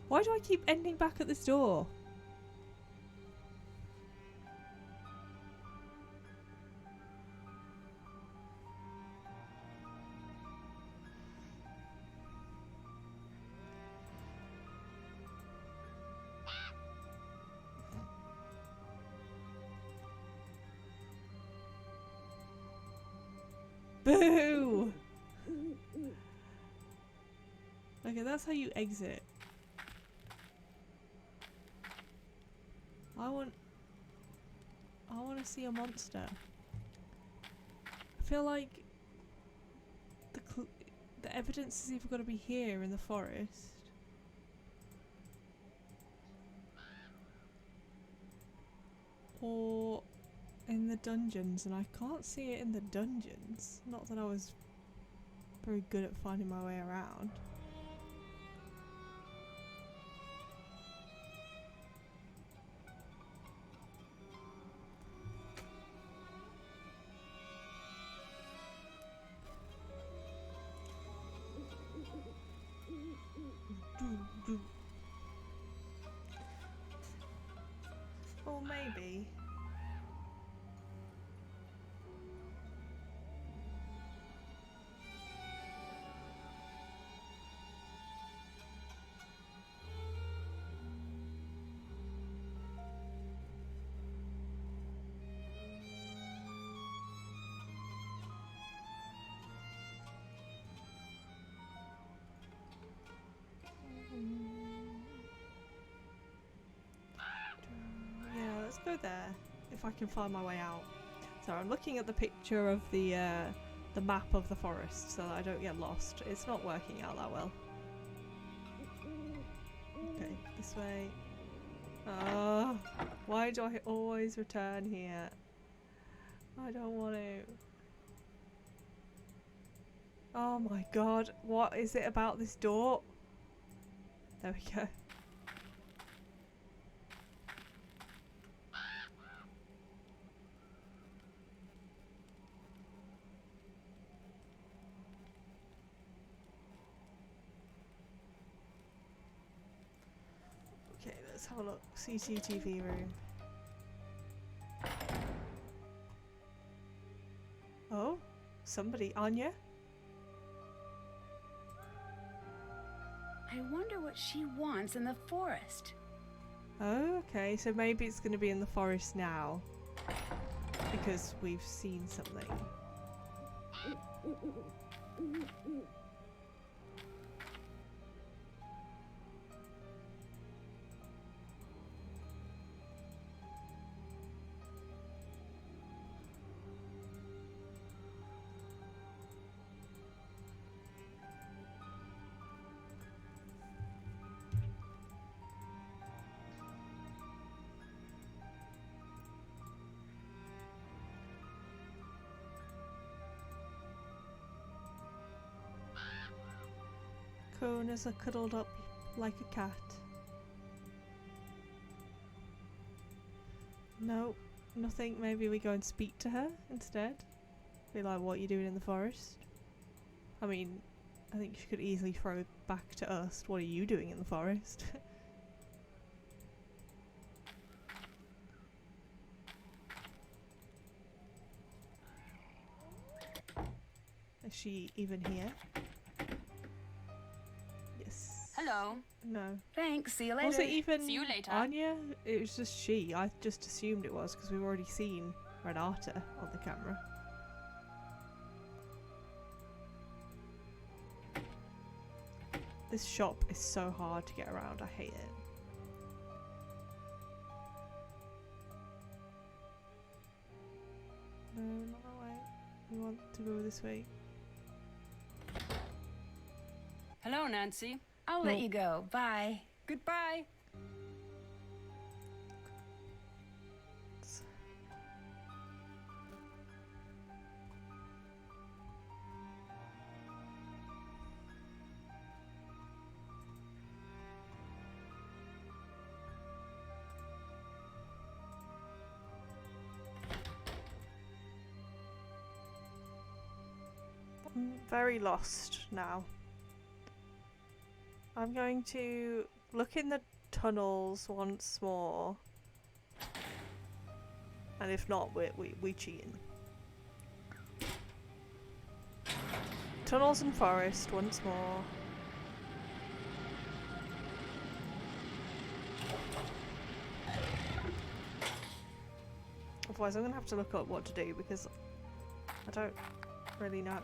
Why do I keep ending back at this door? Boo! Okay, that's how you exit. I want to see a monster. I feel like the evidence is either got to be here in the forest, or in the dungeons, and I can't see it in the dungeons. Not that I was very good at finding my way around. Or maybe. Yeah, let's go there if I can find my way out. So I'm looking at the picture of the map of the forest so that I don't get lost. It's not working out that well. Okay, this way. Why do I always return here? I don't want to. Oh my god, what is it about this door? There we go. Okay, let's have a look. CCTV room. Oh, somebody. Anya? I wonder what she wants in the forest. Oh, okay. So maybe it's going to be in the forest now. Because we've seen something. Kona's are cuddled up like a cat. No, nothing. Maybe we go and speak to her instead. Be like, what are you doing in the forest? I mean, I think she could easily throw it back to us. What are you doing in the forest? Is she even here? Yes. Hello. No. Thanks. See you later. Was it even See you later. Anya? It was just she. I just assumed it was because we've already seen Renata on the camera. This shop is so hard to get around. I hate it. No, not that way. We want to go this way. Hello, Nancy. I'll let you go. Bye. Goodbye. I'm very lost now. I'm going to look in the tunnels once more. And if not, we cheating. Tunnels and forest once more. Otherwise I'm going to have to look up what to do because I don't really know.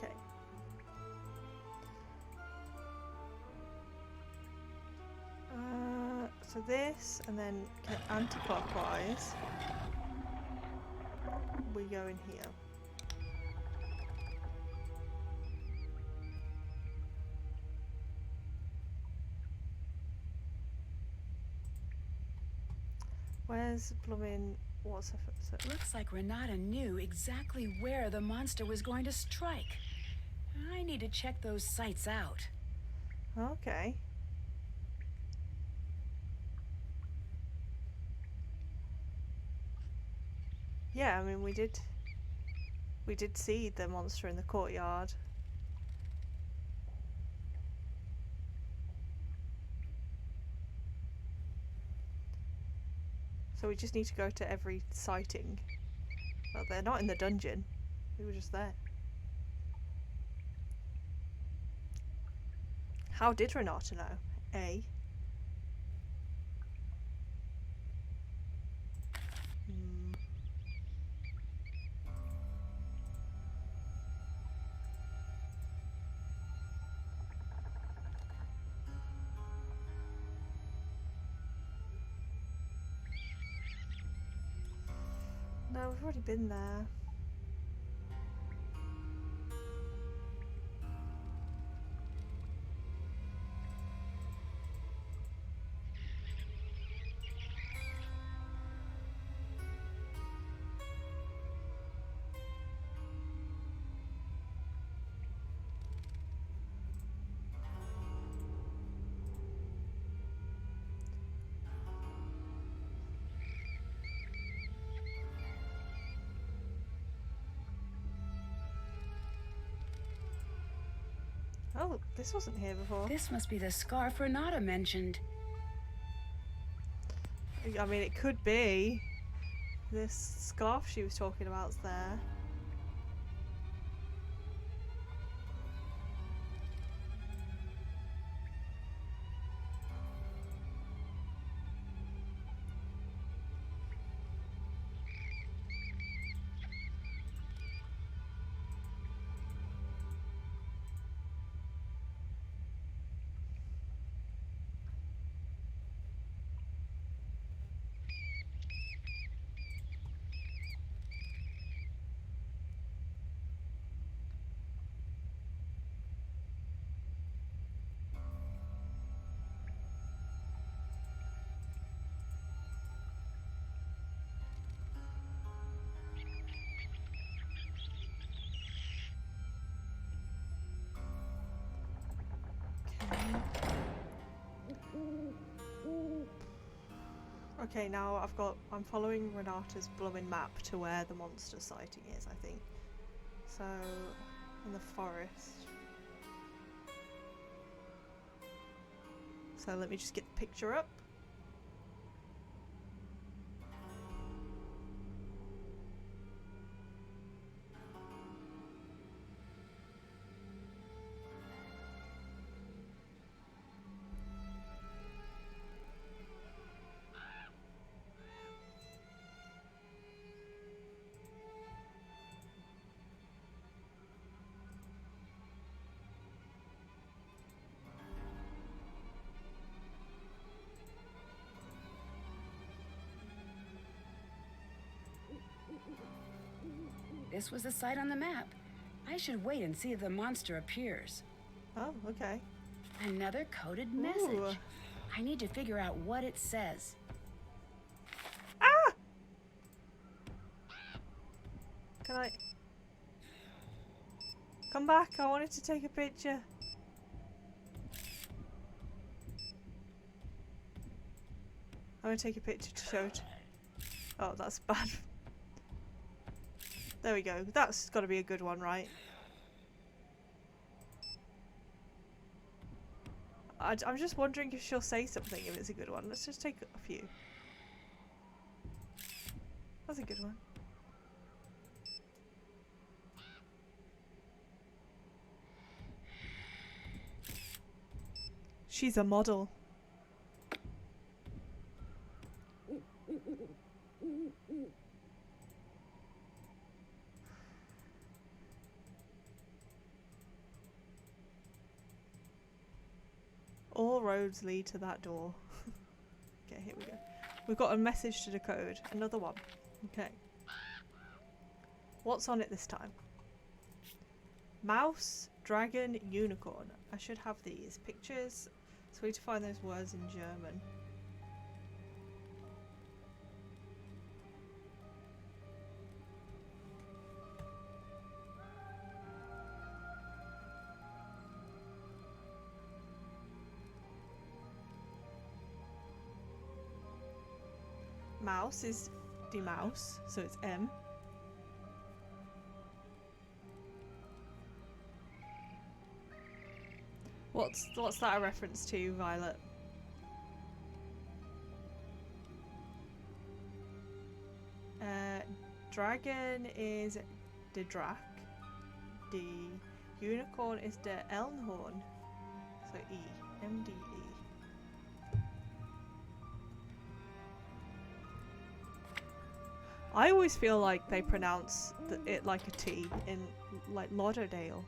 Okay. So this, and then anti-clockwise, we go in here. Where's blooming? What's her foot? Looks like Renata knew exactly where the monster was going to strike. I need to check those sites out. Okay. Yeah, I mean we did see the monster in the courtyard. So we just need to go to every sighting. Well, they're not in the dungeon. We were just there. How did Renata know? A. No, we've already been there. Oh, this wasn't here before. This must be the scarf Renata mentioned. I mean, it could be. This scarf she was talking about's there. Okay, now I'm following Renata's blooming map to where the monster sighting is, I think. So, in the forest. So let me just get the picture up. This was the site on the map. I should wait and see if the monster appears. Oh, okay. Another coded Ooh. message. I need to figure out what it says. Ah! Can I... Come back, I wanted to take a picture. I want to take a picture to show it. Oh, that's bad. There we go. That's got to be a good one, right? I'm just wondering if she'll say something if it's a good one. Let's just take a few. That's a good one. She's a model. All roads lead to that door. Okay, here we go. We've got a message to decode. Another one. Okay. What's on it this time? Mouse, dragon, unicorn. I should have these pictures. So we need to find those words in German. Mouse is die Maus, so it's M. What's that a reference to, Violet? Dragon is the Drac. The unicorn is the Elnhorn. So E. M-D-E. I always feel like they pronounce it like a T in like Lauderdale.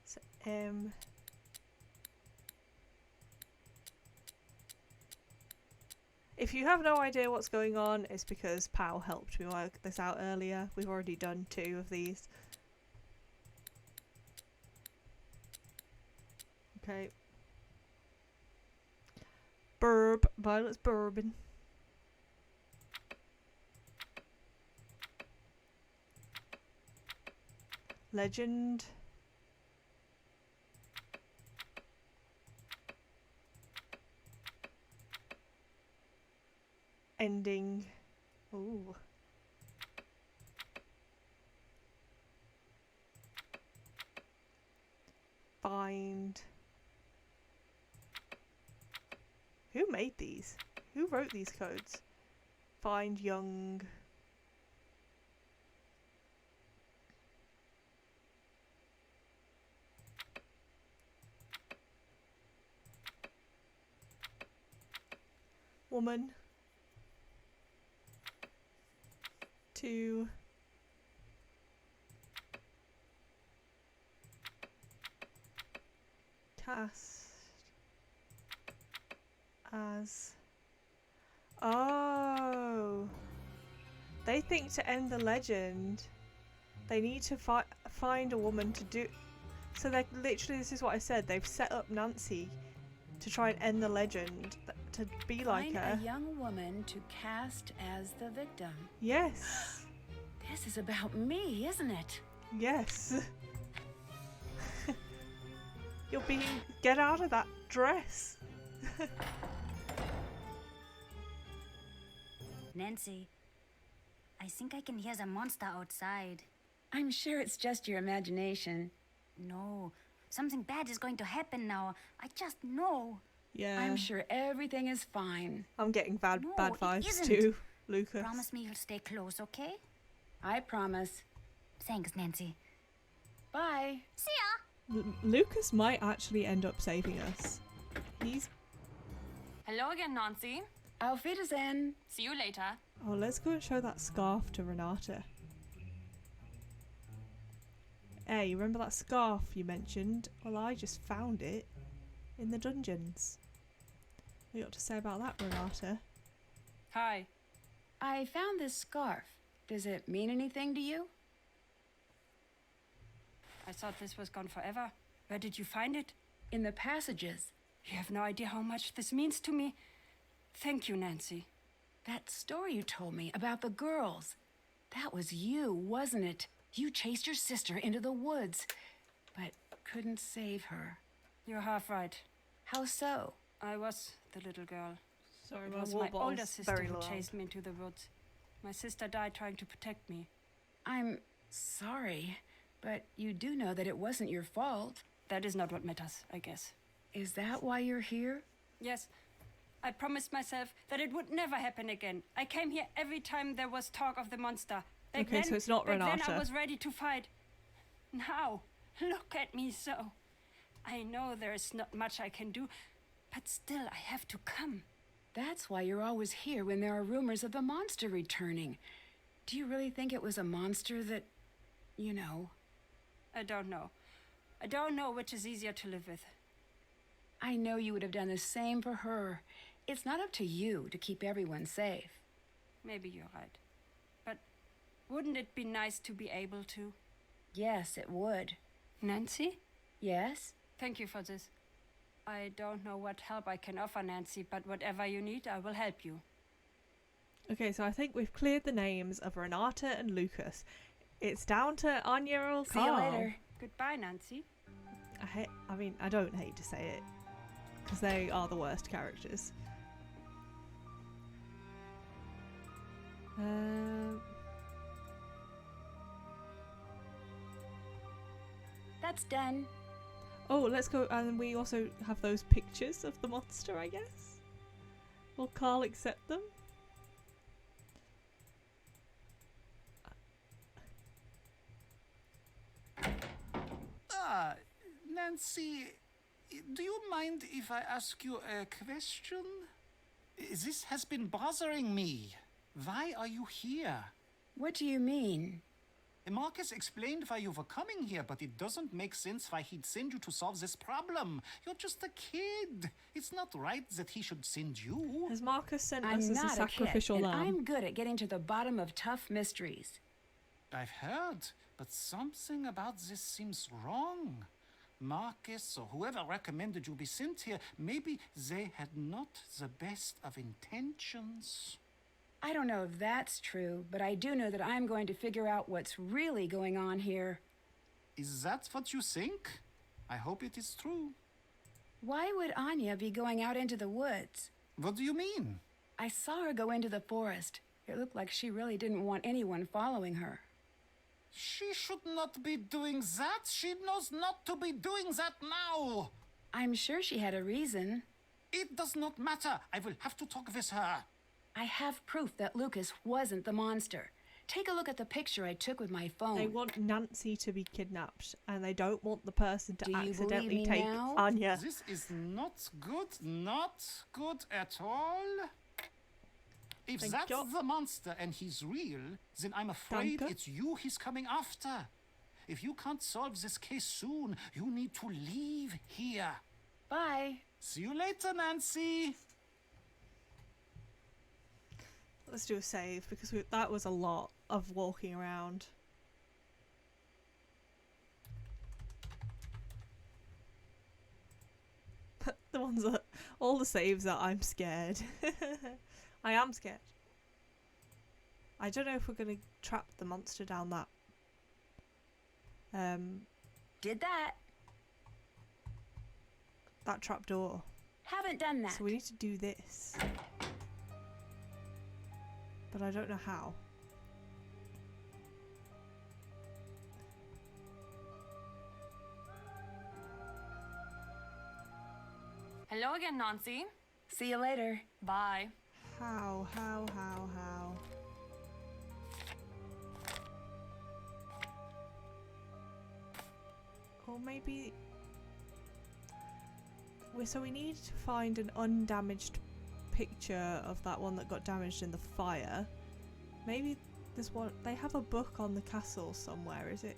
So if you have no idea what's going on, it's because Pal helped me work this out earlier. We've already done 2 of these. Okay. Violet's bourbon. Legend. Ending. Ooh. Find. Who made these? Who wrote these codes? Find young. Woman. 2. Cast as. Oh, they think to end the legend they need to find a woman to do. So they literally, this is what I said, they've set up Nancy to try and end the legend, to be like Find her. a young woman to cast as the victim. Yes. This is about me, isn't it? Yes. You're being... Get out of that dress. Nancy, I think I can hear the monster outside. I'm sure it's just your imagination. No, something bad is going to happen now. I just know. Yeah. I'm sure everything is fine. I'm getting bad No, it vibes isn't. too, Lucas. Promise me you'll stay close, okay? I promise. Thanks, Nancy. Bye. See ya! Lucas might actually end up saving us. He's... Hello again, Nancy. Auf Wiedersehen. See you later. Oh, let's go and show that scarf to Renata. Hey, remember that scarf you mentioned? Well, I just found it in the dungeons. What you got to say about that, Renata? Hi. I found this scarf. Does it mean anything to you? I thought this was gone forever. Where did you find it? In the passages. You have no idea how much this means to me. Thank you, Nancy. That story you told me about the girls. That was you, wasn't it? You chased your sister into the woods, but couldn't save her. You're half right. How so? I was the little girl. Sorry, It was my older sister who chased me into the woods. My sister died trying to protect me. I'm sorry, but you do know that it wasn't your fault. That is not what matters, I guess. Is that why you're here? Yes. I promised myself that it would never happen again. I came here every time there was talk of the monster. Back Okay, then, so it's not back then Renata. I was ready to fight. Now, look at me so. I know there is not much I can do, but still I have to come. That's why you're always here when there are rumors of the monster returning. Do you really think it was a monster that, you know? I don't know. I don't know which is easier to live with. I know you would have done the same for her. It's not up to you to keep everyone safe. Maybe you're right. But wouldn't it be nice to be able to? Yes, it would. Nancy? Yes? Thank you for this. I don't know what help I can offer, Nancy, but whatever you need, I will help you. Okay, so I think we've cleared the names of Renata and Lucas. It's down to Anya or See you Carl. later. Goodbye, Nancy. I don't hate to say it, because they are the worst characters. That's done. Oh, let's go, and we also have those pictures of the monster, I guess. Will Carl accept them? Nancy, do you mind if I ask you a question? This has been bothering me. Why are you here? What do you mean? Marcus explained why you were coming here, but it doesn't make sense why he'd send you to solve this problem. You're just a kid. It's not right that he should send you. Has Marcus sent I'm us as a not a sacrificial kid, and lamb? I'm good at getting to the bottom of tough mysteries. I've heard, but something about this seems wrong. Marcus or whoever recommended you be sent here, maybe they had not the best of intentions. I don't know if that's true, but I do know that I'm going to figure out what's really going on here. Is that what you think? I hope it is true. Why would Anya be going out into the woods? What do you mean? I saw her go into the forest. It looked like she really didn't want anyone following her. She should not be doing that. She knows not to be doing that now. I'm sure she had a reason. It does not matter. I will have to talk with her. I have proof that Lucas wasn't the monster. Take a look at the picture I took with my phone. They want Nancy to be kidnapped, and they don't want the person to Do you accidentally believe me take now? Anya. This is not good at all. If Thank that's you. the monster and he's real, then I'm afraid Danke. it's you he's coming after. If you can't solve this case soon, you need to leave here. Bye. See you later, Nancy. Let's do a save, because that was a lot of walking around. The ones that... all the saves that I'm scared. I am scared. I don't know if we're gonna trap the monster down that. Did that. That trap door. Haven't done that. So we need to do this. But I don't know how. Hello again, Nancy. See you later. Bye. How? Or maybe... So we need to find an undamaged picture of that one that got damaged in the fire. Maybe there's one... They have a book on the castle somewhere, is it?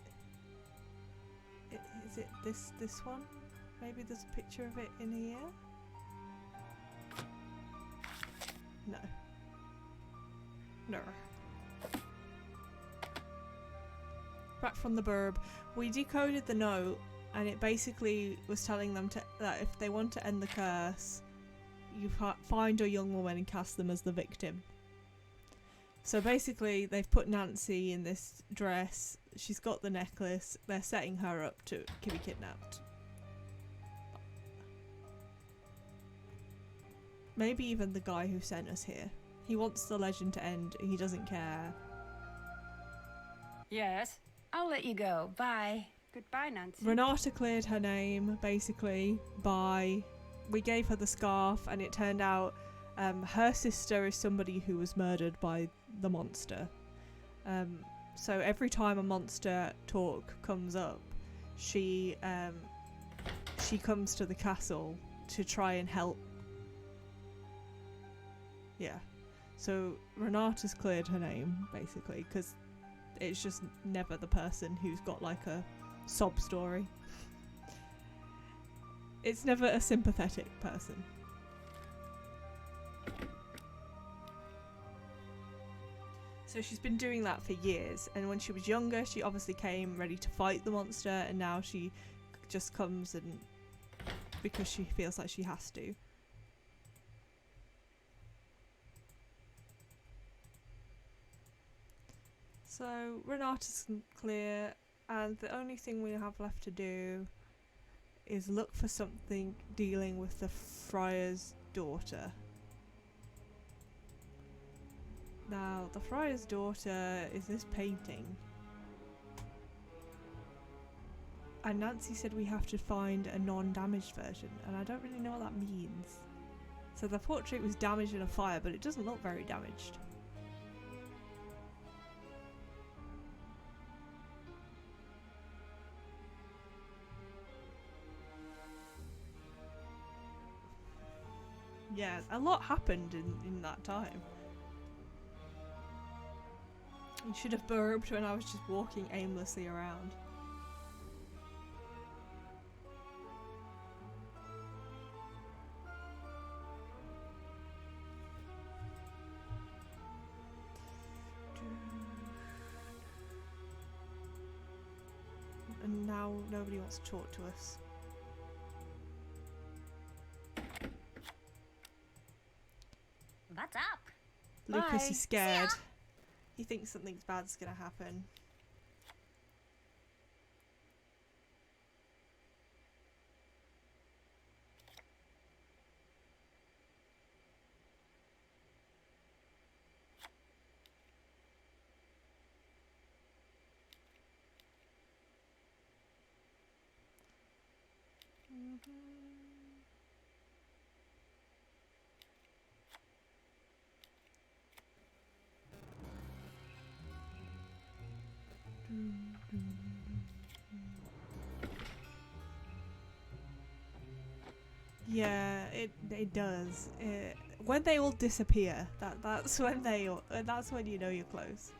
Is it this one? Maybe there's a picture of it in here? No. No. Back from the burb. We decoded the note and it basically was telling them that if they want to end the curse, you find a young woman and cast them as the victim. So basically they've put Nancy in this dress, she's got the necklace, they're setting her up to be kidnapped. Maybe even the guy who sent us here. He wants the legend to end, he doesn't care. Yes. I'll let you go. Bye. Goodbye, Nancy. Renata cleared her name, basically, by... We gave her the scarf and it turned out her sister is somebody who was murdered by the monster. So every time a monster talk comes up, she comes to the castle to try and help. Yeah. So Renata's cleared her name, basically, because it's just never the person who's got like a sob story. It's never a sympathetic person. So she's been doing that for years, and when she was younger she obviously came ready to fight the monster, and now she just comes and because she feels like she has to. So Renata's clear, and the only thing we have left to do is look for something dealing with the friar's daughter. Now, the friar's daughter is this painting. And Nancy said we have to find a non-damaged version, and I don't really know what that means. So the portrait was damaged in a fire, but it doesn't look very damaged. Yeah, a lot happened in that time. You should have burped when I was just walking aimlessly around. And now nobody wants to talk to us. What's up? Lucas Bye. is scared. He thinks something bad's gonna happen. Yeah, it does. When they all disappear, that's when that's when you know you're close.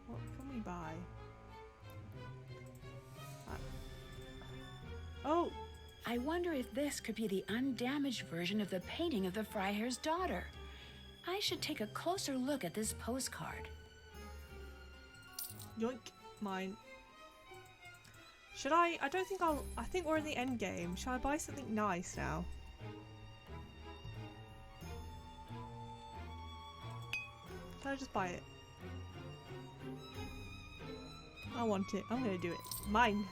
What can we buy? Oh, I wonder if this could be the undamaged version of the painting of the Freiherr's daughter. I should take a closer look at this postcard. yoink, mine. Should I? I don't think I'll. I think we're in the end game. Shall I buy something nice now? Can I just buy it? I want it. I'm gonna do it. Mine.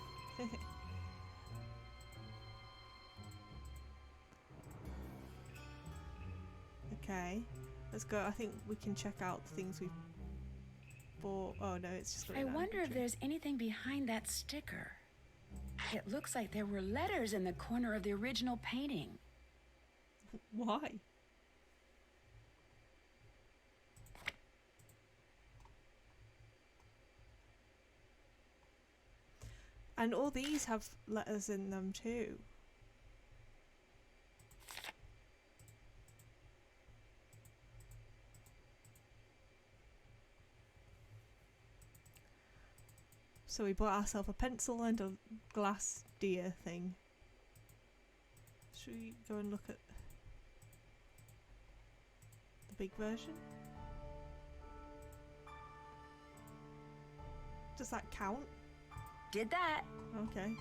Okay, let's go. I think we can check out the things we've bought. Oh no, it's just. I wonder if there's anything behind that sticker. It looks like there were letters in the corner of the original painting. Why? And all these have letters in them too. So we bought ourselves a pencil and a glass deer thing. Should we go and look at the big version? Does that count? Did that. Okay.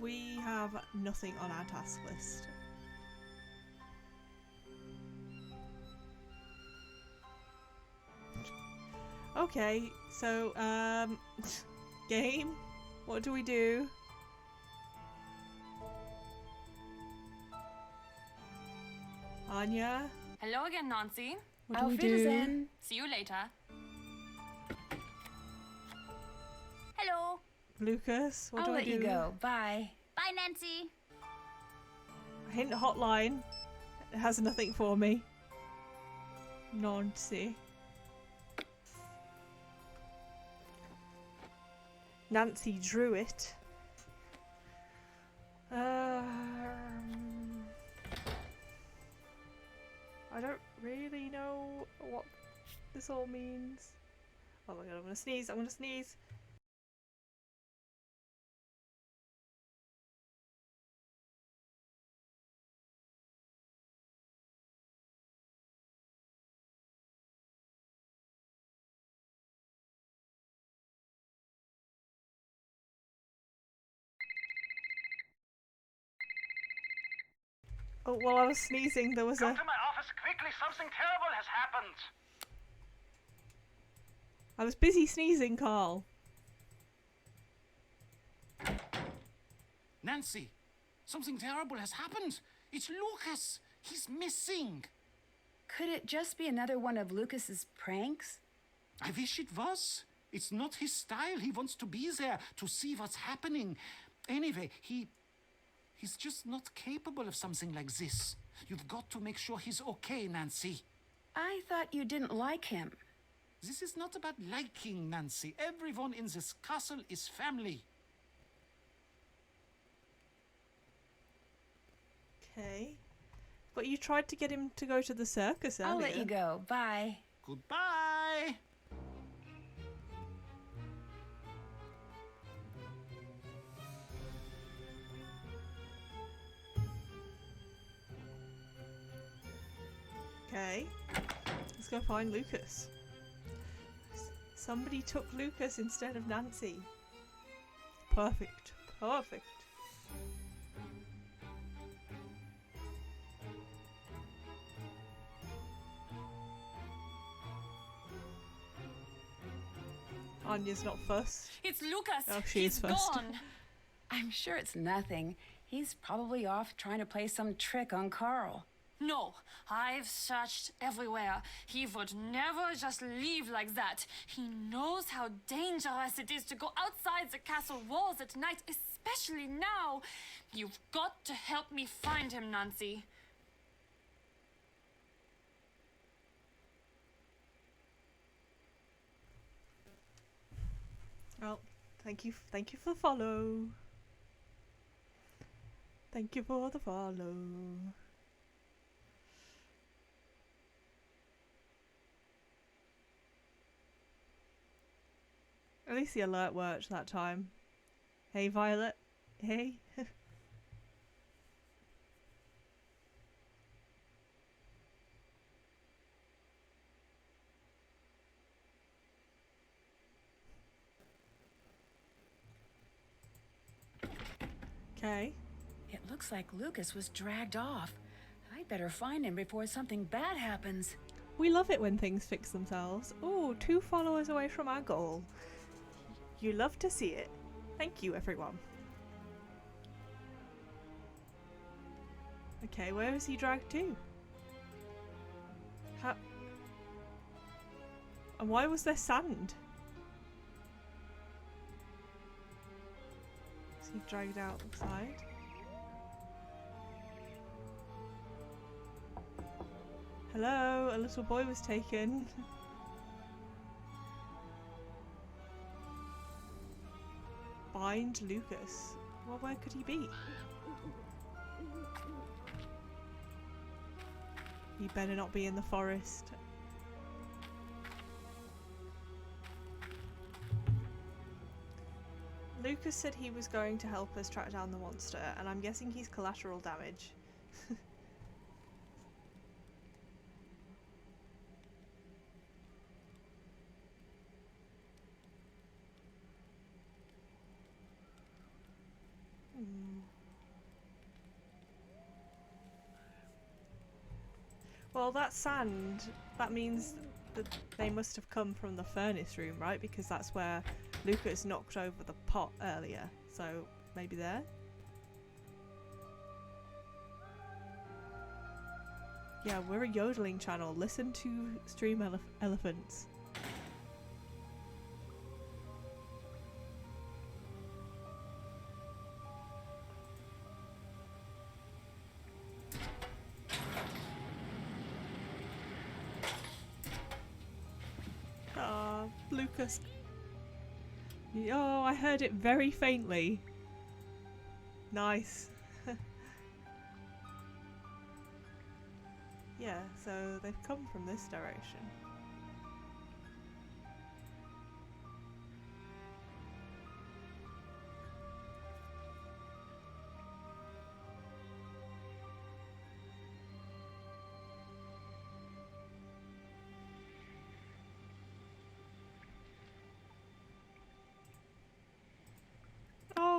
We have nothing on our task list. Okay, so game, what do we do? Anya, Hello again, Nancy. what do we Auf do? Wiedersehen. See you later. Hello. Lucas, what I'll do we let do? you go. Bye. Bye, Nancy. Hint hotline. It has nothing for me. Nancy. Nancy drew it. I don't really know what this all means. Oh my god, I'm gonna sneeze, I'm gonna sneeze. Oh, while I was sneezing, there was Come a... to my office quickly. Something terrible has happened. I was busy sneezing, Carl. Nancy, something terrible has happened. It's Lucas. He's missing. Could it just be another one of Lucas's pranks? I wish it was. It's not his style. He wants to be there to see what's happening. Anyway, he's just not capable of something like this. You've got to make sure he's okay, Nancy. I thought you didn't like him. This is not about liking, Nancy. Everyone in this castle is family. Okay. But you tried to get him to go to the circus earlier. I'll let you go. Bye. Goodbye. Okay. Let's go find Lucas. Somebody took Lucas instead of Nancy. Perfect. Perfect. Anya's not fussed. It's Lucas. Oh, she He's is first. gone. I'm sure it's nothing. He's probably off trying to play some trick on Carl. No, I've searched everywhere. He would never just leave like that. He knows how dangerous it is to go outside the castle walls at night, especially now. You've got to help me find him, Nancy. Well, thank you for the follow. Thank you for the follow. At least the alert worked that time. Hey Violet. Hey. Okay. It looks like Lucas was dragged off. I I'd better find him before something bad happens. We love it when things fix themselves. Oh, 2 followers away from our goal. You love to see it. Thank you, everyone. Okay, where is he dragged to? How? And why was there sand? Is he dragged outside? Hello, a little boy was taken. Bind Lucas. Well, where could he be? He better not be in the forest. Lucas said he was going to help us track down the monster, and I'm guessing he's collateral damage. Well, that sand, that means that they must have come from the furnace room, right? Because that's where Lucas knocked over the pot earlier. So, maybe there? Yeah, we're a yodeling channel. Listen to stream elephants. Lucas. Oh, I heard it very faintly. Nice. Yeah, so they've come from this direction.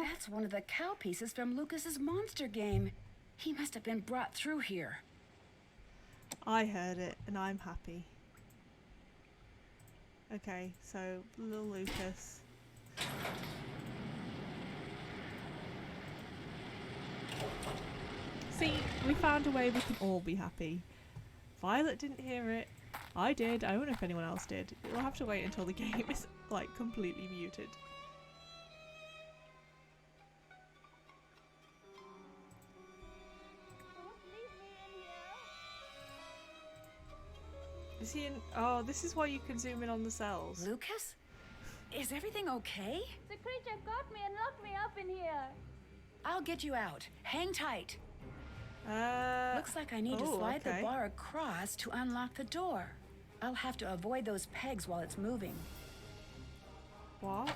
That's one of the cow pieces from Lucas's monster game. He must have been brought through here. I heard it, and I'm happy. Okay, so little Lucas. See, we found a way we can all be happy. Violet didn't hear it. I did. I don't know if anyone else did. We'll have to wait until the game is like completely muted. Is he in? Oh, this is why you can zoom in on the cells. Lucas? Is everything okay? The creature got me and locked me up in here. I'll get you out. Hang tight. Looks like I need to slide the bar across to unlock the door. I'll have to avoid those pegs while it's moving. What?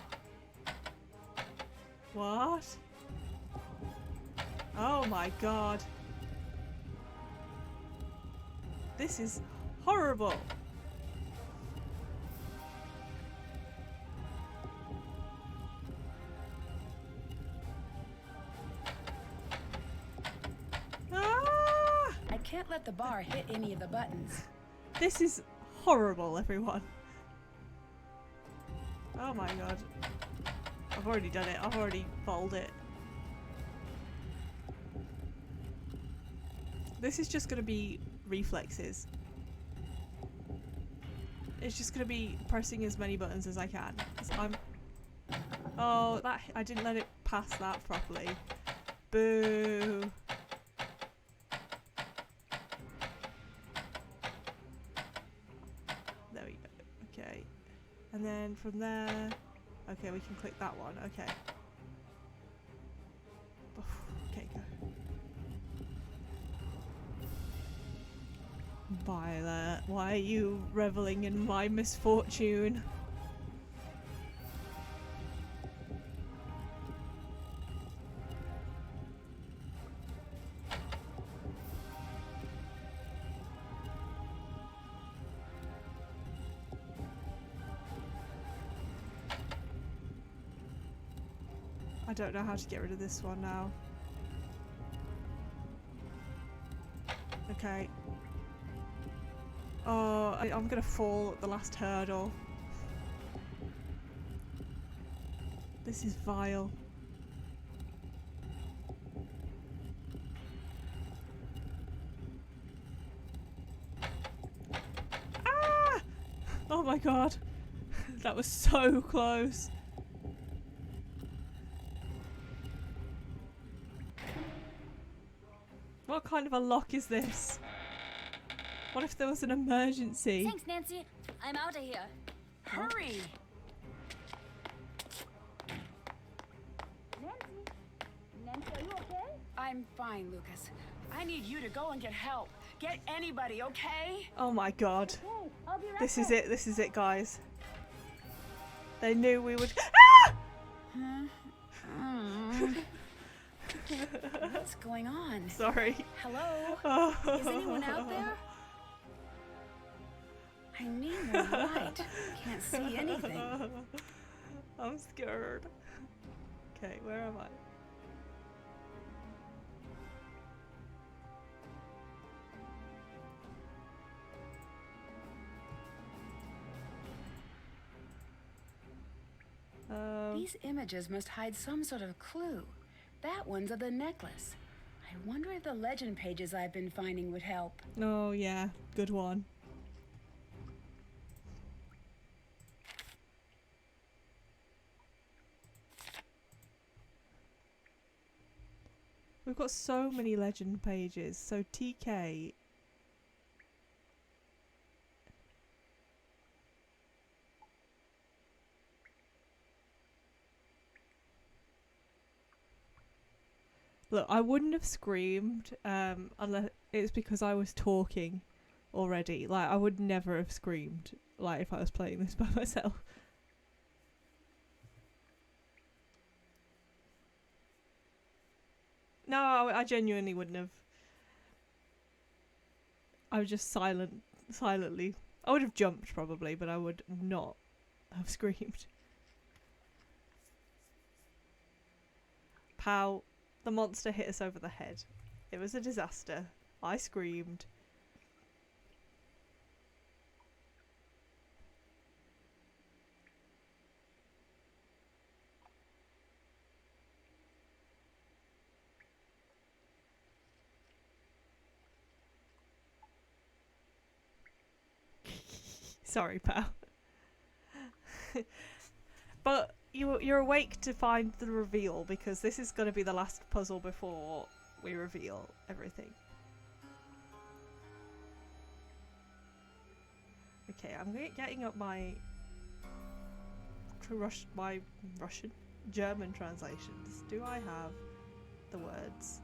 What? Oh my god. This is horrible. Ah! I can't let the bar hit any of the buttons. This is horrible, everyone. Oh my god. I've already done it. I've already bowled it. This is just gonna be reflexes. It's just gonna be pressing as many buttons as I can. 'Cause oh, that I didn't let it pass that properly. Boo. There we go. Okay. And then from there, okay, we can click that one. Okay. Okay, go. Violet, why are you reveling in my misfortune? I don't know how to get rid of this one now. Okay. Oh, I'm gonna fall at the last hurdle. This is vile. Ah! Oh my god. That was so close. What kind of a lock is this? What if there was an emergency? Thanks, Nancy. I'm out of here. Hurry! Nancy, are you okay? I'm fine, Lucas. I need you to go and get help. Get anybody, okay? Oh my god. Okay, I'll be right This is back. it. This is it, guys. They knew we would. Ah! What's going on? Sorry. Hello? Is anyone out there? I need more light. Can't see anything. I'm scared. Okay, where am I? These images must hide some sort of clue. That one's of the necklace. I wonder if the legend pages I've been finding would help. Oh yeah, good one. We've got so many legend pages. So TK. Look, I wouldn't have screamed unless it's because I was talking already. Like, I would never have screamed like if I was playing this by myself. No, I genuinely wouldn't have. I was just silently. I would have jumped probably, but I would not have screamed. Pow. The monster hit us over the head. It was a disaster. I screamed. Sorry, pal. But you're awake to find the reveal, because this is going to be the last puzzle before we reveal everything. Okay, I'm getting up my German translations. Do I have the words?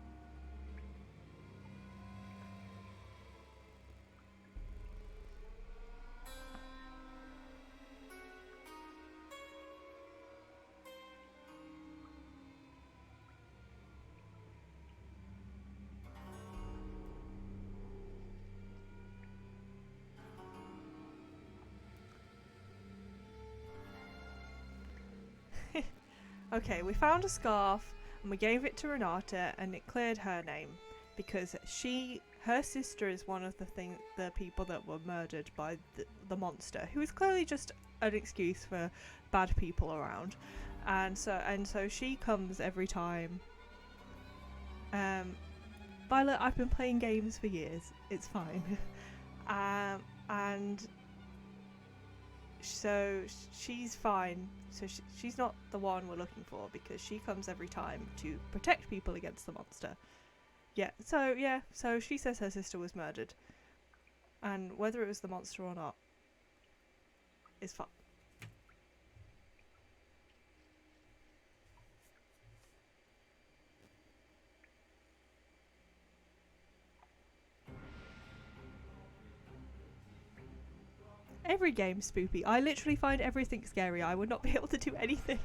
Okay, we found a scarf and we gave it to Renata and it cleared her name because her sister is one of the people that were murdered by the monster, who is clearly just an excuse for bad people around, and so she comes every time. Violet, I've been playing games for years. It's fine. And so she's fine. So she's not the one we're looking for, because she comes every time to protect people against the monster. So she says her sister was murdered, and whether it was the monster or not is fine. Every game's spoopy. I literally find everything scary. I would not be able to do anything.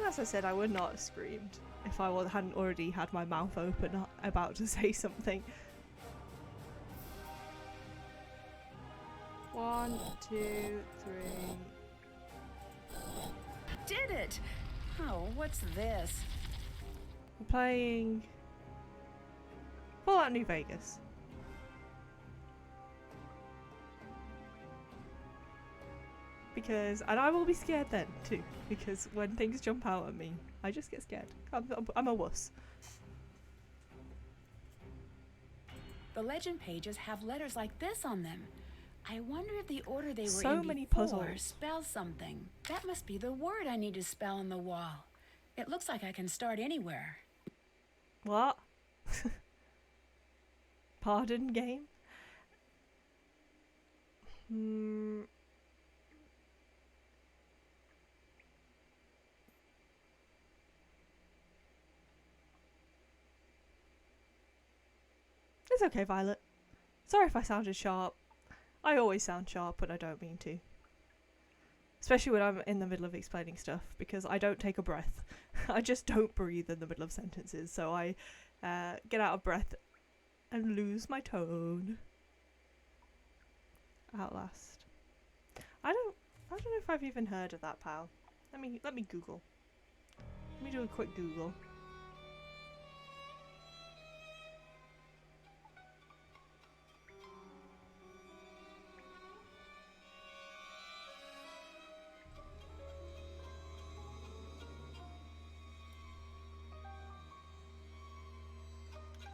As I said, I would not have screamed if I hadn't already had my mouth open about to say something. 1, 2, 3. Did it! Oh, what's this? I'm playing Fallout New Vegas. Because, and I will be scared then too, because when things jump out at me, I just get scared. I'm a wuss. The legend pages have letters like this on them. I wonder if the order they were So in many before puzzles. spells something. That must be the word I need to spell on the wall. It looks like I can start anywhere. What? Pardon, game? It's okay, Violet. Sorry if I sounded sharp. I always sound sharp when I don't mean to. Especially when I'm in the middle of explaining stuff, because I don't take a breath. I just don't breathe in the middle of sentences, so I get out of breath and lose my tone. Outlast. I don't know if I've even heard of that, pal. Let me Google. Let me do a quick Google.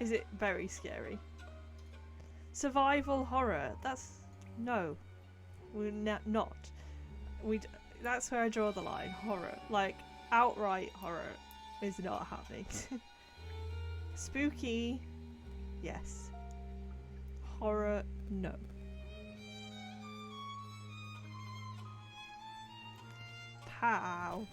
Is it very scary? Survival horror. That's no. We're not. That's where I draw the line. Horror, like outright horror, is not happening. Spooky, yes. Horror, no. Pow.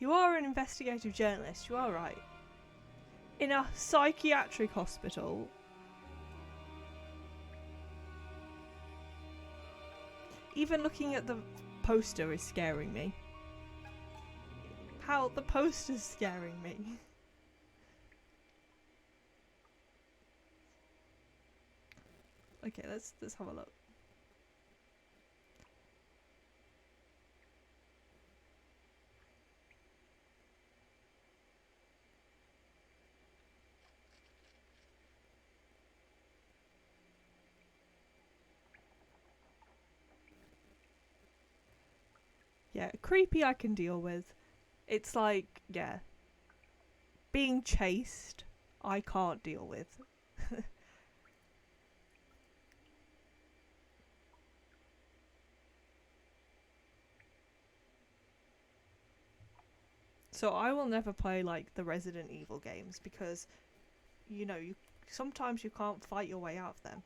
You are an investigative journalist, you are right. In a psychiatric hospital. Even looking at the poster is scaring me. How the poster's scaring me. Okay, let's have a look. Yeah, creepy I can deal with. It's like, yeah. Being chased, I can't deal with. So I will never play like the Resident Evil games because, you know, sometimes you can't fight your way out of them.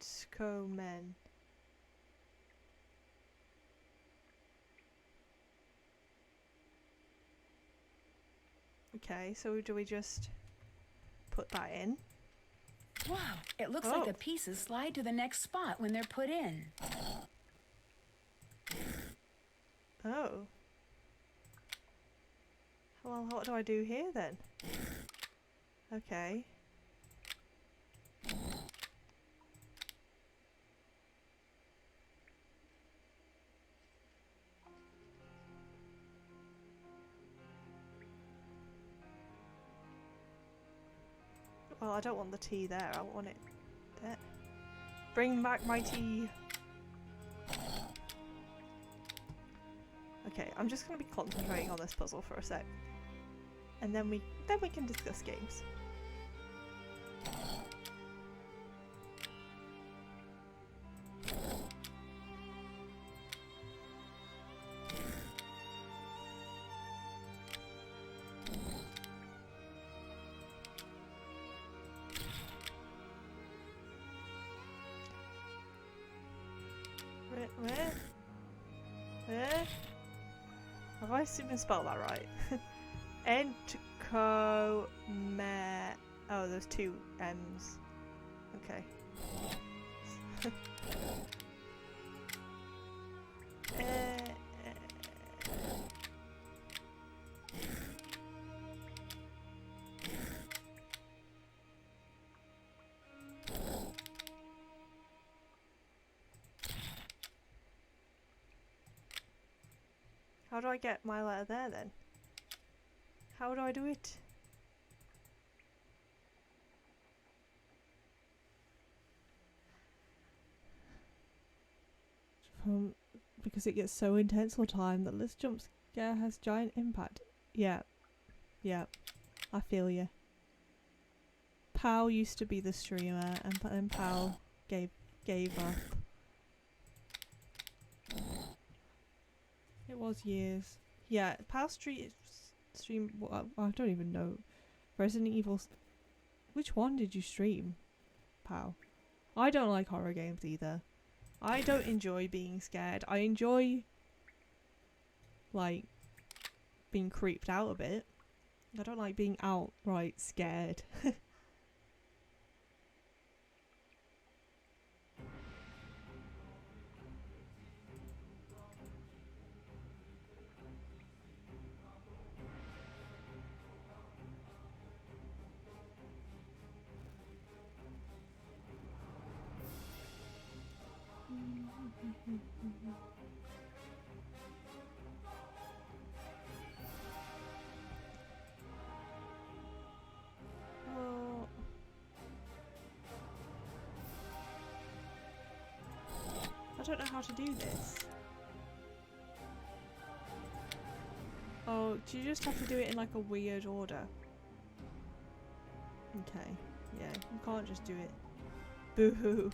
Enskomen. Okay, so do we just put that in? Wow, it looks like the pieces slide to the next spot when they're put in. Oh. Well, what do I do here then? Okay. Well, I don't want the tea there, I want it there. Bring back my tea! Okay, I'm just going to be concentrating on this puzzle for a sec. And then we can discuss games. Where? Have I even spelled that right? Entkome. Oh, there's two M's. Okay. How do I get my letter there then? How do I do it? Because it gets so intense all the time that this jump scare has giant impact. Yeah. Yeah. I feel you. Pal used to be the streamer and then Pal gave up. It was years. Yeah, Pal stream. Well, I don't even know. Resident Evil. Which one did you stream, Pal? I don't like horror games either. I don't enjoy being scared. I enjoy, like, being creeped out a bit. I don't like being outright scared. Oh. I don't know how to do this. Oh, do you just have to do it in like a weird order? Okay, yeah, you can't just do it. Boo-hoo.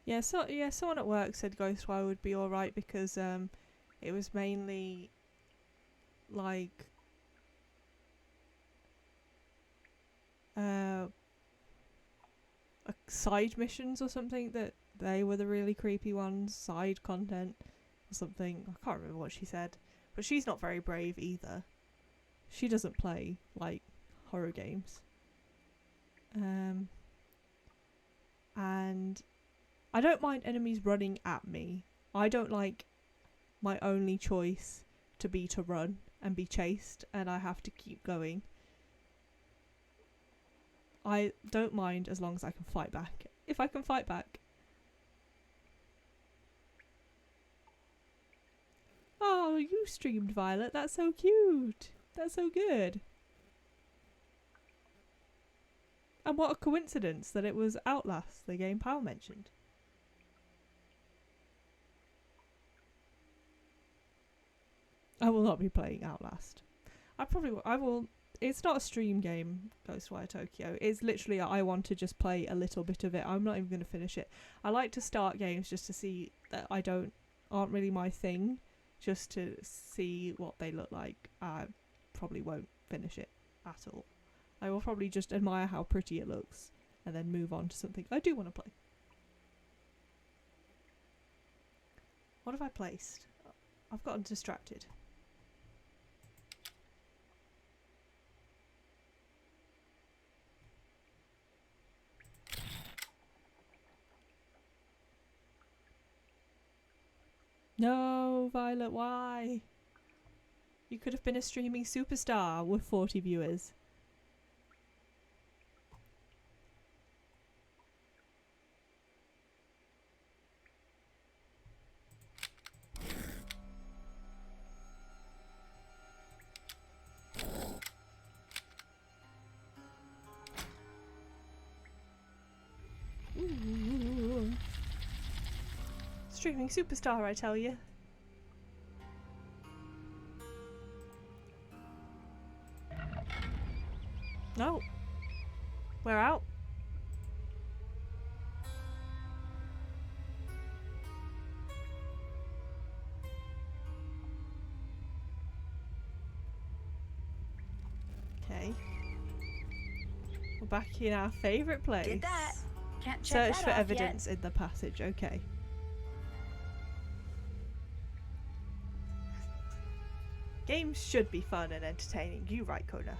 Yeah, someone at work said Ghostwire would be alright because it was mainly like side missions or something, that they were the really creepy ones, side content or something. I can't remember what she said, but she's not very brave either. She doesn't play like horror games. And I don't mind enemies running at me. I don't like my only choice to be to run and be chased and I have to keep going. I don't mind as long as I can fight back. If I can fight back. Oh, you streamed, Violet. That's so cute. That's so good. And what a coincidence that it was Outlast, the game Pal mentioned. I will not be playing Outlast. I will. It's not a stream game, Ghostwire Tokyo. It's literally, I want to just play a little bit of it. I'm not even going to finish it. I like to start games just to see that aren't really my thing. Just to see what they look like. I probably won't finish it at all. I will probably just admire how pretty it looks and then move on to something I do want to play. What have I placed? I've gotten distracted. No, Violet, why? You could have been a streaming superstar with 40 viewers. Ooh. Streaming superstar, I tell you. No. We're out. Okay. We're back in our favourite place. Did that. Can't check Search that for off evidence yet. in the passage. Okay. Games should be fun and entertaining. You right, Kona.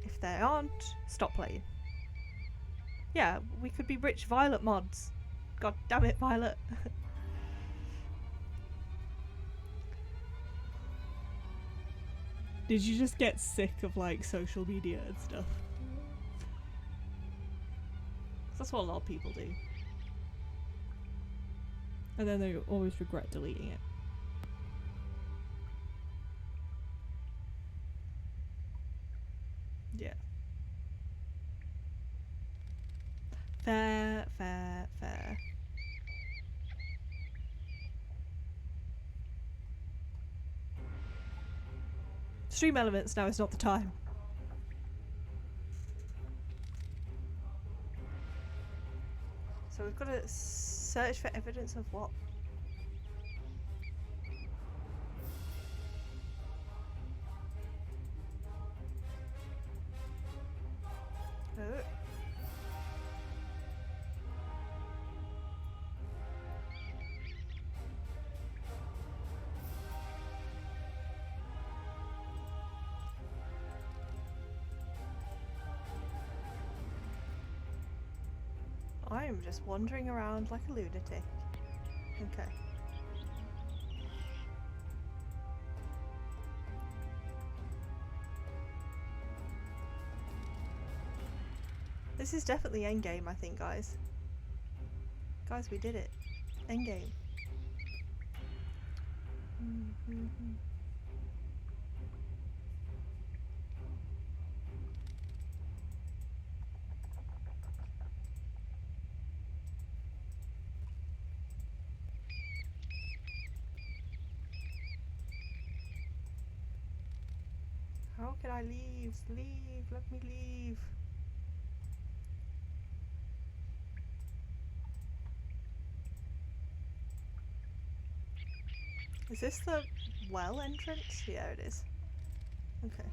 If they aren't, stop playing. Yeah, we could be rich Violet mods. God damn it, Violet. Did you just get sick of like social media and stuff? That's what a lot of people do. And then they always regret deleting it. Yeah. Fair, fair, fair. Stream elements, now is not the time. So we've got to search for evidence of what? Oh. I am just wandering around like a lunatic. Okay. This is definitely endgame, I think, guys. Guys, we did it. Endgame. How can I leave? Leave, let me leave. Is this the well entrance? Yeah, it is. Okay.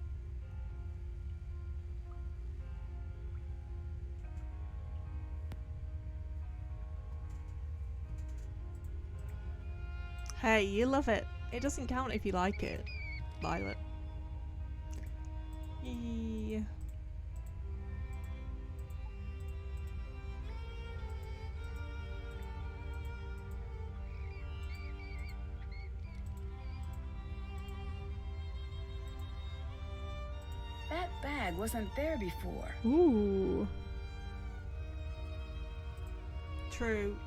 Hey, you love it. It doesn't count if you like it, Violet. Yeah. That bag wasn't there before. Ooh. True.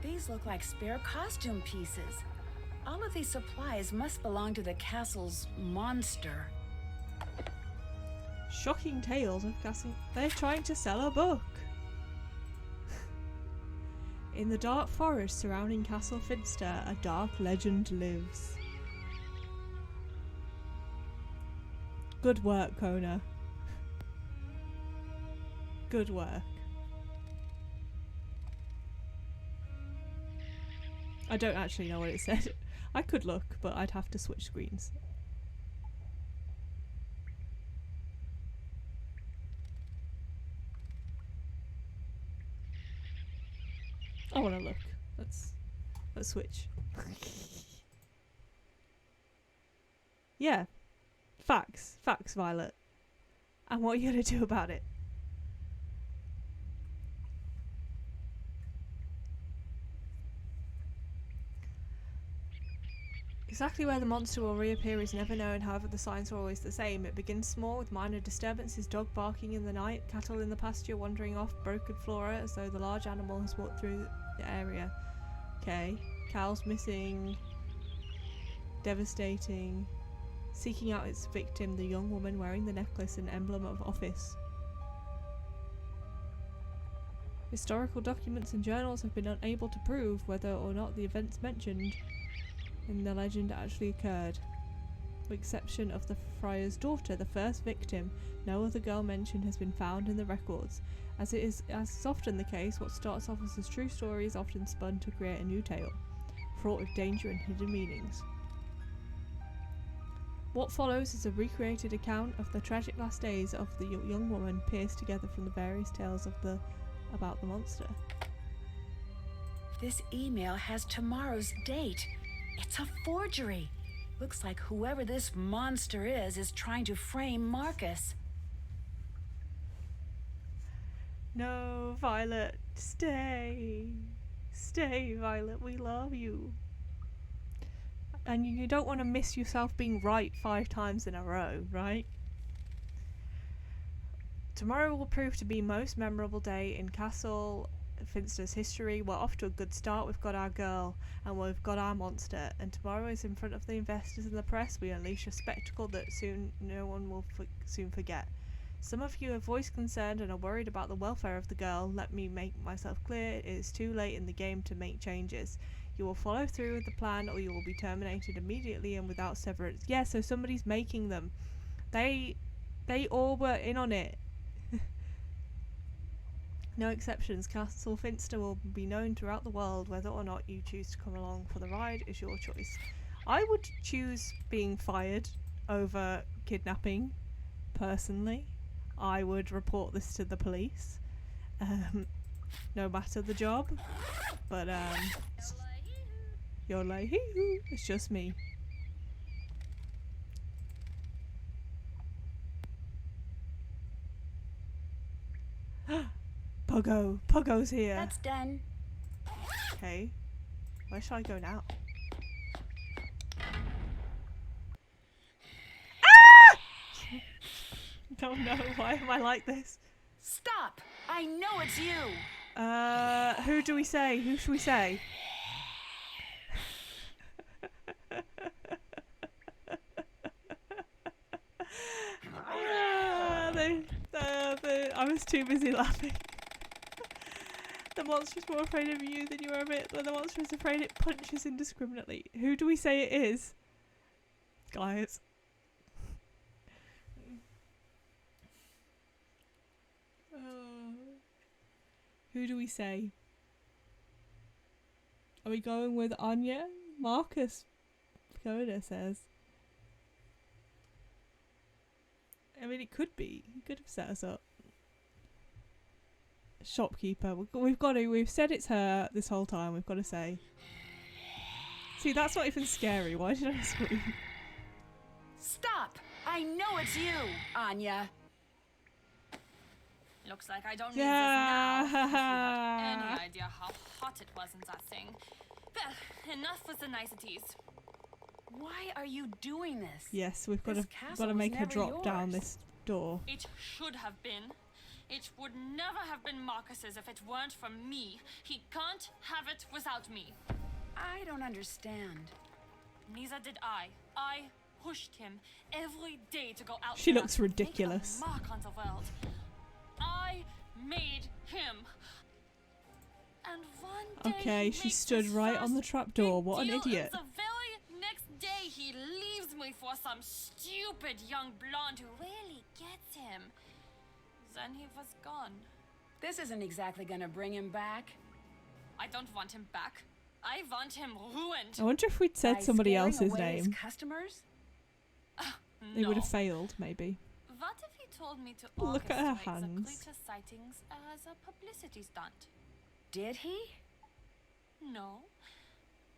These look like spare costume pieces. All of these supplies must belong to the castle's monster. Shocking tales of Castle. They're trying to sell a book. In the dark forest surrounding Castle Finster, a dark legend lives. Good work, Kona. Good work. I don't actually know what it said. I could look, but I'd have to switch screens. I want to look. Let's switch. Yeah. Facts. Facts, Violet. And what are you going to do about it? Exactly where the monster will reappear is never known, however the signs are always the same. It begins small with minor disturbances, dog barking in the night, cattle in the pasture wandering off, broken flora as though the large animal has walked through the area. Okay. Cows missing. Devastating. Seeking out its victim, the young woman wearing the necklace and emblem of office. Historical documents and journals have been unable to prove whether or not the events mentioned in the legend actually occurred. With exception of the friar's daughter, the first victim, no other girl mentioned has been found in the records. As is often the case, what starts off as a true story is often spun to create a new tale, fraught with danger and hidden meanings. What follows is a recreated account of the tragic last days of the young woman, pieced together from the various tales about the monster. This email has tomorrow's date. It's a forgery. Looks like whoever this monster is trying to frame Marcus. No, Violet, stay. Stay, Violet, we love you. And you don't want to miss yourself being right 5 times in a row, right? Tomorrow will prove to be most memorable day in Castle Finster's history. We're off to a good start. We've got our girl and we've got our monster. And tomorrow is in front of the investors and the press. We unleash a spectacle that soon no one will soon forget. Some of you have voiced concern and are worried about the welfare of the girl. Let me make myself clear. It is too late in the game to make changes. You will follow through with the plan or you will be terminated immediately and without severance. Yeah, so somebody's making them. They all were in on it. No exceptions. Castle Finster will be known throughout the world. Whether or not you choose to come along for the ride is your choice. I would choose being fired over kidnapping, personally. I would report this to the police, no matter the job. But you're like, hee-hoo. It's just me. Puggo's here. That's done. Okay. Where shall I go now? Ah! Oh no, why am I like this? Stop! I know it's you! Who do we say? Who should we say? I was too busy laughing. The monster's more afraid of you than you are of it. When the monster is afraid, it punches indiscriminately. Who do we say it is? Guys. Who do we say? Are we going with Anya? Marcus Coda says. I mean, it could be. He could have set us up. Shopkeeper. We've said it's her this whole time. We've got to say. See, that's not even scary. Why did I scream? Stop! I know it's you, Anya. Looks like I don't need this now. If you had any idea how hot it was in that thing. Well, enough with the niceties. Why are you doing this? Yes, we've got to make her drop down this door. It should have been. It would never have been Marcus's if it weren't for me. He can't have it without me. I don't understand. Neither did I. I pushed him every day to go out. She looks ridiculous. Make a mark on the world. I made him. And one day okay, she stood right on the trapdoor. What an idiot. The very next day he leaves me for some stupid young blonde who really gets him. Then he was gone. This isn't exactly gonna bring him back. I don't want him back. I want him ruined. I wonder if we'd said somebody else's away name. His customers? They No. would have failed, maybe. What if he told me to Look at her orchestrate the hands. creature sightings as a publicity stunt? Did he? No.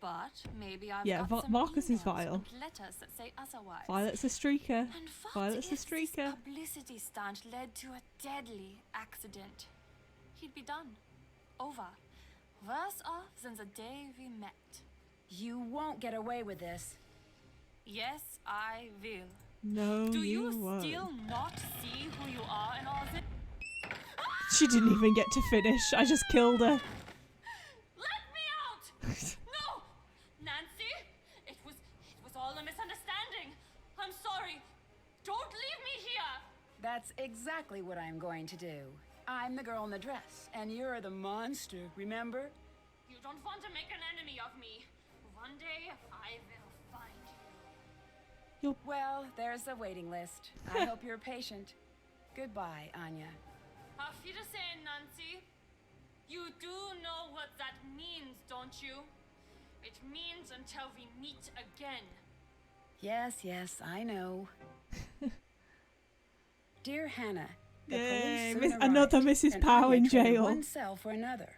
But maybe I've Yeah, got some Marcus is emails vile. and letters that say otherwise. Violet's a streaker. And what Violet's a if this streaker. publicity stunt led to a deadly accident? He'd be done. Over. Worse off than the day we met. You won't get away with this. Yes, I will. No, Do you you won't. still not see who you are in all this? She didn't even get to finish. I just killed her. Let me out! No! Nancy! It was all a misunderstanding. I'm sorry. Don't leave me here! That's exactly what I'm going to do. I'm the girl in the dress, and you're the monster, remember? You don't want to make an enemy of me. One day, I will find you. Well, there's the waiting list. I hope you're patient. Goodbye, Anya. Auf Wiedersehen, Nancy. You do know what that means, don't you? It means until we meet again. Yes, I know. Dear Hannah, the Yay, police soon another arrived, Mrs. and Pow Anya in traded jail. one cell for another.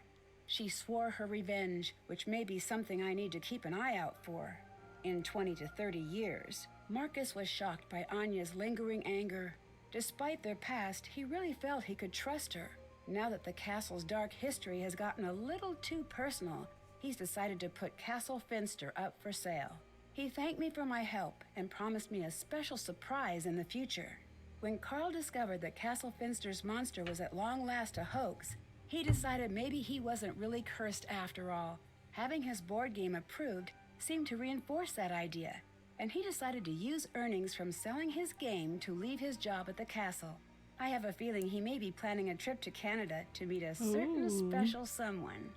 She swore her revenge, which may be something I need to keep an eye out for. in 20 to 30 years, Marcus was shocked by Anya's lingering anger. Despite their past, he really felt he could trust her. Now that the castle's dark history has gotten a little too personal, he's decided to put Castle Finster up for sale. He thanked me for my help and promised me a special surprise in the future. When Carl discovered that Castle Finster's monster was at long last a hoax, he decided maybe he wasn't really cursed after all. Having his board game approved seemed to reinforce that idea, and he decided to use earnings from selling his game to leave his job at the castle. I have a feeling he may be planning a trip to Canada to meet a certain special someone.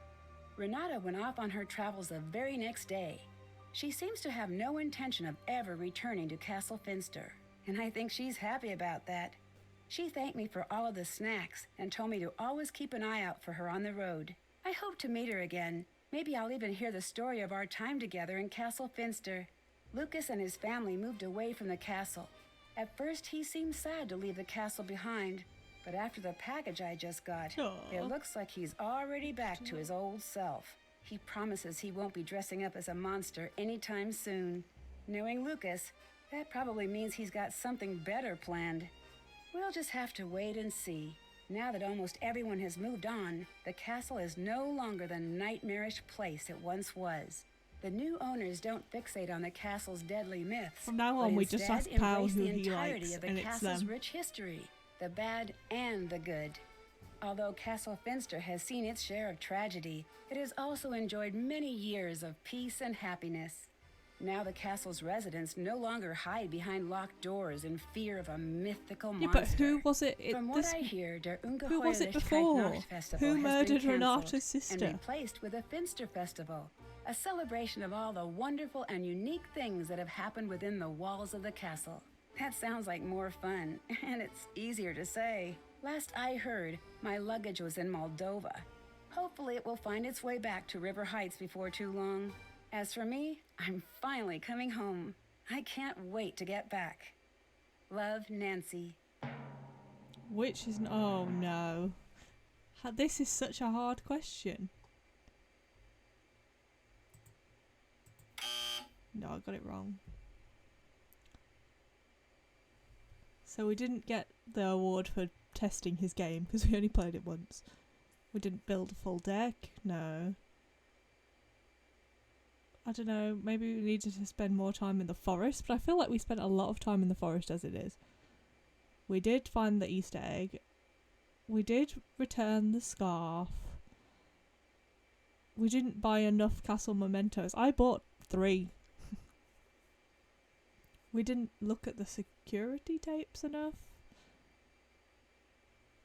Renata went off on her travels the very next day. She seems to have no intention of ever returning to Castle Finster, and I think she's happy about that. She thanked me for all of the snacks and told me to always keep an eye out for her on the road. I hope to meet her again. Maybe I'll even hear the story of our time together in Castle Finster. Lucas and his family moved away from the castle. At first, he seemed sad to leave the castle behind, but after the package I just got, it looks like he's already back to his old self. He promises he won't be dressing up as a monster anytime soon. Knowing Lucas, that probably means he's got something better planned. We'll just have to wait and see. Now that almost everyone has moved on, the castle is no longer the nightmarish place it once was. The new owners don't fixate on the castle's deadly myths. From now on, we just ask Pal who he likes, of the and it's castle's them. rich history, the bad and the good. Although Castle Finster has seen its share of tragedy, it has also enjoyed many years of peace and happiness. Now the castle's residents no longer hide behind locked doors in fear of a mythical monster. Yeah, but who was it? From what I hear, der who was it Ungeheuerlichkeit before? Nachtfestival Who has murdered been Renata's cancelled sister? and replaced with a Finster Festival, a celebration of all the wonderful and unique things that have happened within the walls of the castle. That sounds like more fun, and it's easier to say. Last I heard, my luggage was in Moldova. Hopefully it will find its way back to River Heights before too long. As for me, I'm finally coming home. I can't wait to get back. Love, Nancy. Which is... Oh, no. This is such a hard question. No, I got it wrong. So we didn't get the award for testing his game because we only played it once. We didn't build a full deck. No. I don't know, maybe we needed to spend more time in the forest, but I feel like we spent a lot of time in the forest as it is. We did find the Easter egg. We did return the scarf. We didn't buy enough castle mementos. I bought 3. We didn't look at the security tapes enough.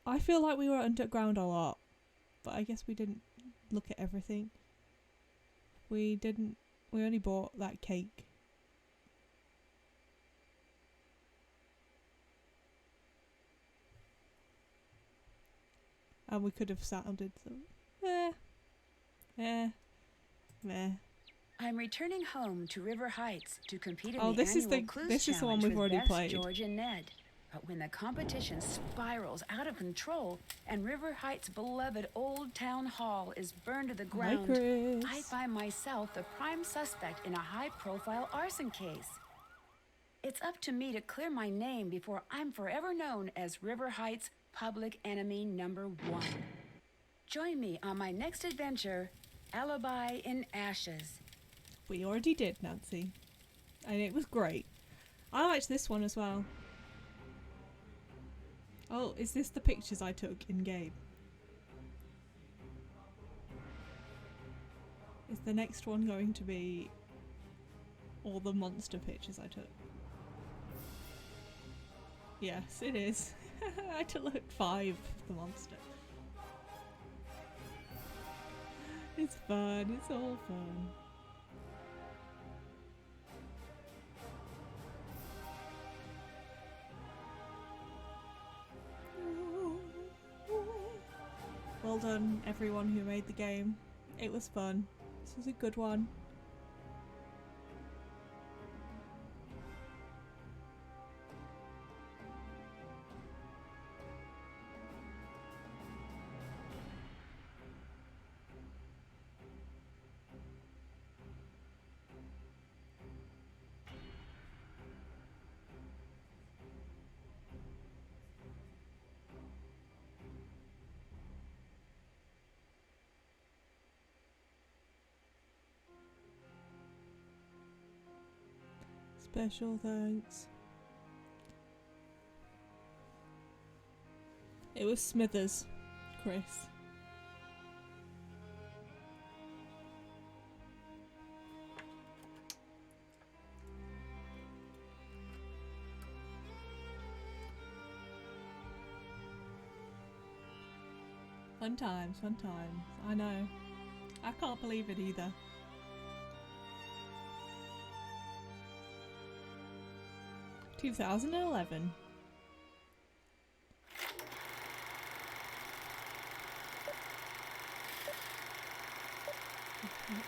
I feel like we were underground a lot, but I guess we didn't look at everything. We only bought that cake. And we could have sounded some I'm returning home to River Heights to compete in the this is annual cruise this is the one challenge we've with already Beth, played. George and Ned. But when the competition spirals out of control and River Heights' beloved Old Town Hall is burned to the ground, Chris. I find myself the prime suspect in a high-profile arson case. It's up to me to clear my name before I'm forever known as River Heights' public enemy number 1. Join me on my next adventure, Alibi in Ashes. We already did, Nancy. And it was great. I liked this one as well. Oh, is this the pictures I took in game? Is the next one going to be all the monster pictures I took? Yes, it is. I took 5 of the monster. It's fun, it's all fun. Well done, everyone who made the game. It was fun. This was a good one. Special thanks. It was Smithers, Chris. Fun times, fun times. I know. I can't believe it either. (2011).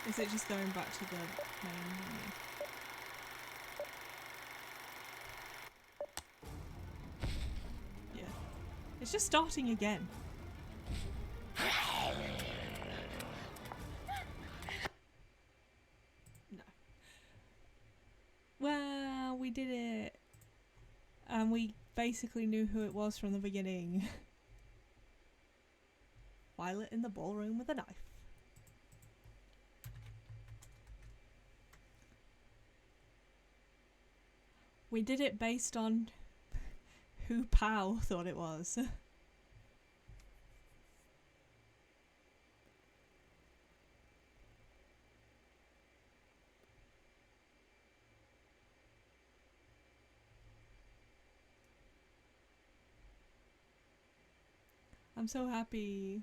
Is it just going back to the main menu? Yeah. It's just starting again. No. Well, we did it. And we basically knew who it was from the beginning. Violet in the ballroom with a knife. We did it based on who Pow thought it was. I'm so happy.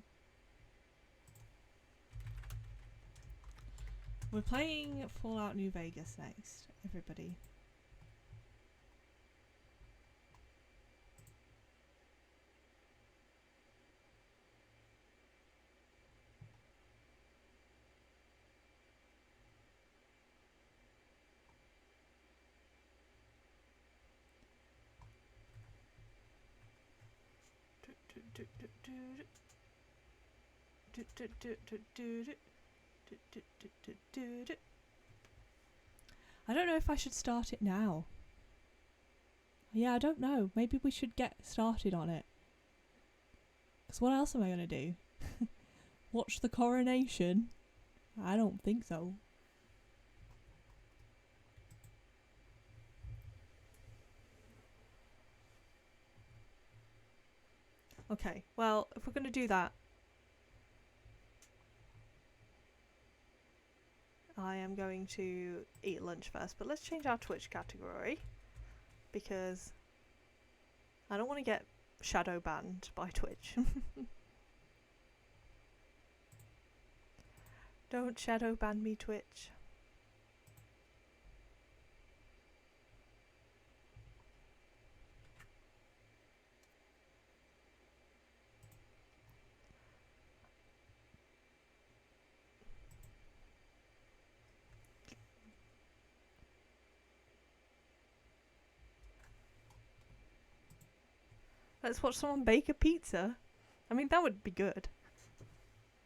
We're playing Fallout New Vegas next, everybody. I don't know if I should start it now. Yeah, I don't know. Maybe we should get started on it. Because what else am I going to do? Watch the coronation? I don't think so. Okay, well, if we're going to do that, I am going to eat lunch first, but let's change our Twitch category because I don't want to get shadow banned by Twitch. Don't shadow ban me, Twitch. Let's watch someone bake a pizza. I mean, that would be good.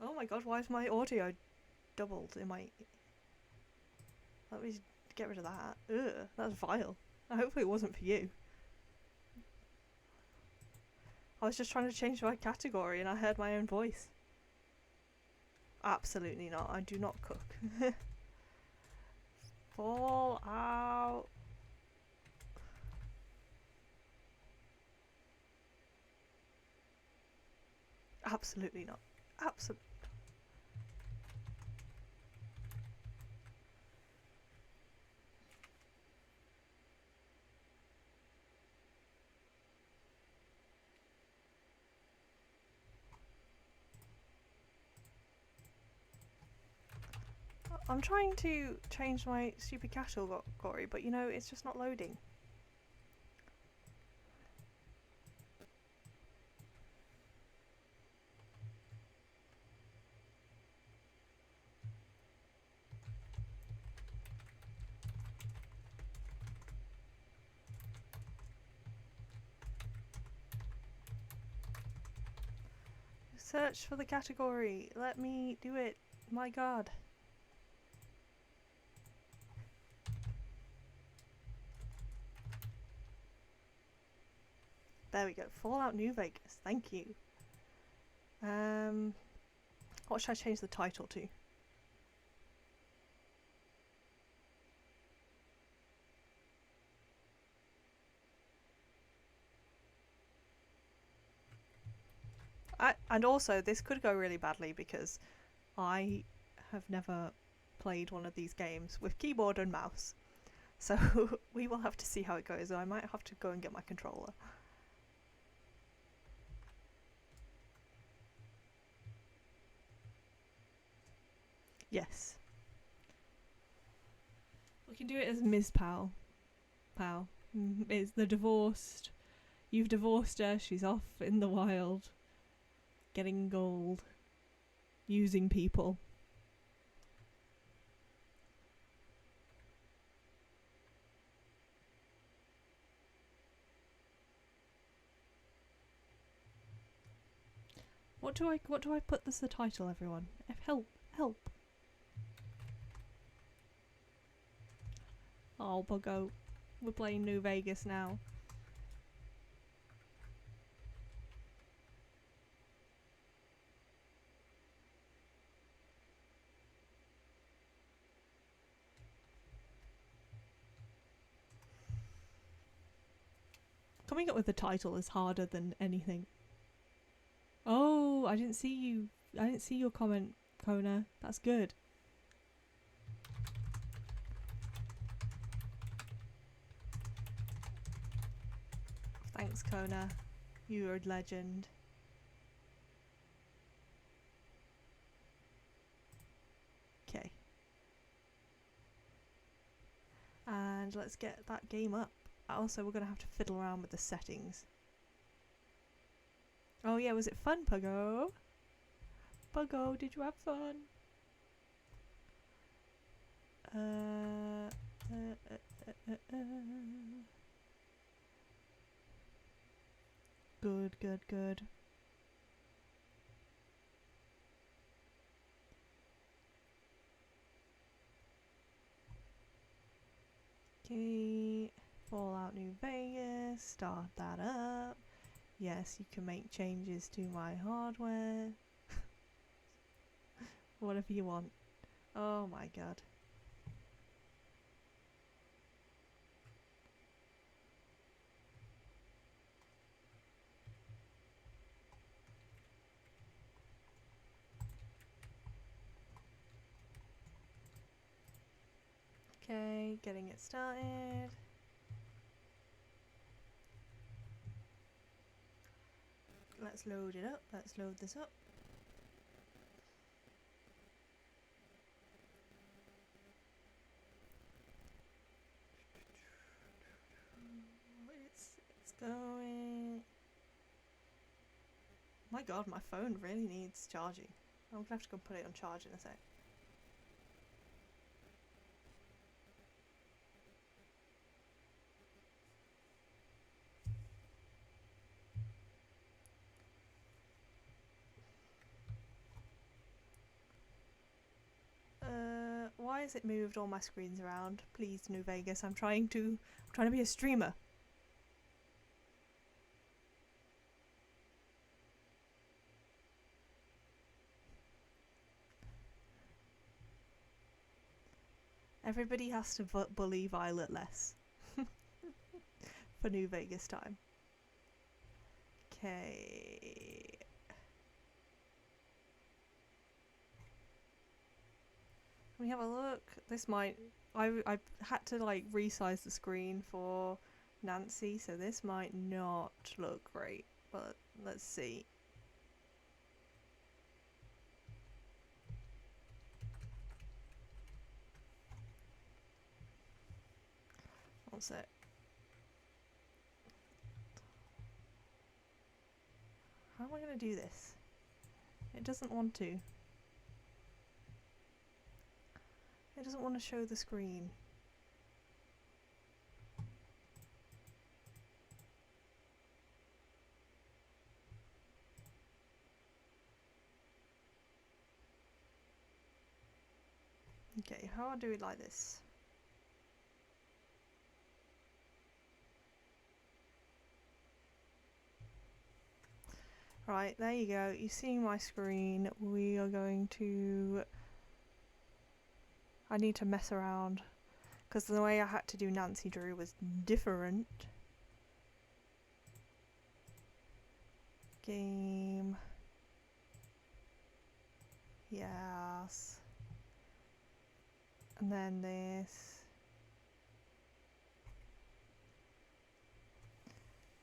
Oh my god, why is my audio doubled in my... Let me get rid of that. Ugh, that's vile. Hopefully it wasn't for you. I was just trying to change my category and I heard my own voice. Absolutely not. I do not cook. Fall out. Absolutely not. Absolutely. I'm trying to change my stupid category, but you know, it's just not loading. Search for the category. Let me do it. My god. There we go. Fallout New Vegas. Thank you. What should I change the title to? And also, this could go really badly because I have never played one of these games with keyboard and mouse. So we will have to see how it goes. I might have to go and get my controller. Yes. We can do it as Ms. Powell. Powell. It's the divorced. You've divorced her, she's off in the wild. Getting gold. Using people. What do I put as the title, everyone? Help. Oh, buggo. We're playing New Vegas now. Coming up with a title is harder than anything. Oh, I didn't see you. I didn't see your comment, Kona. That's good. Thanks, Kona. You're a legend. Okay. And let's get that game up. Also, we're going to have to fiddle around with the settings. Oh yeah, was it fun, Puggo? Puggo, did you have fun? Good. Okay, Fallout New Vegas, start that up. Yes, you can make changes to my hardware. Whatever you want. Oh my god. Okay, getting it started. Let's load it up. Let's load this up. It's going. My god, my phone really needs charging. I'm gonna have to go put it on charge in a sec. Why has it moved all my screens around? Please, New Vegas, I'm trying to be a streamer. Everybody has to bully Violet less. For New Vegas time. Okay. Let me have a look. This might... I had to like resize the screen for Nancy, so this might not look great. But let's see. One sec. How am I going to do this? It doesn't want to. It doesn't want to show the screen. Okay, how do I do it like this? Right, there you go. You see my screen. We are going to... I need to mess around because the way I had to do Nancy Drew was different. Game. Yes. And then this.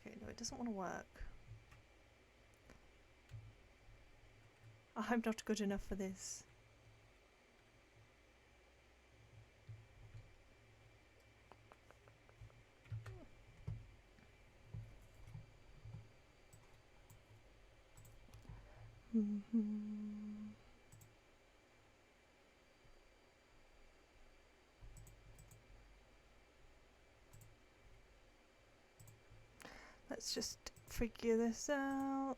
Okay, no, it doesn't want to work. I'm not good enough for this. Let's just figure this out.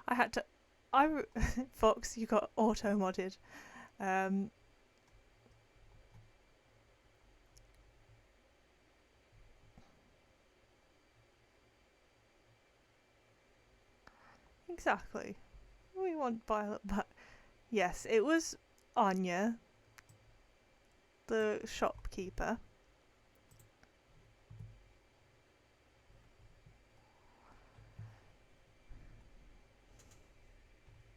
I had to. Fox, you got auto modded. Exactly. We want Violet back. Yes, it was Anya, the shopkeeper.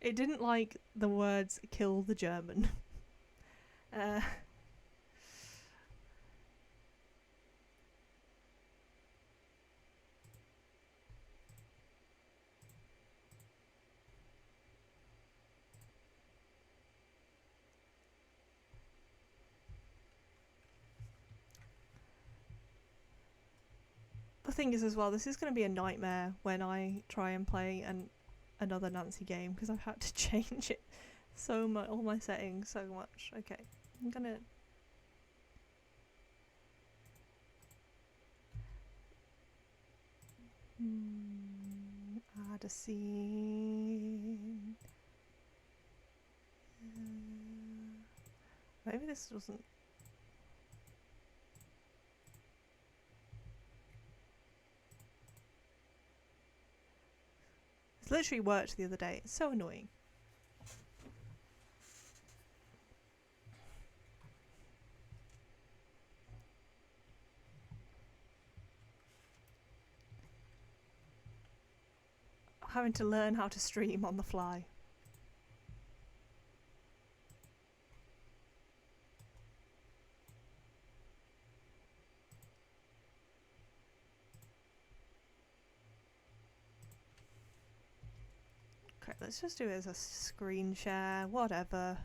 It didn't like the words "kill the German." The thing is as well, this is going to be a nightmare when I try and play another Nancy game, because I've had to change it so much, all my settings so much. Okay, I'm gonna... add a scene. Maybe this doesn't... It's literally worked the other day. It's so annoying. I'm having to learn how to stream on the fly. Okay, let's just do it as a screen share, whatever.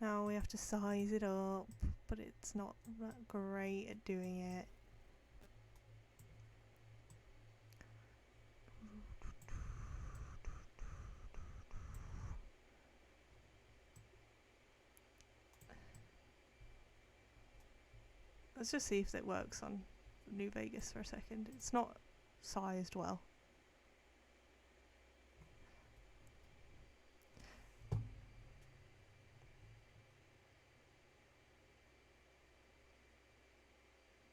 Now we have to size it up, but it's not that great at doing it. Let's just see if it works on New Vegas for a second. It's not sized well.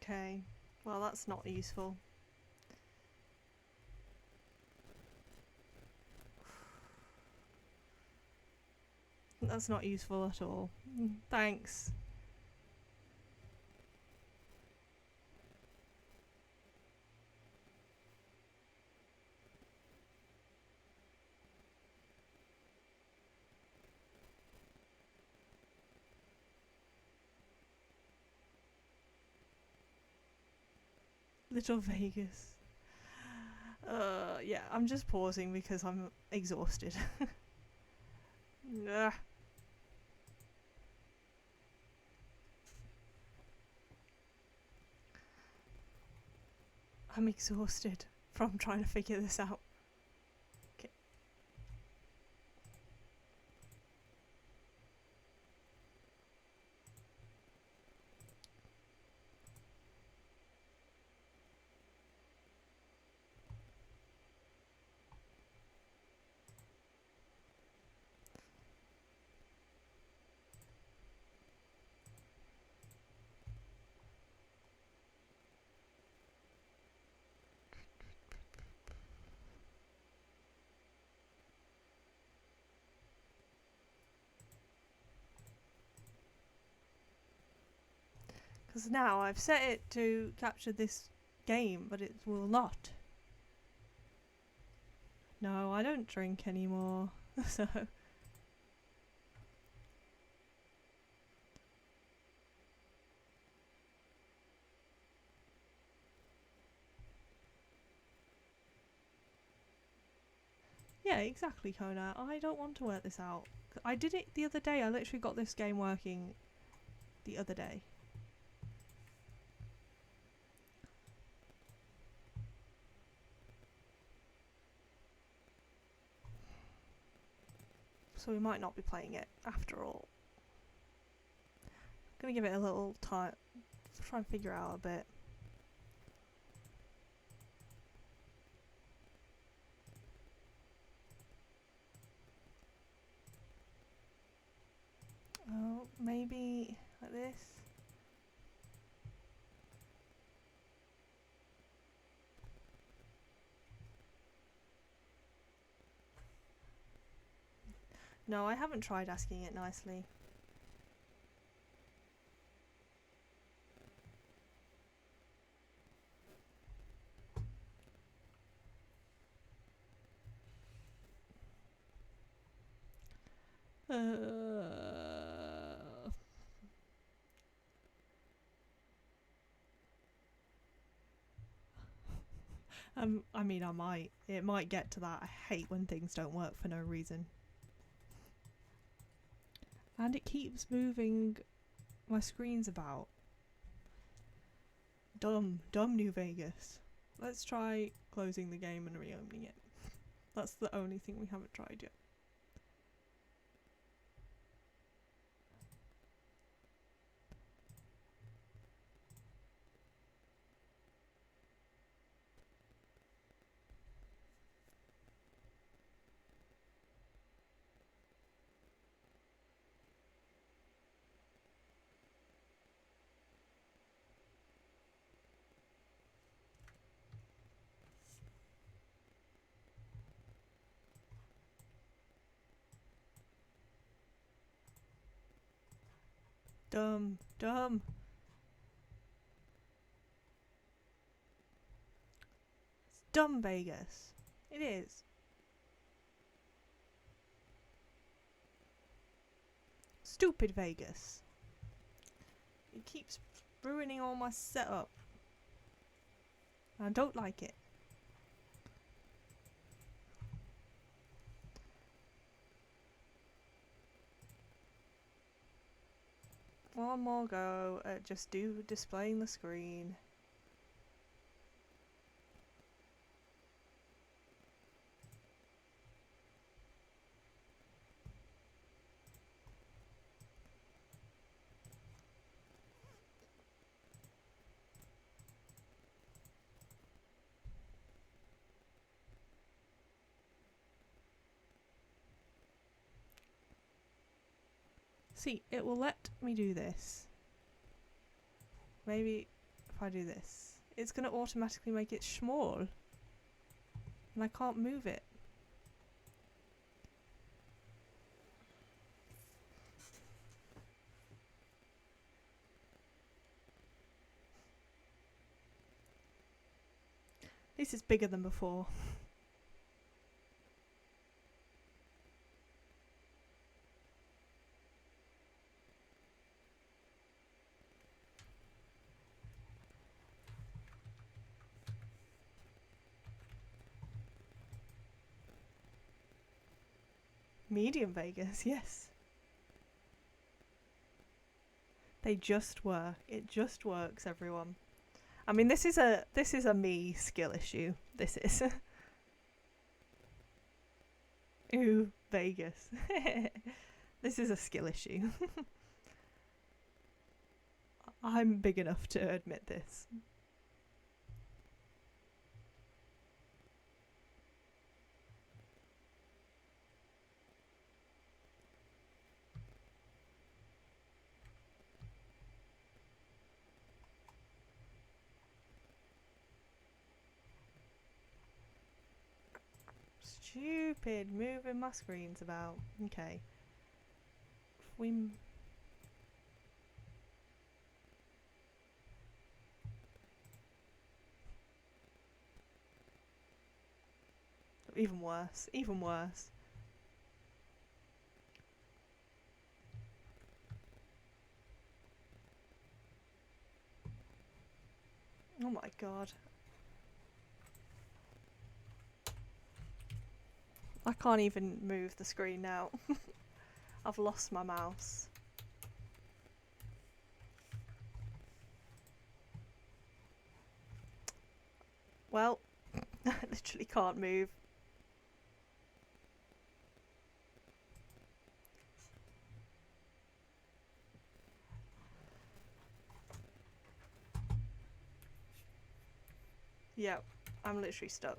Okay, well that's not useful. That's not useful at all. Thanks. Little Vegas. Yeah, I'm just pausing because I'm exhausted. Ugh. I'm exhausted from trying to figure this out. Okay. Because now I've set it to capture this game, but it will not. No, I don't drink anymore. So yeah, exactly, Kona. I don't want to work this out. I did it the other day. I literally got this game working the other day. So we might not be playing it after all. I'm gonna give it a little time to try and figure out a bit. Oh, maybe like this. No, I haven't tried asking it nicely. I mean, I might. It might get to that. I hate when things don't work for no reason. And it keeps moving my screens about. Dumb New Vegas. Let's try closing the game and reopening it. That's the only thing we haven't tried yet. Dumb. It's dumb, Vegas. It is. Stupid Vegas. It keeps ruining all my setup. I don't like it. One more go at just displaying the screen. See, it will let me do this. Maybe if I do this, it's going to automatically make it small. And I can't move it. At least it's bigger than before. Medium Vegas, yes. They just work. It just works, everyone. I mean, this is a me skill issue. This is. Ooh, Vegas. This is a skill issue. I'm big enough to admit this. Stupid, moving my screens about. Okay. even worse. Even worse. Oh my god. I can't even move the screen now. I've lost my mouse. Well, I literally can't move. Yep, I'm literally stuck.